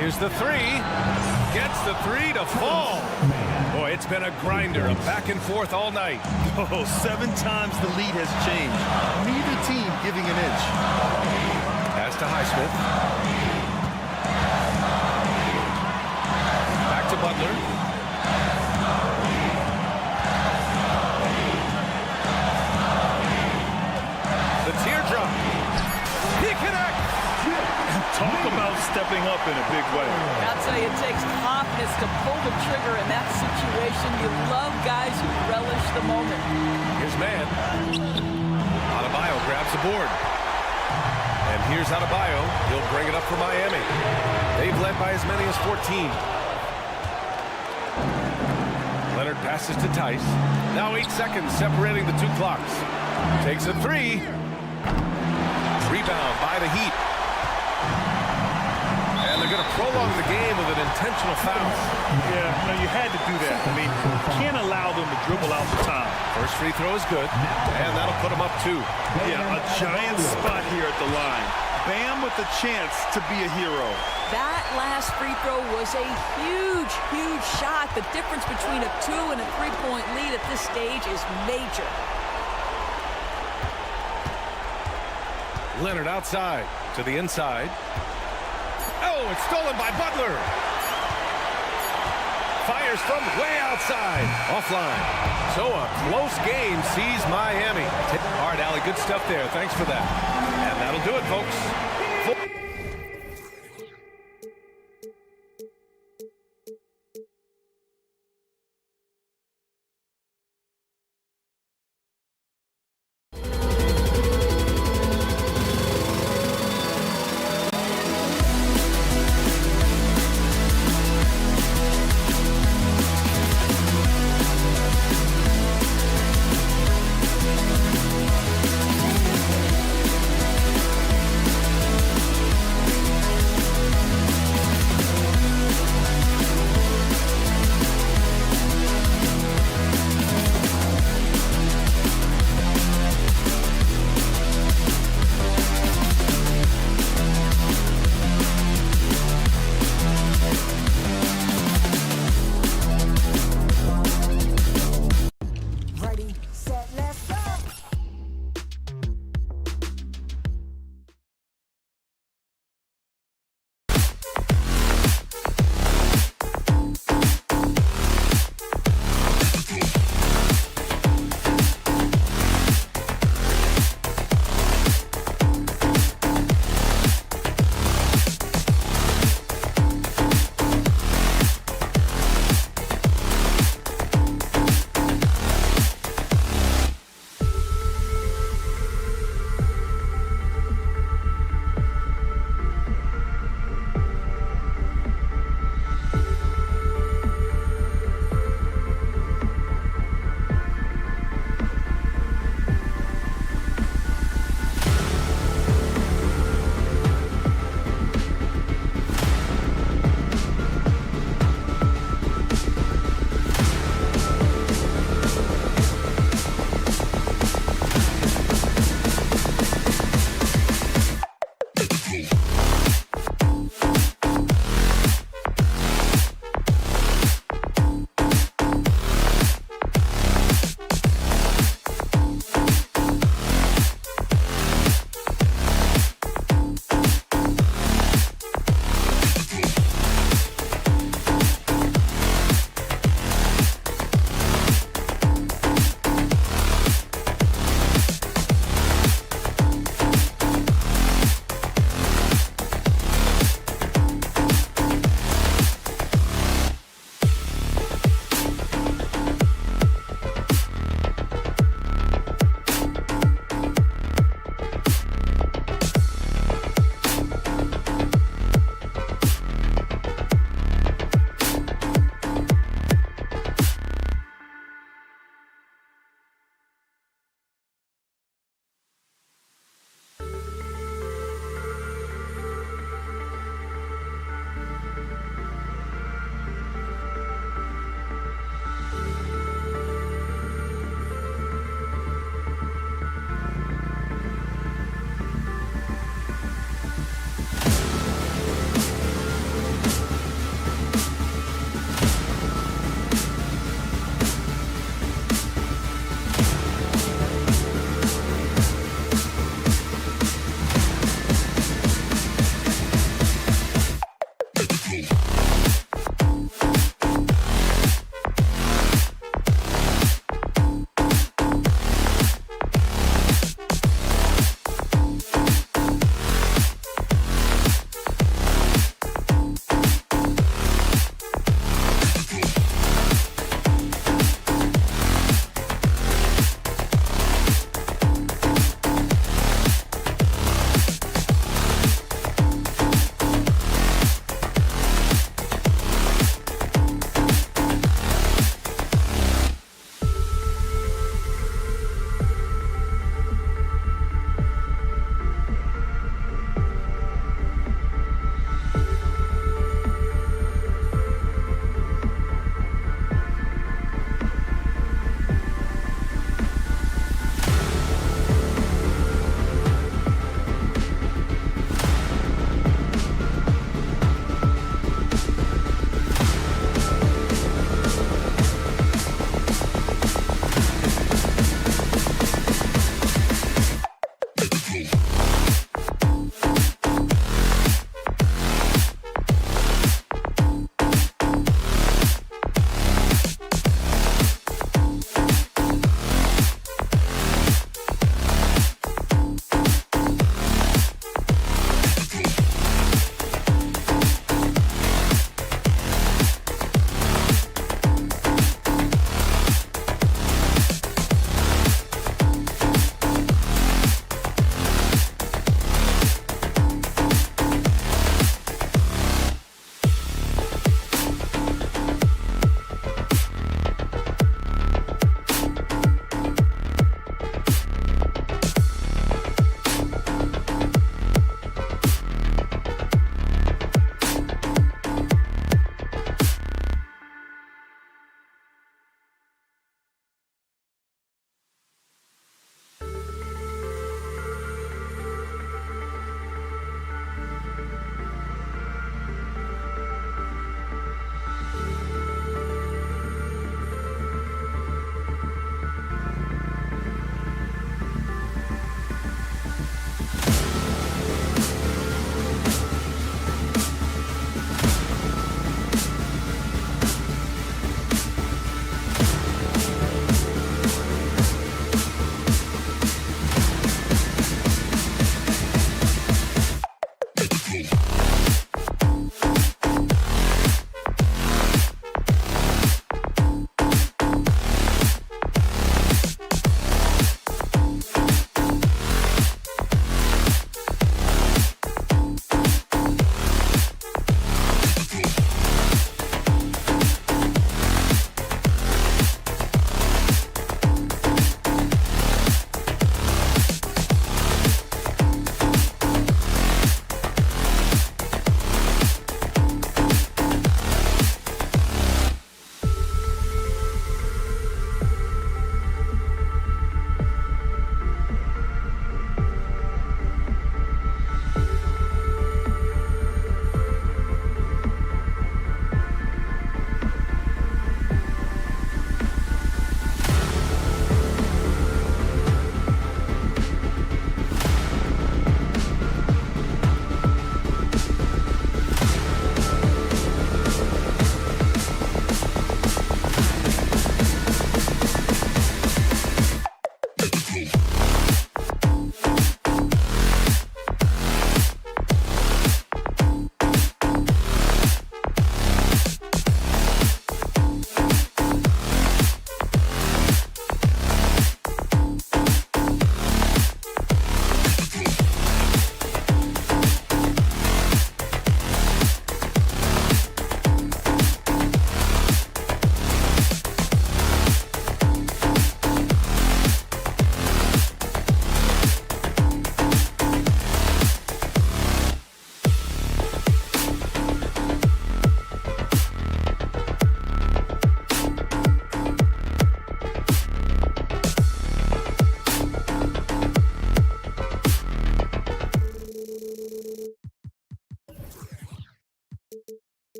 Here's the three. Gets the three to fall. Boy, it's been a grinder, a back and forth all night. Oh, 7 times the lead has changed. Neither team giving an inch. Pass to Highsmith. Back to Butler. The teardrop. He connects. Talk about stepping up in a big way. I'll tell you, it takes confidence to pull the trigger in that situation. You love guys who relish the moment. Here's man. Adebayo grabs the board. And here's Adebayo. He'll bring it up for Miami. They've led by as many as 14. Leonard passes to Tice. Now 8 seconds separating the two clocks. Takes a three. Rebound by the Heat. And they're going to prolong the game with an intentional foul. Yeah, no, you had to do that. I mean, you can't allow them to dribble out the time. First free throw is good, and that'll put them up 2. Yeah, a giant spot here at the line. Bam with the chance to be a hero. That last free throw was a huge, huge shot. The difference between a 2- and a 3-point lead at this stage is major. Leonard outside to the inside. Oh, it's stolen by Butler. Fires from way outside. Offline. So a close game sees Miami. All right, Allie, good stuff there. Thanks for that. And that'll do it, folks.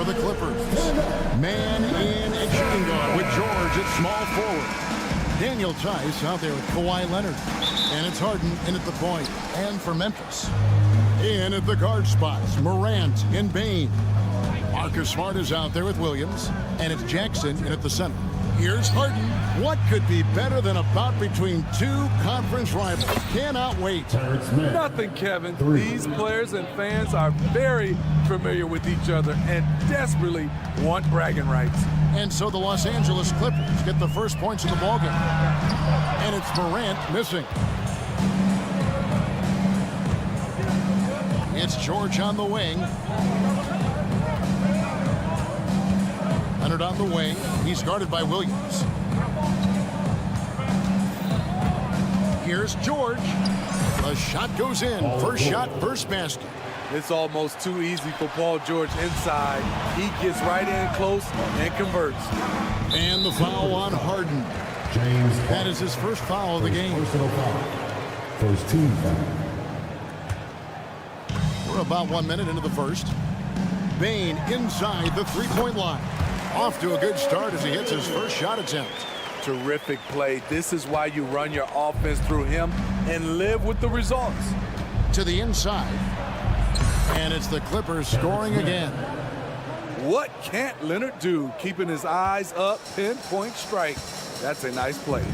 for the Clippers. Man in at shooting guard with George at small forward. Daniel Tice out there with Kawhi Leonard. And it's Harden in at the point. And for Memphis, in at the guard spots, Morant and Bane. Marcus Smart is out there with Williams. And it's Jackson in at the center. Here's Harden. What could be better than a bout between two conference rivals? Cannot wait. Nothing, Kevin. These players and fans are very familiar with each other and desperately want bragging rights. And so the Los Angeles Clippers get the first points in the ballgame. And it's Morant missing. It's George on the wing. Leonard on the wing. He's guarded by Williams. Here's George. The shot goes in. First shot, first basket. It's almost too easy for Paul George inside. He gets right in close and converts. And the foul on Harden. That is his first foul of the game. First team foul. We're about 1 minute into the first. Bane inside the three-point line. Off to a good start as he hits his first shot attempt. Terrific play. This is why you run your offense through him and live with the results. To the inside. And it's the Clippers scoring again. What can't Leonard do? Keeping his eyes up, pinpoint strike. That's a nice play.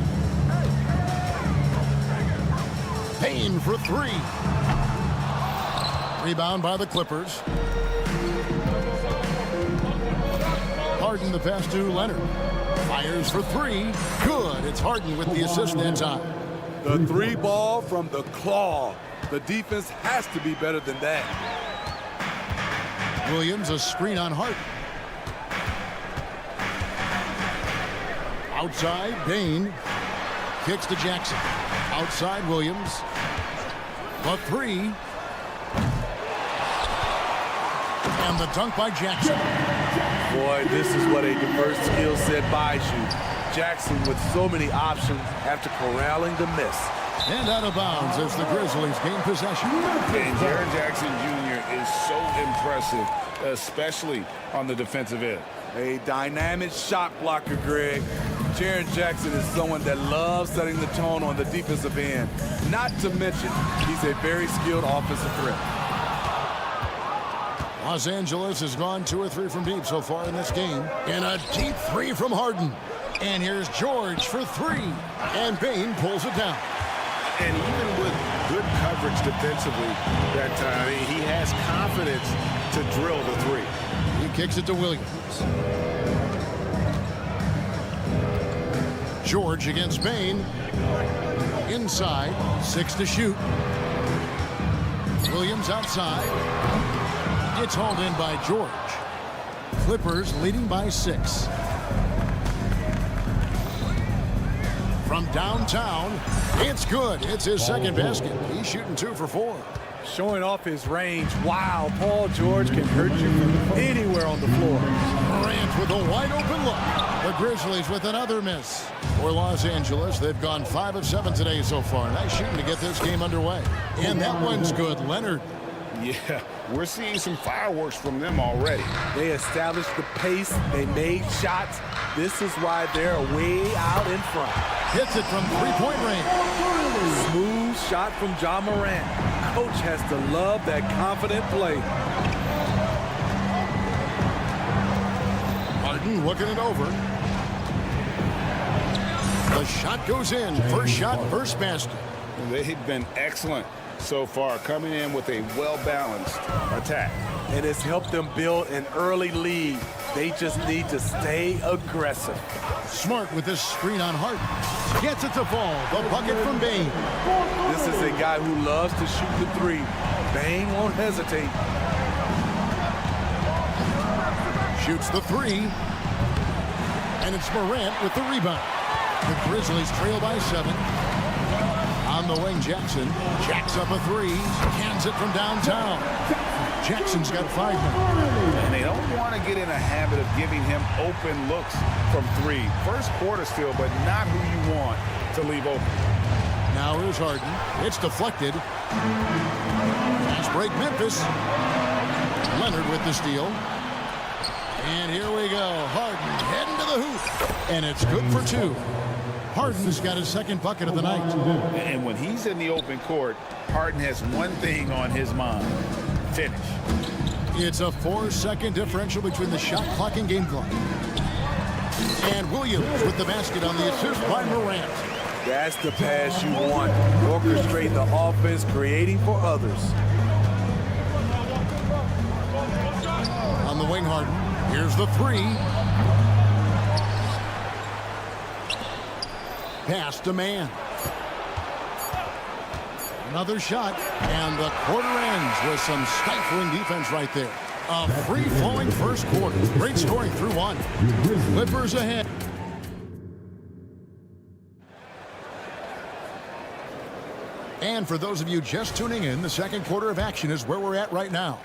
Payne for three. Rebound by the Clippers. Harden the pass to Leonard. Fires for three. Good. It's Harden with the assist that time. The three ball from the claw. The defense has to be better than that. Williams, a screen on Harden. Outside, Bane. Kicks to Jackson. Outside, Williams. The three. And the dunk by Jackson. Boy, this is what a diverse skill set buys you. Jackson with so many options after corralling the miss. And out of bounds as the Grizzlies gain possession. And Jaren Jackson Jr. is so impressive, especially on the defensive end. A dynamic shot blocker, Greg. Jaren Jackson is someone that loves setting the tone on the defensive end. Not to mention, he's a very skilled offensive threat. Los Angeles has gone 2 or 3 from deep so far in this game. And a deep three from Harden. And here's George for three. And Bane pulls it down. And even with good coverage defensively that time, he has confidence to drill the three. He kicks it to Williams. George against Bane. Inside, 6 to shoot. Williams outside. It's hauled in by George. Clippers leading by 6. From downtown, it's good. It's his second basket. He's shooting 2 for 4. Showing off his range. Wow, Paul George can hurt you from anywhere on the floor. Morant with a wide open look. The Grizzlies with another miss. For Los Angeles, they've gone 5 of 7 today so far. Nice shooting to get this game underway. And that one's good. Leonard. Yeah, we're seeing some fireworks from them already. They established the pace. They made shots. This is why they're way out in front. Hits it from three-point range. Smooth shot from Ja Morant. Coach has to love that confident play. Harden looking it over. The shot goes in. First shot, first basket. They've been excellent so far, coming in with a well-balanced attack. And it's helped them build an early lead. They just need to stay aggressive. Smart with this screen on Harden. Gets it to fall. The bucket from Bane. This is a guy who loves to shoot the three. Bane won't hesitate. Shoots the three. And it's Morant with the rebound. The Grizzlies trail by 7. On the wing, Jackson jacks up a three. Cans it from downtown. Jackson's got 5 now. And they don't want to get in a habit of giving him open looks from three. First quarter still, but not who you want to leave open. Now here's Harden. It's deflected. Fast break, Memphis. Leonard with the steal. And here we go. Harden heading to the hoop. And it's good for two. Harden's got his second bucket of the night. And when he's in the open court, Harden has one thing on his mind: finish. It's a 4-second differential between the shot clock and game clock. And Williams with the basket on the assist by Morant. That's the pass you want. Orchestrating the offense, creating for others. On the wing, Harden. Here's the three. Pass to man. Another shot, and the quarter ends with some stifling defense right there. A free-flowing first quarter. Great scoring through one. Clippers ahead. And for those of you just tuning in, the second quarter of action is where we're at right now.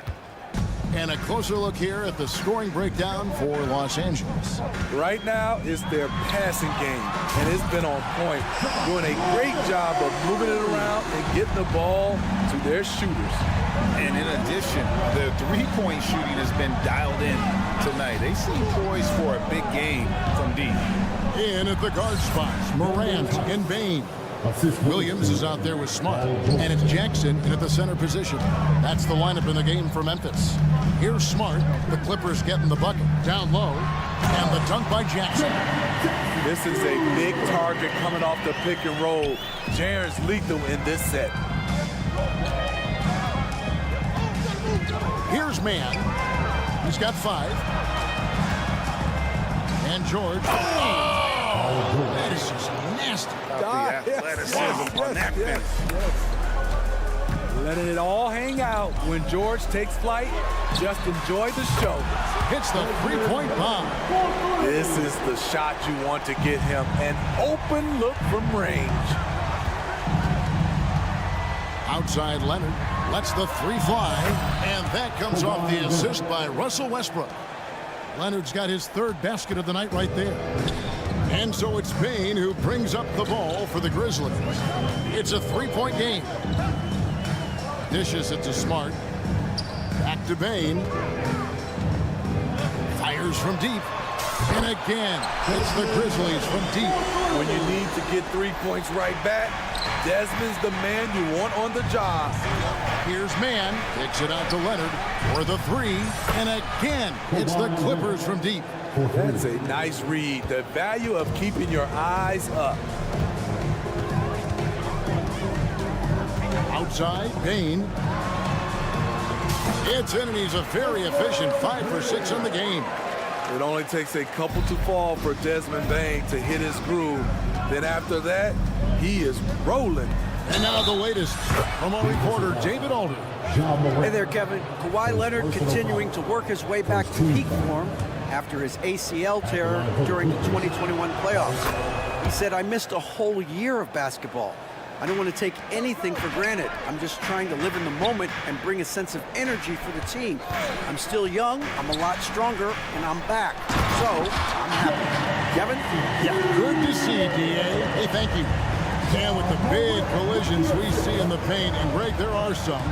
And a closer look here at the scoring breakdown for Los Angeles. Right now, it's their passing game, and it's been on point. Doing a great job of moving it around and getting the ball to their shooters. And in addition, the three-point shooting has been dialed in tonight. They seem poised for a big game from deep. In at the guard spots, Morant and Bane. Williams is out there with Smart, and it's Jackson in at the center position. That's the lineup in the game for Memphis. Here's Smart, the Clippers getting the bucket. Down low, and the dunk by Jackson. This is a big target coming off the pick and roll. Jaren's lethal in this set. Here's Man. He's got 5. And George. Oh, that is just nasty. The athleticism on that finish. Letting it all hang out. When George takes flight, just enjoy the show. Hits the three-point bomb. This is the shot you want to get him. An open look from range. Outside Leonard lets the three fly, and that comes off the assist by Russell Westbrook. Leonard's got his third basket of the night right there. And so it's Bane who brings up the ball for the Grizzlies. It's a three-point game. Dishes it to Smart. Back to Bane. Fires from deep. And again, it's the Grizzlies from deep. When you need to get 3 points right back, Desmond's the man you want on the job. Here's Man. Kicks it out to Leonard for the three. And again, it's the Clippers from deep. That's a nice read. The value of keeping your eyes up. Outside, Bane. It's in, and he's a very efficient 5 for 6 in the game. It only takes a couple to fall for Desmond Bane to hit his groove. Then after that, he is rolling. And now the latest from our reporter, David Alder. Hey there, Kevin. Kawhi Leonard continuing to work his way back to peak form after his ACL tear during the 2021 playoffs. He said, "I missed a whole year of basketball. I don't want to take anything for granted. I'm just trying to live in the moment and bring a sense of energy for the team. I'm still young, I'm a lot stronger, and I'm back. So, I'm happy." Kevin? Yeah, good to see you, D.A. Hey, thank you. And with the big collisions we see in the paint, and Greg, there are some.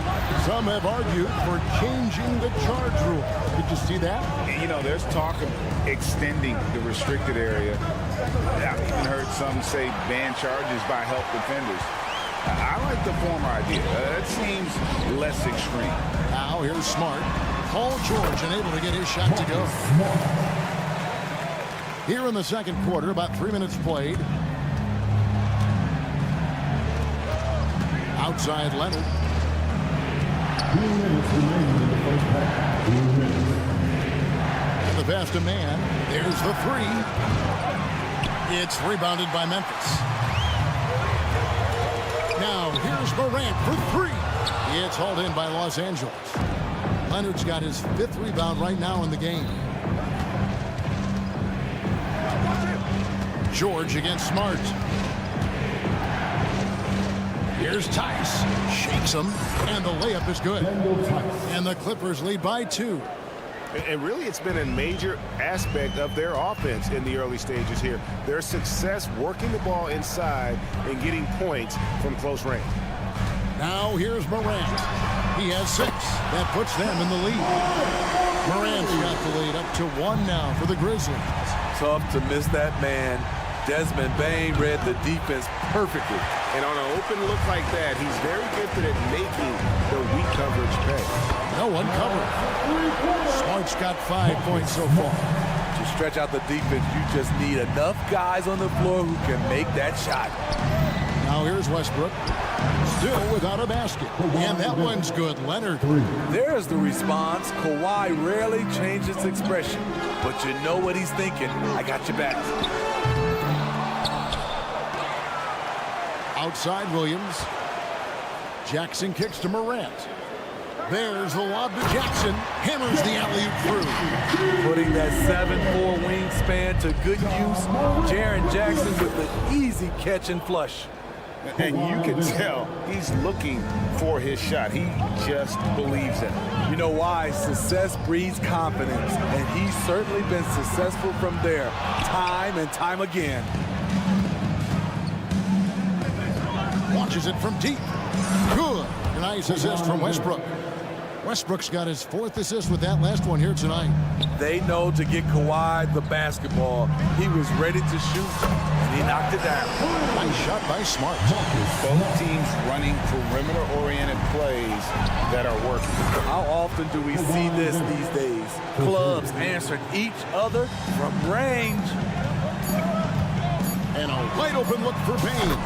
Some have argued for changing the charge rule. Did you see that? You know, there's talk of extending the restricted area. I've even heard some say ban charges by help defenders. I like the former idea. That seems less extreme. Now here's Smart. Paul George unable to get his shot to go. Here in the second quarter, about 3 minutes played. Outside Leonard. 2 minutes remaining in the first half. 2 minutes. And the pass to Man. There's the three. It's rebounded by Memphis. Now here's Morant for three. It's hauled in by Los Angeles. Leonard's got his 5th rebound right now in the game. George against Smart. Here's Tice. Shakes him, and the layup is good. And the Clippers lead by 2. And really, it's been a major aspect of their offense in the early stages here. Their success working the ball inside and getting points from close range. Now here's Morant. He has 6. That puts them in the lead. Morant's got the lead up to 1 now for the Grizzlies. Tough to miss that man. Desmond Bane read the defense perfectly. And on an open look like that, he's very gifted at making the weak coverage pay. No one covered. Smart's got 5 points so far. To stretch out the defense, you just need enough guys on the floor who can make that shot. Now here's Westbrook. Still without a basket. And that one's good. Leonard. There's the response. Kawhi rarely changes expression, but you know what he's thinking. I got your back. Outside Williams. Jackson kicks to Morant. There's the lob to Jackson. Hammers the alley-oop through. Putting that 7'4" wingspan to good use. Jaren Jackson with the easy catch and flush. And you can tell he's looking for his shot. He just believes in it. You know why? Success breeds confidence, and he's certainly been successful from there, time and time again. Launches it from deep. Good. Nice assist from Westbrook. Westbrook's got his 4th assist with that last one here tonight. They know to get Kawhi the basketball. He was ready to shoot, and he knocked it down. Nice shot by Smart. Both teams running perimeter-oriented plays that are working. How often do we see this these days? Clubs answering each other from range. And a wide open look for Bane.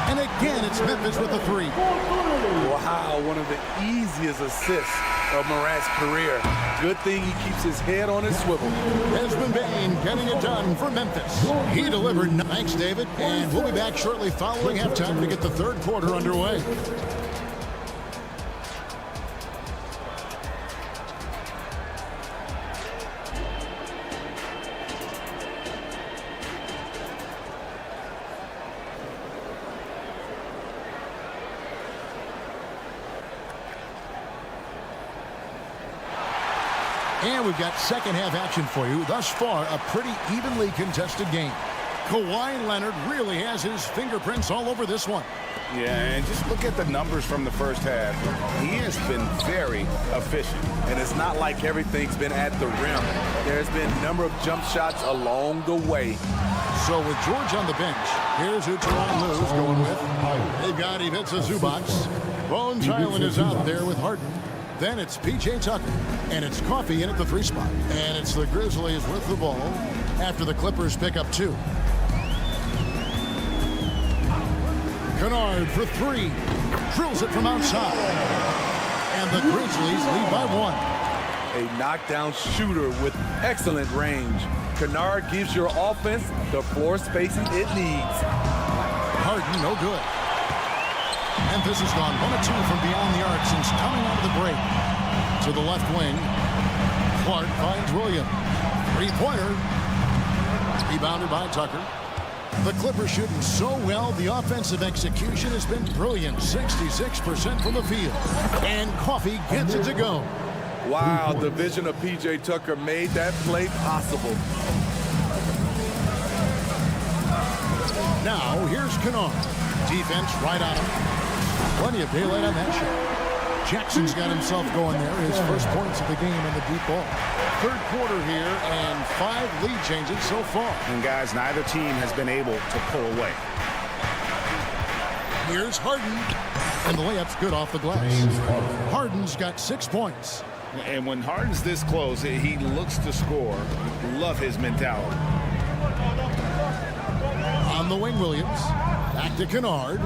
And again, it's Memphis with the 3. Wow, one of the easiest assists of Morant's career. Good thing he keeps his head on his swivel. Desmond Bane getting it done for Memphis. He delivered. Thanks, David. And we'll be back shortly following halftime to get the 3rd quarter underway. And we've got second half action for you. Thus far, a pretty evenly contested game. Kawhi Leonard really has his fingerprints all over this one. Yeah, and just look at the numbers from the first half. He has been very efficient. And it's not like everything's been at the rim. There's been a number of jump shots along the way. So with George on the bench, here's who Tyronn Lue's going with. They've got Ivica Zubac. Bones Hyland is out there with Harden. Then it's P.J. Tucker, and it's Coffee in at the 3 spot. And it's the Grizzlies with the ball after the Clippers pick up 2. Kennard for 3. Drills it from outside. And the Grizzlies lead by 1. A knockdown shooter with excellent range. Kennard gives your offense the floor spacing it needs. Harden, no good. Memphis has gone 1 of 2 from beyond the arc since coming out of the break. To the left wing, Clark finds Williams. 3-pointer. Rebounded by Tucker. The Clippers shooting so well, the offensive execution has been brilliant. 66% from the field. And Coffee gets it to go. Wow, the vision of P.J. Tucker made that play possible. Now, here's Kennard. Defense right on him. Plenty of daylight on that shot. Jackson's got himself going there. His first points of the game in the deep ball. 3rd quarter here and 5 lead changes so far. And guys, neither team has been able to pull away. Here's Harden. And the layup's good off the glass. Harden's got 6 points. And when Harden's this close, he looks to score. Love his mentality. On the wing, Williams. Back to Kennard.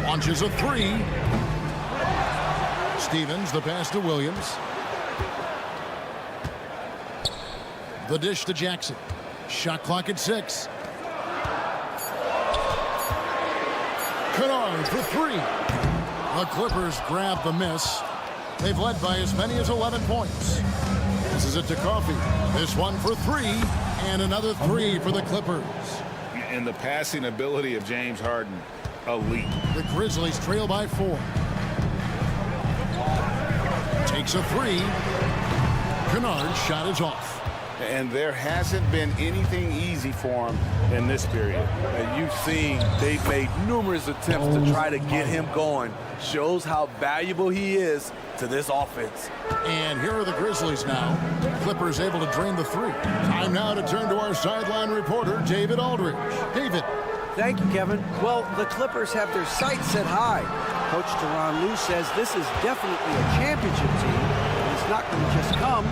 Launches a 3. Stevens, the pass to Williams. The dish to Jackson. Shot clock at 6. Kennard for 3. The Clippers grab the miss. They've led by as many as 11 points. This is it to Coffee. This one for 3. And another 3 for the Clippers. And the passing ability of James Harden, elite. The Grizzlies trail by 4. Takes a 3. Kennard's shot is off. And there hasn't been anything easy for him in this period. And you've seen they've made numerous attempts to try to get him going. Shows how valuable he is to this offense. And here are the Grizzlies now. Clippers able to drain the three. Time now to turn to our sideline reporter, David Aldridge. David. Thank you, Kevin. Well, the Clippers have their sights set high. Coach Tyronn Lue says this is definitely a championship team, and it's not going to just come.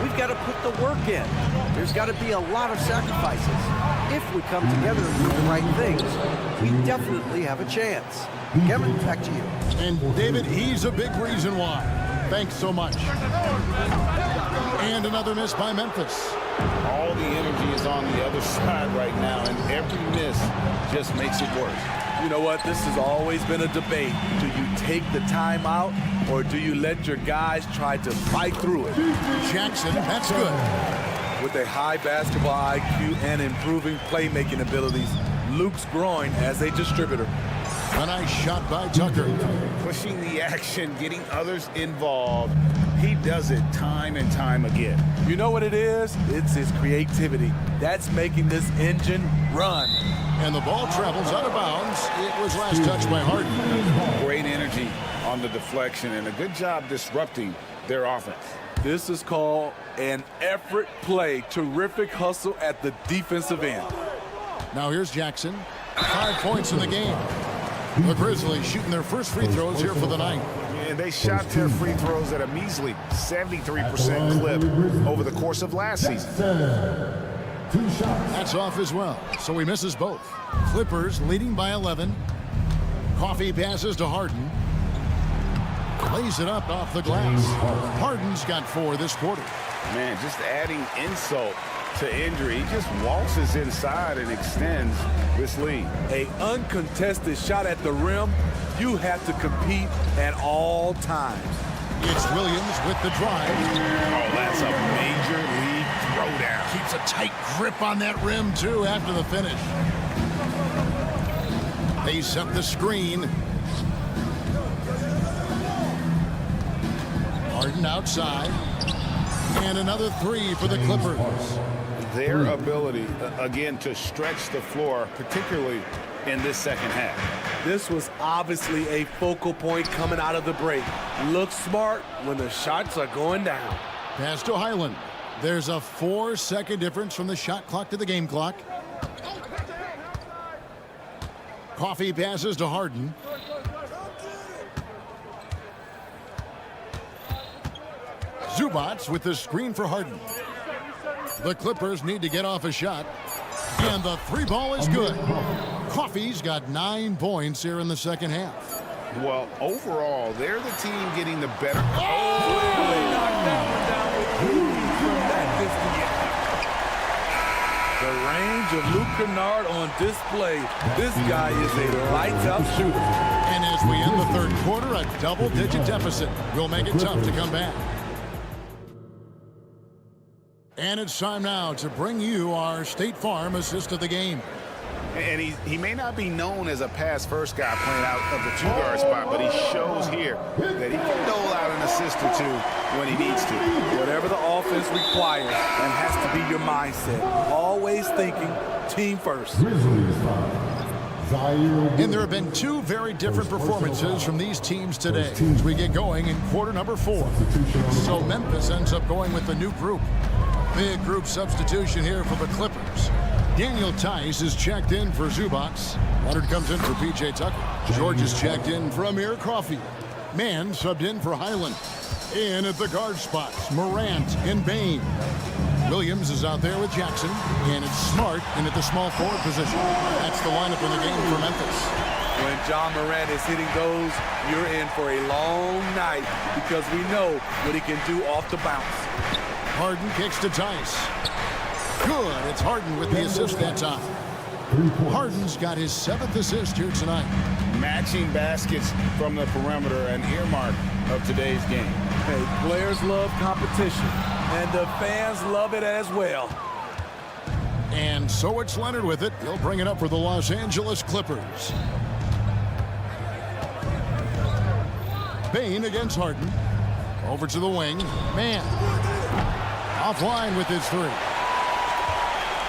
We've got to put the work in. There's got to be a lot of sacrifices. If we come together and do the right things, we definitely have a chance. Kevin, back to you. And David, he's a big reason why. Thanks so much. And another miss by Memphis. All the energy is on the other side right now, and every miss just makes it worse. You know what? This has always been a debate. Do you take the time out, or do you let your guys try to fight through it? Jackson, that's good. With a high basketball IQ and improving playmaking abilities, Luke's growing as a distributor. A nice shot by Tucker. Pushing the action, getting others involved. He does it time and time again. You know what it is? It's his creativity. That's making this engine run. And the ball travels out of bounds. It was last touched by Harden. Great energy on the deflection and a good job disrupting their offense. This is called an effort play. Terrific hustle at the defensive end. Now here's Jackson. 5 points in the game. The Grizzlies shooting their first free throws here for the night. And they shot their free throws at a measly 73% clip over the course of last season. That's off as well, so he misses both. Clippers leading by 11. Coffee passes to Harden. Lays it up off the glass. Harden's got 4 this quarter. Man, just adding insult to injury. He just waltzes inside and extends this lead. An uncontested shot at the rim. You have to compete at all times. It's Williams with the drive. Oh, that's a major league throwdown. Keeps a tight grip on that rim, too, after the finish. They set the screen. Harden outside. And another 3 for the Clippers. Their ability, again, to stretch the floor, particularly in this second half. This was obviously a focal point coming out of the break. Look smart when the shots are going down. Pass to Highland. There's a 4-second difference from the shot clock to the game clock. Coffee passes to Harden. Zubats with the screen for Harden. The Clippers need to get off a shot. And the 3 ball is good. Coffee's got 9 points here in the second half. Well, overall, they're the team getting the better. The range of Luke Kennard on display. This guy is a lights-out shooter. And as we end the third quarter, a double-digit deficit will make it tough to come back. And it's time now to bring you our State Farm assist of the game. And he may not be known as a pass-first guy playing out of the 2-guard spot, but he shows here that he can dole out an assist or 2 when he needs to. Whatever the offense requires, that has to be your mindset. Always thinking team first. And there have been 2 very different performances from these teams today as we get going in quarter number 4. So Memphis ends up going with the new group. Big group substitution here for the Clippers. Daniel Tice is checked in for Zubats. Leonard comes in for P.J. Tucker. George is checked in for Amir Coffey. Mann subbed in for Highland. In at the guard spots, Morant and Bain. Williams is out there with Jackson. And it's Smart in at the small forward position. That's the lineup in the game for Memphis. When John Morant is hitting those, you're in for a long night because we know what he can do off the bounce. Harden kicks to Tice. Good. It's Harden with the assist that time. Harden's got his 7th assist here tonight. Matching baskets from the perimeter, an earmark of today's game. Hey, players love competition, and the fans love it as well. And so it's Leonard with it. He'll bring it up for the Los Angeles Clippers. Bain against Harden. Over to the wing. Mann. Offline with his 3.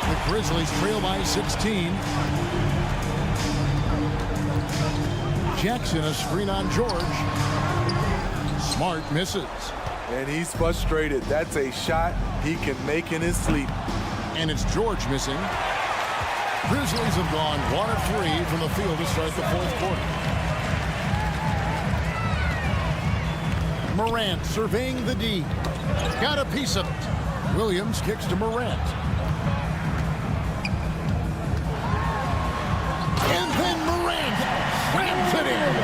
The Grizzlies trail by 16. Jackson, a screen on George. Smart misses. And he's frustrated. That's a shot he can make in his sleep. And it's George missing. Grizzlies have gone 1 of 3 from the field to start the fourth quarter. Morant surveying the D. Got a piece of it. Williams kicks to Morant. And then Morant slams it in.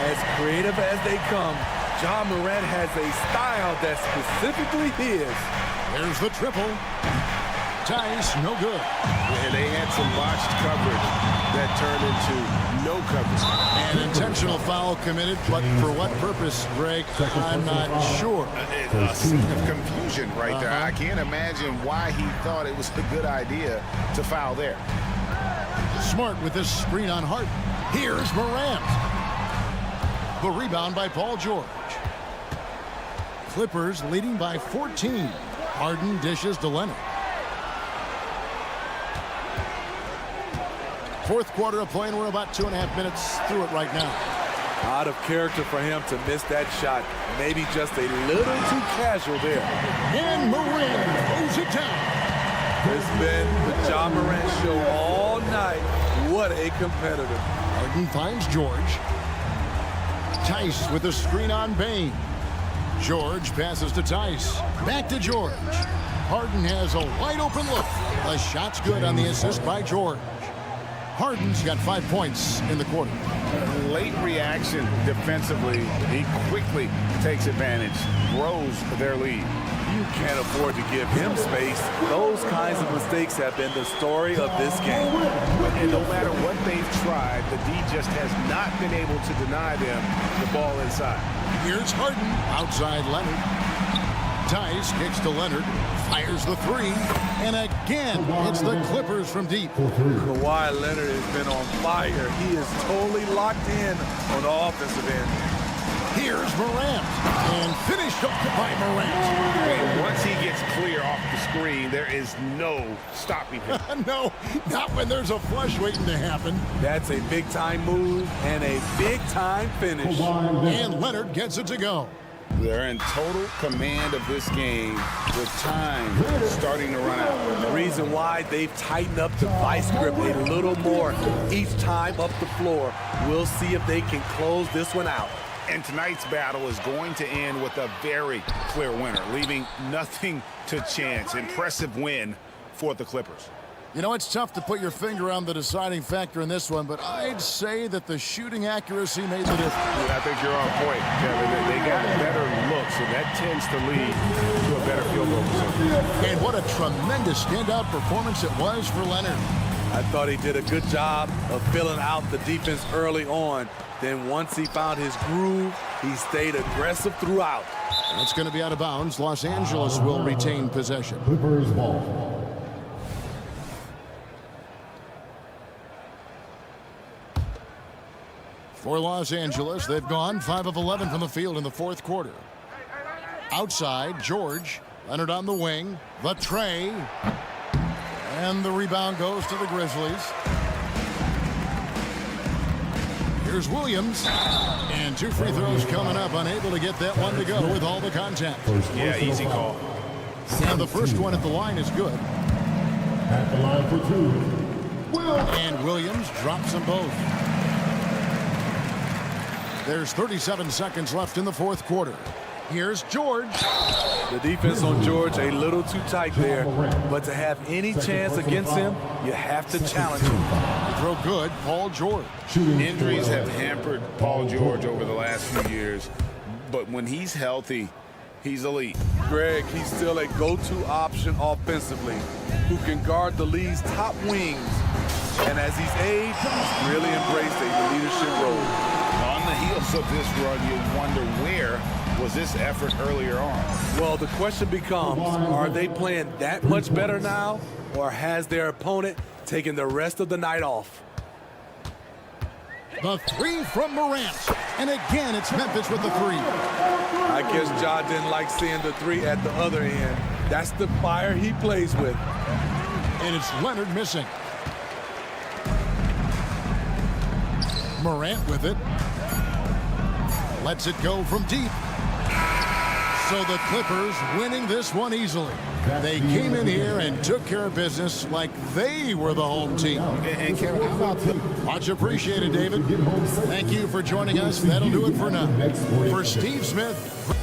As creative as they come, Ja Morant has a style that's specifically his. There's the triple. Tice, no good. And they had some botched coverage that turned into no coverage. An intentional foul committed, but for what purpose, Greg? I'm not sure. A scene of confusion right there. I can't imagine why he thought it was a good idea to foul there. Smart with this screen on Hart. Here's Morant. The rebound by Paul George. Clippers leading by 14. Harden dishes to Leonard. Fourth quarter of play, and we're about 2.5 minutes through it right now. Out of character for him to miss that shot. Maybe just a little too casual there. And Morant throws it down. It's been the Ja Morant show all night. What a competitor. Harden finds George. Tice with a screen on Bain. George passes to Tice. Back to George. Harden has a wide open look. The shot's good on the assist by George. Harden's got 5 points in the quarter. Late reaction defensively. He quickly takes advantage, grows their lead. You can't afford to give him space. Those kinds of mistakes have been the story of this game. And no matter what they've tried, the D just has not been able to deny them the ball inside. Here's Harden outside Leonard. Tice kicks to Leonard, fires the three, and again, it's the Clippers from deep. Kawhi Leonard has been on fire. He is totally locked in on the offensive end. Here's Morant, and finished off by Morant. And once he gets clear off the screen, there is no stopping him. No, not when there's a flush waiting to happen. That's a big-time move and a big-time finish. And Leonard gets it to go. They're in total command of this game with time starting to run out. The reason why they've tightened up the vice grip a little more each time up the floor. We'll see if they can close this one out. And tonight's battle is going to end with a very clear winner, leaving nothing to chance. Impressive win for the Clippers. You know, it's tough to put your finger on the deciding factor in this one, but I'd say that the shooting accuracy made the difference. Yeah, I think you're on point, Kevin. They got better looks, and that tends to lead to a better field goal position. And what a tremendous standout performance it was for Leonard. I thought he did a good job of filling out the defense early on. Then once he found his groove, he stayed aggressive throughout. That's going to be out of bounds. Los Angeles will retain possession. Clippers ball. For Los Angeles, they've gone 5 of 11 from the field in the fourth quarter. Outside, George. Leonard on the wing. The tray. And the rebound goes to the Grizzlies. Here's Williams. And 2 free throws coming up. Unable to get that one to go with all the contact. Yeah, easy call. And the first one at the line is good. At the line for 2. And Williams drops them both. There's 37 seconds left in the fourth quarter. Here's George. The defense on George a little too tight there, but to have any chance against him, you have to challenge him. Throw good, Paul George. Injuries have hampered Paul George over the last few years, but when he's healthy, he's elite. Greg, he's still a go-to option offensively who can guard the league's top wings. And as he's aged, he's really embraced a leadership role. On the heels of this run, you wonder where was this effort earlier on? Well, the question becomes, are they playing that much better now, or has their opponent taken the rest of the night off? The three from Morant. And again, it's Memphis with the three. I guess Ja didn't like seeing the three at the other end. That's the fire he plays with. And it's Leonard missing. Morant with it. Lets it go from deep. So the Clippers winning this one easily. They came in here and took care of business like they were the home team. And Kevin, how about the... Much appreciated, David. Thank you for joining us. That'll do it for now. For Steve Smith.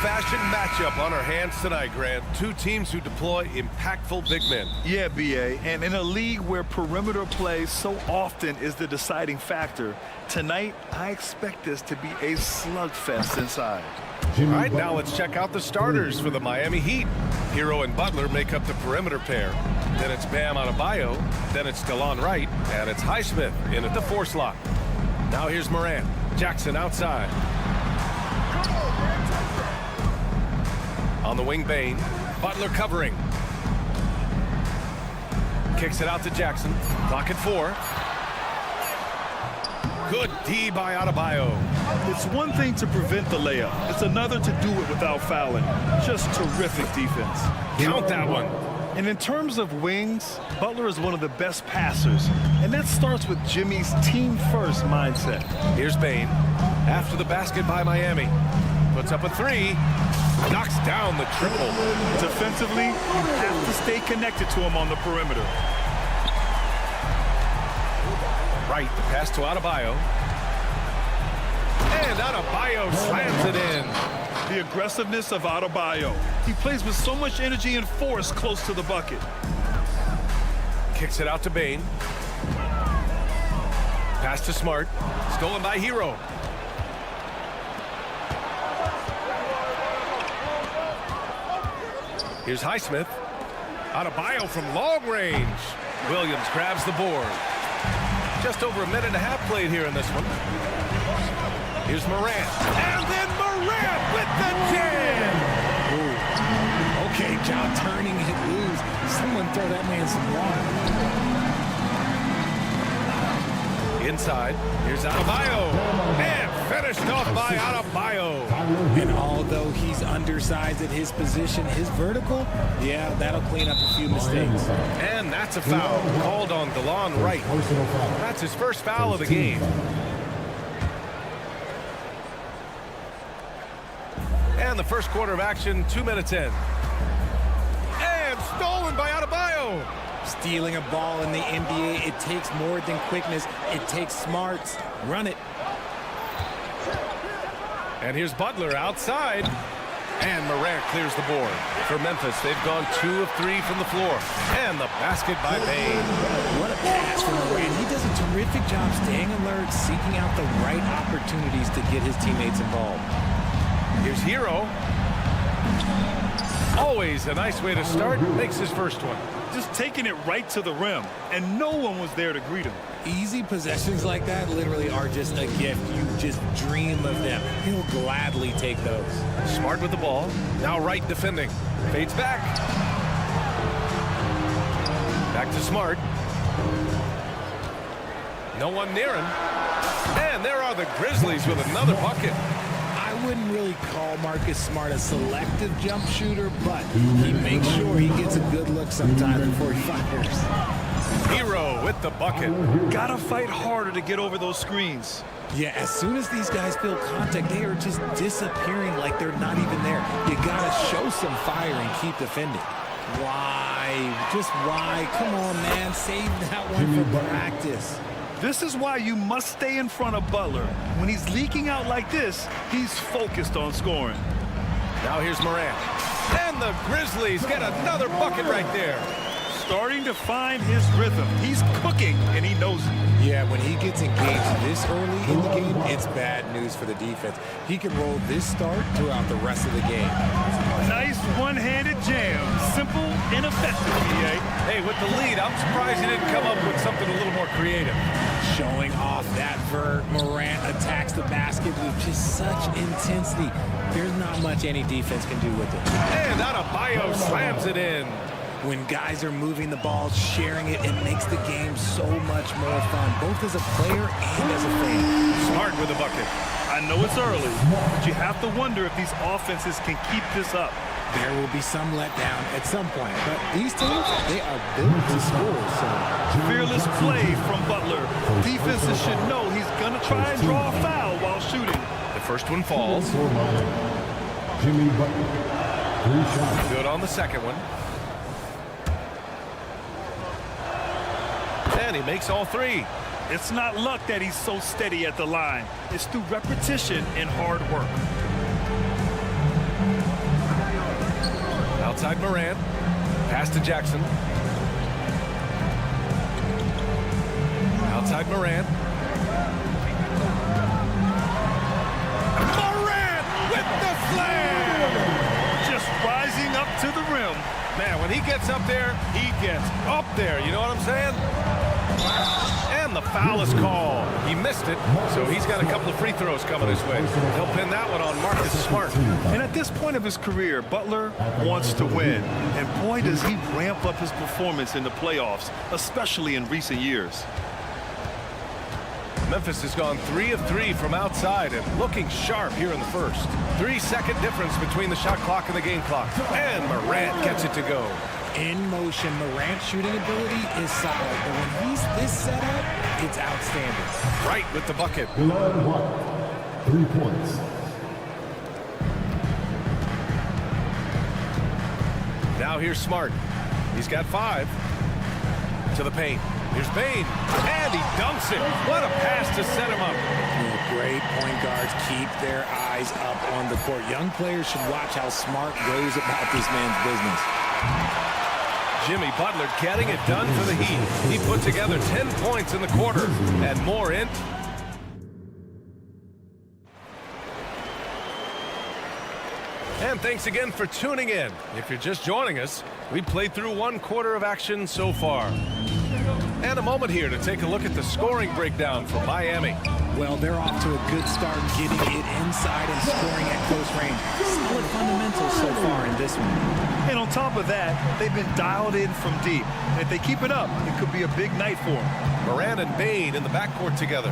old-fashioned matchup on our hands tonight, Grant. Two teams who deploy impactful big men. Yeah, B.A., and in a league where perimeter play so often is the deciding factor, tonight I expect this to be a slugfest inside. All right, now let's check out the starters for the Miami Heat. Hero and Butler make up the perimeter pair. Then it's Bam Adebayo, then it's DeLon Wright, and it's Highsmith in at the 4 slot. Now here's Morant. Jackson outside. On the wing, Bane. Butler covering. Kicks it out to Jackson. Clock at 4. Good D by Adebayo. It's one thing to prevent the layup. It's another to do it without fouling. Just terrific defense. Count that one. And in terms of wings, Butler is one of the best passers. And that starts with Jimmy's team-first mindset. Here's Bane. After the basket by Miami. Puts up a 3. Knocks down the triple. Defensively, you have to stay connected to him on the perimeter. Right, the pass to Adebayo. And Adebayo slams it in. The aggressiveness of Adebayo. He plays with so much energy and force close to the bucket. Kicks it out to Bane. Pass to Smart. Stolen by Hero. Here's Highsmith. Adebayo from long range. Williams grabs the board. Just over a minute and a half played here in this one. Here's Morant. And then Morant with the jam! Ooh. Okay, John turning it loose. Someone throw that man some water. Inside. Here's Adebayo. And finished off by Adebayo. And although he's undersized at his position, his vertical, yeah, that'll clean up a few mistakes. And that's a foul called on DeLon Wright. That's his first foul of the game. And the first quarter of action, 2 minutes in. And stolen by Adebayo. Stealing a ball in the NBA, it takes more than quickness. It takes smarts. Run it. And here's Butler outside. And Morant clears the board. For Memphis, they've gone 2 of 3 from the floor. And the basket by Bane. What a pass from Morant. He does a terrific job staying alert, seeking out the right opportunities to get his teammates involved. Here's Hero. Always a nice way to start. Makes his first one. Just taking it right to the rim, and no one was there to greet him. Easy possessions like that literally are just a gift. You just dream of them. He'll gladly take those. Smart with the ball. Now Wright defending. Fades back. Back to Smart. No one near him. And there are the Grizzlies with another bucket. I wouldn't really call Marcus Smart a selective jump shooter, but he makes sure he gets a good look sometimes before he fires. Hero with the bucket. Gotta fight harder to get over those screens. Yeah, as soon as these guys feel contact, they are just disappearing like they're not even there. You gotta show some fire and keep defending. Why? Just why? Come on, man. Save that one for practice. This is why you must stay in front of Butler. When he's leaking out like this, he's focused on scoring. Now here's Morant. And the Grizzlies get another bucket right there. Starting to find his rhythm. He's cooking, and he knows it. Yeah, when he gets engaged this early in the game, it's bad news for the defense. He can roll this start throughout the rest of the game. Nice one-handed jam. Simple and effective, EA. Hey, with the lead, I'm surprised he didn't come up with something a little more creative. Showing off that vert, Morant attacks the basket with just such intensity. There's not much any defense can do with it. And Adebayo slams it in. When guys are moving the ball, sharing it, it makes the game so much more fun, both as a player and as a fan. Smart with the bucket. I know it's early, but you have to wonder if these offenses can keep this up. There will be some letdown at some point, but these teams, they are built to score. So fearless play from Butler. Defenses should know he's going to try and draw a foul while shooting. The first one falls. Jimmy Butler. Good on the second one. And he makes all 3. It's not luck that he's so steady at the line. It's through repetition and hard work. Outside Morant. Pass to Jackson. Outside Morant. Morant with the slam! Just rising up to the rim. Man, when he gets up there, he gets up there. You know what I'm saying? And the foul is called. He missed it, so he's got a couple of free throws coming his way. He'll pin that one on Marcus Smart. And at this point of his career, Butler wants to win. And boy, does he ramp up his performance in the playoffs, especially in recent years. Memphis has gone 3 of 3 from outside and looking sharp here in the first. 3-second difference between the shot clock and the game clock. And Morant gets it to go. In motion, Morant's shooting ability is solid, but when he's this set up, it's outstanding. Right with the bucket. 3 points. Now here's Smart. He's got 5. To the paint. Here's Bane. And he dunks it. What a pass to set him up. Great point guards keep their eyes up on the court. Young players should watch how Smart goes about this man's business. Jimmy Butler getting it done for the Heat. He put together 10 points in the quarter and more in. And thanks again for tuning in. If you're just joining us, we played through 1 quarter of action so far. And a moment here to take a look at the scoring breakdown for Miami. Well, they're off to a good start getting it inside and scoring at close range. Solid fundamentals so far in this one. And on top of that, they've been dialed in from deep. And if they keep it up, it could be a big night for them. Morant and Bane in the backcourt together.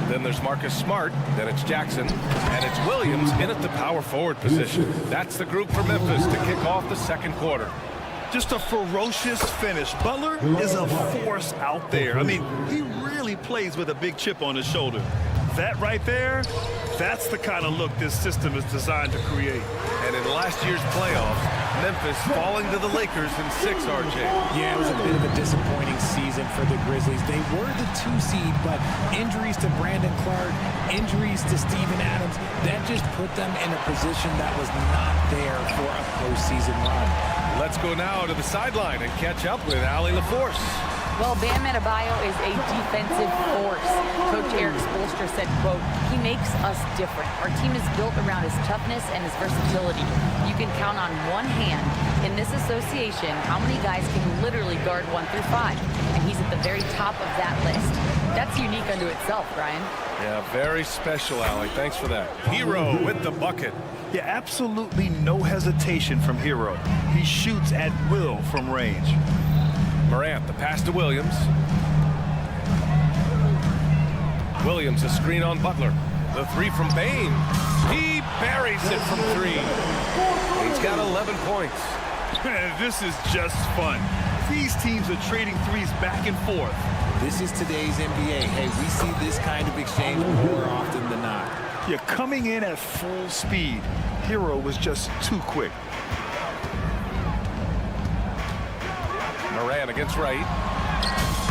Then there's Marcus Smart, then it's Jackson, and it's Williams in at the power forward position. That's the group for Memphis to kick off the second quarter. Just a ferocious finish. Butler is a force out there. I mean, he really plays with a big chip on his shoulder. That right there, that's the kind of look this system is designed to create. And in last year's playoffs, Memphis falling to the Lakers in 6, RJ. Yeah, it was a bit of a disappointing season for the Grizzlies. They were the 2 seed, but injuries to Brandon Clark, injuries to Steven Adams, that just put them in a position that was not there for a postseason run. Let's go now to the sideline and catch up with Allie LaForce. Well, Bam Adebayo is a defensive force. Coach Eric Spoelstra said, quote, "He makes us different. Our team is built around his toughness and his versatility. You can count on one hand in this association how many guys can literally guard 1 through 5. And he's at the very top of that list. That's unique unto itself, Brian." Yeah, very special, Allie. Thanks for that. Hero with the bucket. Yeah, absolutely no hesitation from Hero. He shoots at will from range. Morant, the pass to Williams. Williams, a screen on Butler. The 3 from Bane. He buries it from 3. He's got 11 points. This is just fun. These teams are trading threes back and forth. This is today's NBA. Hey, we see this kind of exchange more often than not. You're coming in at full speed. Hero was just too quick. Morant against Wright.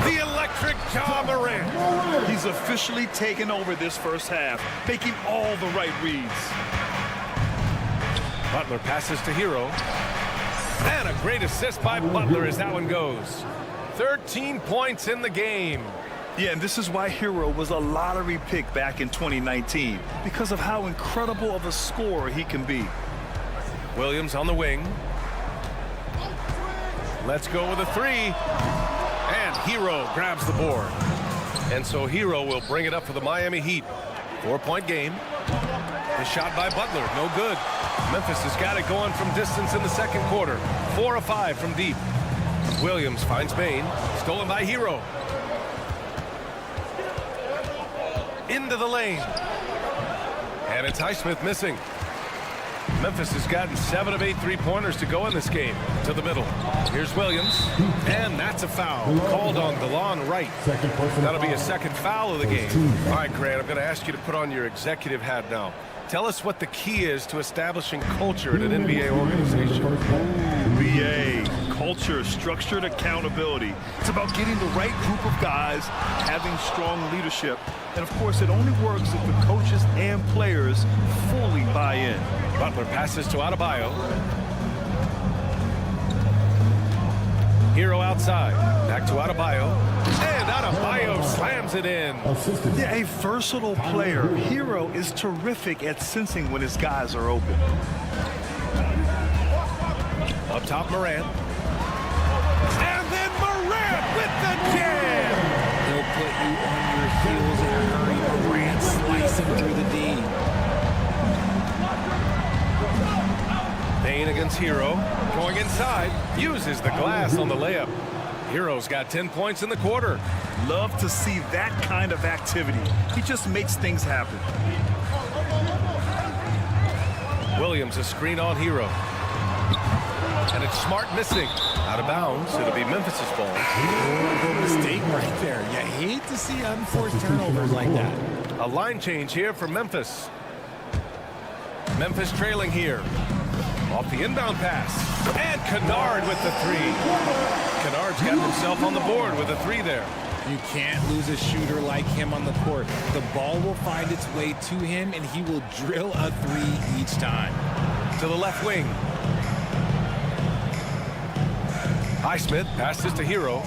The electric Ja Morant. He's officially taken over this first half, making all the right reads. Butler passes to Hero. And a great assist by Butler as that one goes. 13 points in the game. Yeah, and this is why Hero was a lottery pick back in 2019, because of how incredible of a scorer he can be. Williams on the wing. Let's go with a 3. And Hero grabs the board. And so Hero will bring it up for the Miami Heat. 4-point game. The shot by Butler, no good. Memphis has got it going from distance in the second quarter. 4 of 5 from deep. Williams finds Bane. Stolen by Hero. Into the lane. And it's Highsmith missing. Memphis has gotten 7 of 8 3-pointers to go in this game. To the middle. Here's Williams. And that's a foul called on DeLon Wright. That'll be a second foul of the game. All right, Grant, I'm going to ask you to put on your executive hat now. Tell us what the key is to establishing culture at an NBA organization. BA, culture, structured accountability. It's about getting the right group of guys, having strong leadership. And of course, it only works if the coaches and players fully buy in. Butler passes to Adebayo. Hero outside. Back to Adebayo. And Adebayo slams it in. Yeah, a versatile player. Hero is terrific at sensing when his guys are open. Up top, Morant. And then Morant with the jam! He'll put you on your heels in a hurry. Morant slicing through the D. Payne against Hero. Going inside. Uses the glass on the layup. Hero's got 10 points in the quarter. Love to see that kind of activity. He just makes things happen. Williams a screen on Hero. And it's Smart missing. Out of bounds. It'll be Memphis' ball. Horrible mistake right there. You hate to see unforced turnovers like that. A line change here for Memphis. Memphis trailing here. Off the inbound pass. And Kennard with the three. Kennard's got himself on the board with a three there. You can't lose a shooter like him on the court. The ball will find its way to him, and he will drill a three each time. To the left wing. Highsmith passes to Hero.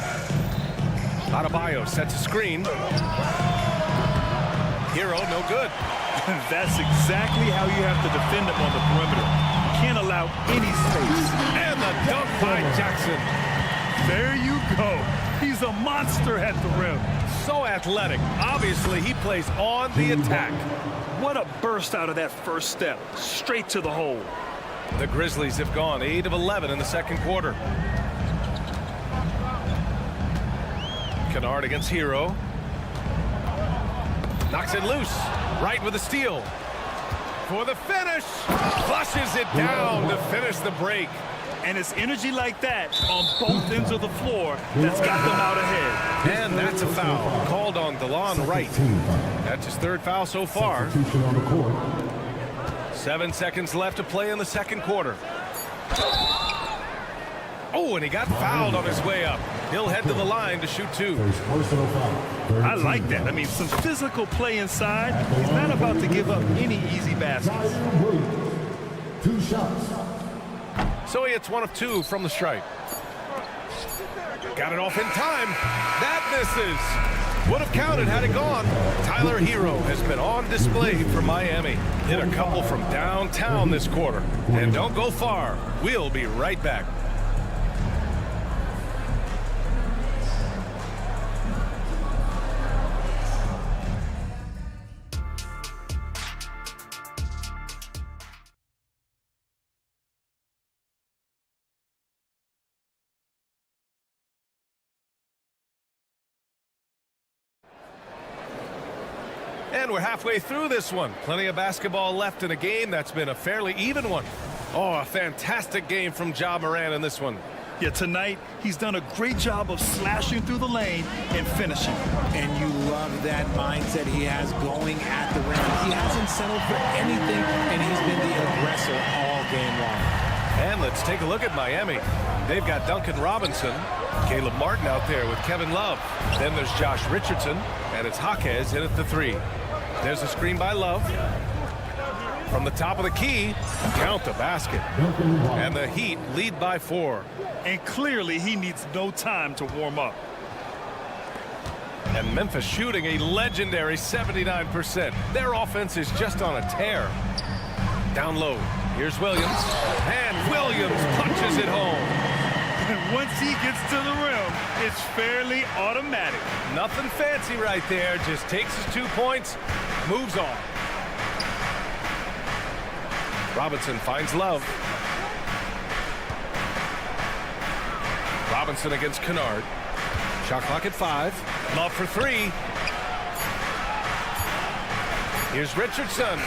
Adebayo sets a screen. Hero, no good. That's exactly how you have to defend him on the perimeter. You can't allow any space. And the dunk by Jackson. There you go. He's a monster at the rim. So athletic. Obviously, he plays on the attack. What a burst out of that first step. Straight to the hole. The Grizzlies have gone 8 of 11 in the second quarter. Kennard against Hero. Knocks it loose. Right with a steal. For the finish. Flushes it down to finish the break. And it's energy like that on both ends of the floor that's got them out ahead. And that's a foul called on DeLon Wright. That's his third foul so far. 7 seconds left to play in the second quarter. Oh, and he got fouled on his way up. He'll head to the line to shoot two. I like that. I mean, some physical play inside. He's not about to give up any easy baskets. 2 shots. So he hits 1 of 2 from the stripe. Got it off in time. That misses. Would have counted had it gone. Tyler Hero has been on display for Miami. Hit a couple from downtown this quarter. And don't go far. We'll be right back. And we're halfway through this one. Plenty of basketball left in a game that's been a fairly even one. Oh, a fantastic game from Ja Morant in this one. Yeah, tonight he's done a great job of slashing through the lane and finishing. And you love that mindset he has going at the rim. He hasn't settled for anything, and he's been the aggressor all game long. And let's take a look at Miami. They've got Duncan Robinson, Caleb Martin out there with Kevin Love. Then there's Josh Richardson, and it's Jaquez in at the three. There's a screen by Love. From the top of the key, count the basket. And the Heat lead by 4. And clearly he needs no time to warm up. And Memphis shooting a legendary 79%. Their offense is just on a tear. Down low, here's Williams. And Williams punches it home. And once he gets to the rim, it's fairly automatic. Nothing fancy right there. Just takes his 2 points, moves on. Robinson finds Love. Robinson against Kennard. Shot clock at 5. Love for 3. Here's Richardson.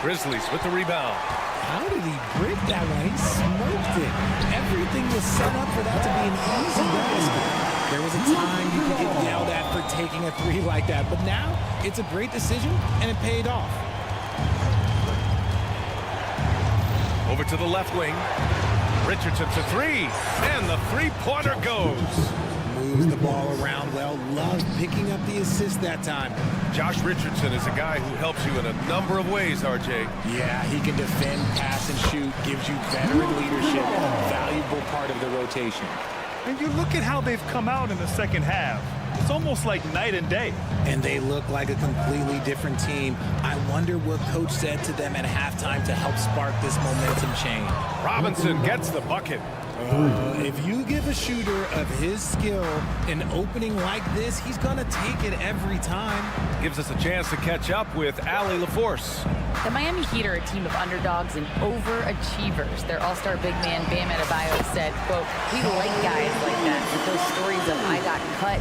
Grizzlies with the rebound. How did he break that one? He smoked it. Everything was set up for that to be an easy basket. There was a time you could get yelled at for taking a 3 like that, but now it's a great decision, and it paid off. Over to the left wing. Richardson for 3, and the three-pointer goes. moves the ball around well. Loves picking up the assist that time. Josh Richardson is a guy who helps you in a number of ways, RJ. Yeah, he can defend, pass, and shoot. Gives you veteran leadership. Valuable part of the rotation. And you look at how they've come out in the second half. It's almost like night and day. And they look like a completely different team. I wonder what coach said to them at halftime to help spark this momentum change. Robinson gets the bucket. If you give a shooter of his skill an opening like this, he's going to take it every time. Gives us a chance to catch up with Allie LaForce. The Miami Heat are a team of underdogs and overachievers. Their all-star big man, Bam Adebayo, said, quote, "We like guys like that with those stories of I got cut,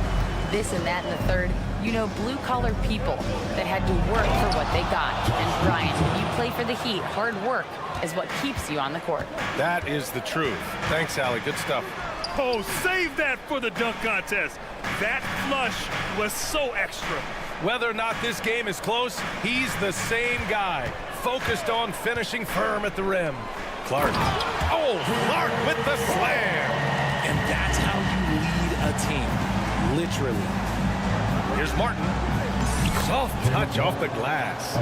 this and that and the third. You know, blue-collar people that had to work for what they got. And Brian, when you play for the Heat, hard work is what keeps you on the court." That is the truth. Thanks, Allie. Good stuff. Oh, save that for the dunk contest. That flush was so extra. Whether or not this game is close, he's the same guy, focused on finishing firm at the rim. Clark. Oh, Clark with the slam. And that's how you lead a team, literally. Here's Martin. Soft touch off the glass.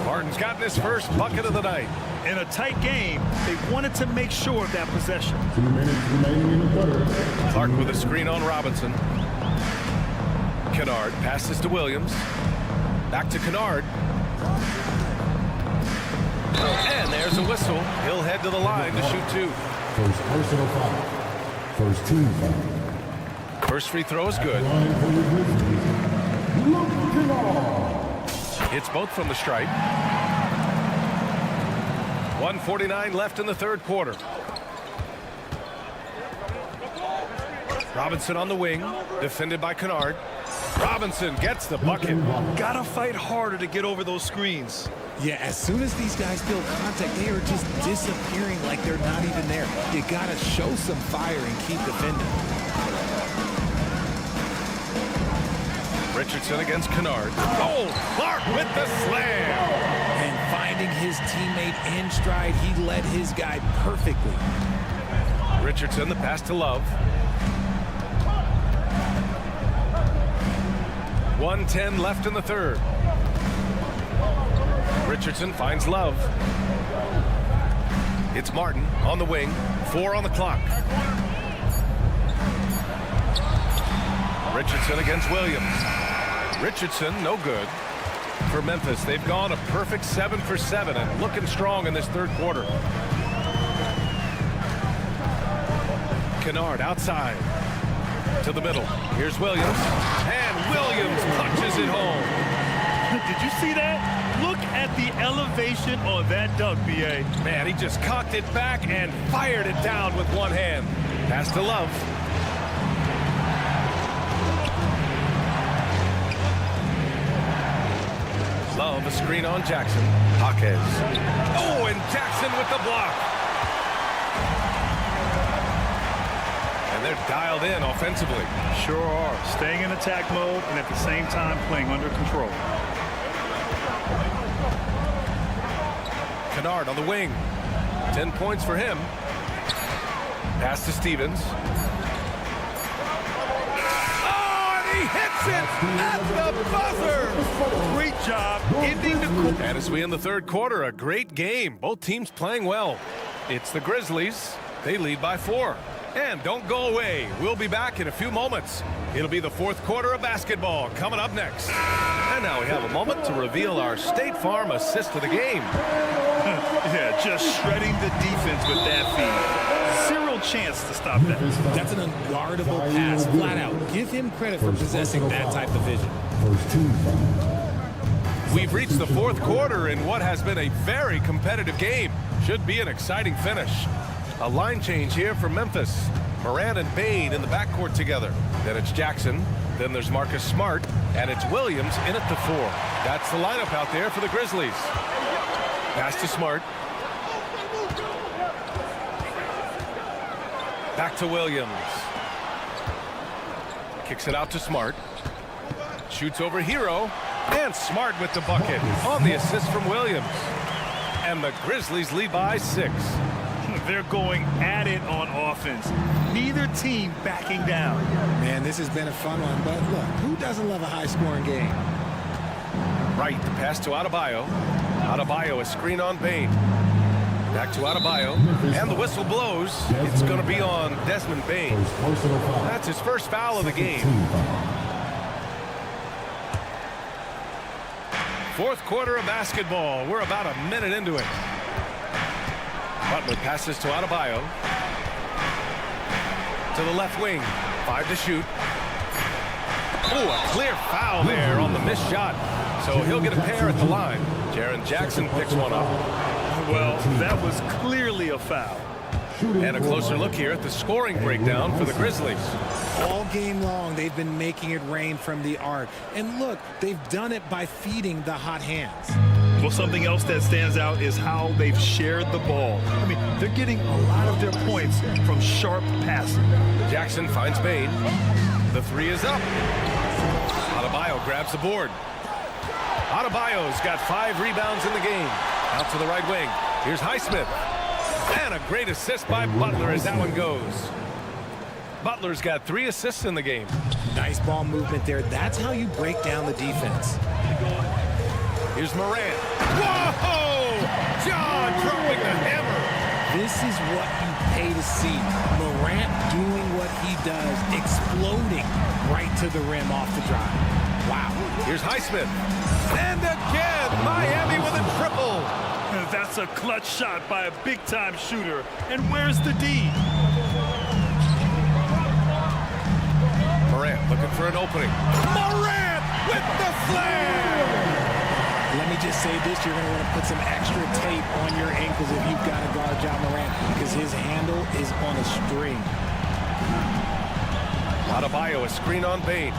Martin's gotten his first bucket of the night. In a tight game, they wanted to make sure of that possession. 2 minutes remaining in the quarter. Clark with a screen on Robinson. Kennard passes to Williams. Back to Kennard. And there's a whistle. He'll head to the line to shoot two. First personal foul. First team foul. First free throw is good. It's both from the stripe. 1:49 left in the third quarter. Robinson on the wing, defended by Kennard. Robinson gets the bucket. Gotta fight harder to get over those screens. Yeah, as soon as these guys feel contact, they are just disappearing like they're not even there. You gotta show some fire and keep defending. Richardson against Kennard. Oh, Clark with the slam. And finding his teammate in stride, he led his guy perfectly. Richardson, the pass to Love. 1:10 left in the third. Richardson finds Love. It's Martin on the wing. 4 on the clock. Richardson against Williams. Richardson, no good. For Memphis, they've gone a perfect 7 for 7 and looking strong in this third quarter. Kennard outside to the middle. Here's Williams. And Williams punches it home. Did you see that? Look at the elevation on that dunk, B.A. Man, he just cocked it back and fired it down with one hand. Pass to Love. Love, a screen on Jackson. Jaquez. Oh, and Jackson with the block. And they're dialed in offensively. Sure are. Staying in attack mode and at the same time playing under control. Kennard on the wing. 10 points for him. Pass to Stevens. Oh, and he hits it at the buzzer. Great job ending the quarter. And as we end the third quarter, a great game. Both teams playing well. It's the Grizzlies. They lead by 4. And don't go away. We'll be back in a few moments. It'll be the fourth quarter of basketball coming up next. And now we have a moment to reveal our State Farm assist of the game. Yeah, just shredding the defense with that feed. Zero chance to stop that. That's an unguardable pass, flat out. Give him credit for possessing that type of vision. First team foul. We've reached the fourth quarter in what has been a very competitive game. Should be an exciting finish. A line change here for Memphis. Moran and Bain in the backcourt together. Then it's Jackson. Then there's Marcus Smart. And it's Williams in at the 4. That's the lineup out there for the Grizzlies. Pass to Smart. Back to Williams. Kicks it out to Smart. Shoots over Hero. And Smart with the bucket on the assist from Williams. And the Grizzlies lead by 6. They're going at it on offense. Neither team backing down. Man, this has been a fun one, but look, who doesn't love a high-scoring game? Right, the pass to Adebayo. Adebayo, a screen on Bain. Back to Adebayo, and the whistle blows. It's going to be on Desmond Bain. That's his first foul of the game. Fourth quarter of basketball. We're about a minute into it. Butler passes to Adebayo. To the left wing. 5 to shoot. Oh, a clear foul there on the missed shot. So he'll get a pair at the line. Jaren Jackson picks one up. Well, that was clearly a foul. And a closer look here at the scoring breakdown for the Grizzlies. All game long, they've been making it rain from the arc. And look, they've done it by feeding the hot hands. Well, something else that stands out is how they've shared the ball. I mean, they're getting a lot of their points from sharp passing. Jackson finds Bain. The three is up. Adebayo grabs the board. Adebayo's got 5 rebounds in the game. Out to the right wing. Here's Highsmith. And a great assist by Butler as that one goes. Butler's got 3 assists in the game. Nice ball movement there. That's how you break down the defense. Here's Morant. Whoa! John dropping the hammer. This is what you pay to see. Morant doing what he does, exploding right to the rim off the drive. Wow. Here's Highsmith. And again, Miami with a triple. That's a clutch shot by a big-time shooter. And where's the D? Morant looking for an opening. Morant with the flare! Let me just say this, you're going to want to put some extra tape on your ankles if you've got to guard Ja Morant, because his handle is on a string. Adebayo, a screen on Bain.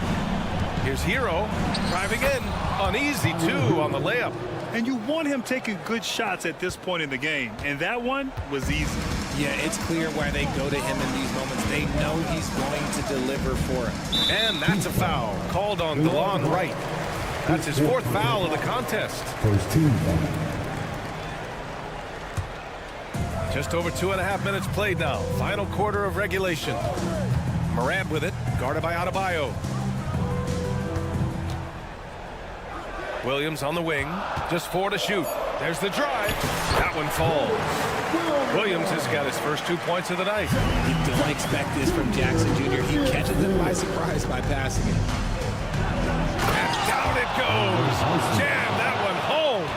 Here's Hero driving in. An easy 2 on the layup. And you want him taking good shots at this point in the game. And that one was easy. Yeah, it's clear why they go to him in these moments. They know he's going to deliver for it. And that's a foul called on DeLon Wright. That's his 4th foul of the contest. Just over 2.5 minutes played now. Final quarter of regulation. Morant with it, guarded by Adebayo. Williams on the wing, just 4 to shoot. There's the drive. That one falls. Williams has got his first 2 points of the night. You don't expect this from Jackson Jr. He catches them by surprise by passing it. And down it goes. Jam that one home.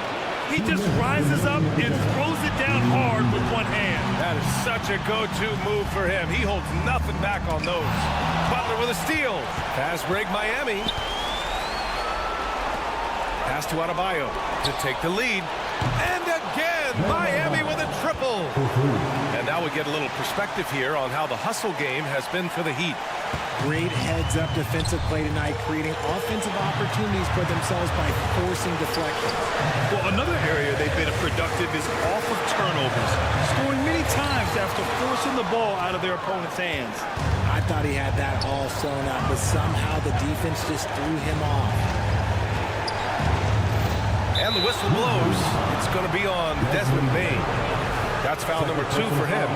He just rises up and throws it down hard with one hand. That is such a go-to move for him. He holds nothing back on those. Butler with a steal. Fast break Miami. Pass to Adebayo to take the lead. And again, Miami with a triple. And now we get a little perspective here on how the hustle game has been for the Heat. Great heads-up defensive play tonight, creating offensive opportunities for themselves by forcing deflections. Well, another area they've been productive is off of turnovers, scoring many times after forcing the ball out of their opponent's hands. I thought he had that all sewn up, but somehow the defense just threw him off. And the whistle blows. It's going to be on Desmond Bain. That's foul number 2 for him.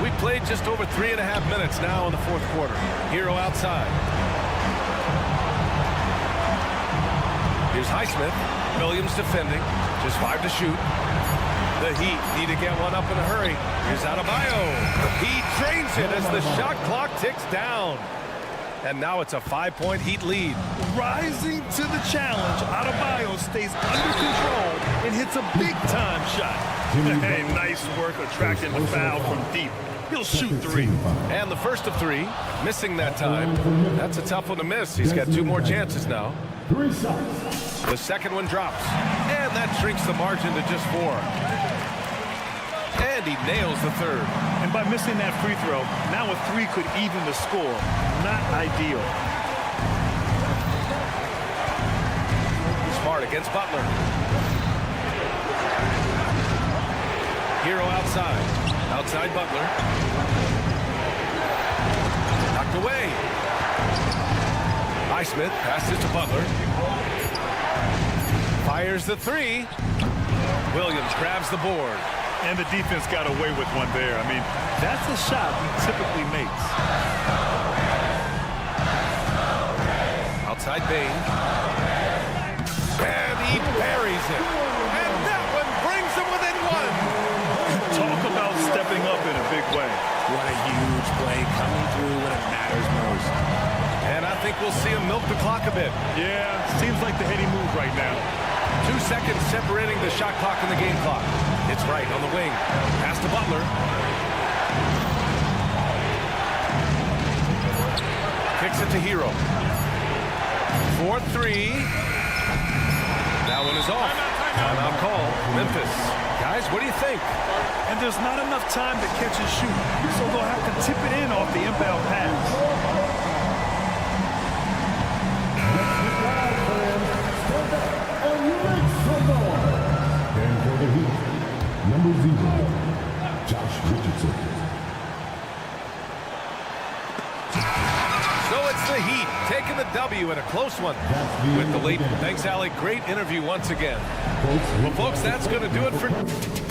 We played just over 3.5 minutes now in the 4th quarter. Hero outside. Here's Highsmith. Williams defending. Just 5 to shoot. The Heat need to get one up in a hurry. Here's Adebayo. He drains it as the shot clock ticks down. And now it's a 5-point Heat lead. Rising to the challenge, Adebayo stays under control and hits a big-time shot. Hey, nice work attracting the foul from deep. He'll shoot 3. And the first of 3, missing that time. That's a tough one to miss. He's got 2 more chances now. The second one drops. And that shrinks the margin to just 4. And he nails the third. And by missing that free throw, now a 3 could even the score. Not ideal. Smart against Butler. Hero outside. Outside Butler. Knocked away. Highsmith passes to Butler. Fires the three. Williams grabs the board. And the defense got away with one there. I mean, that's a shot he typically makes. Outside Bain. And he buries it. And that one brings him within one. Talk about stepping up in a big way. What a huge play coming through when it matters most. And I think we'll see him milk the clock a bit. Yeah, seems like the heady move right now. 2 seconds separating the shot clock and the game clock. It's right on the wing. Pass to Butler. Kicks it to Hero. 4-3. That one is off. Timeout call. Memphis. Guys, what do you think? And there's not enough time to catch and shoot, so they'll have to tip it in off the inbound pass. And for the Heat, number 0, Josh Richardson. So it's the Heat taking the W in a close one with the late. Thanks, Allie. Great interview once again. Well, folks, that's going to do it for...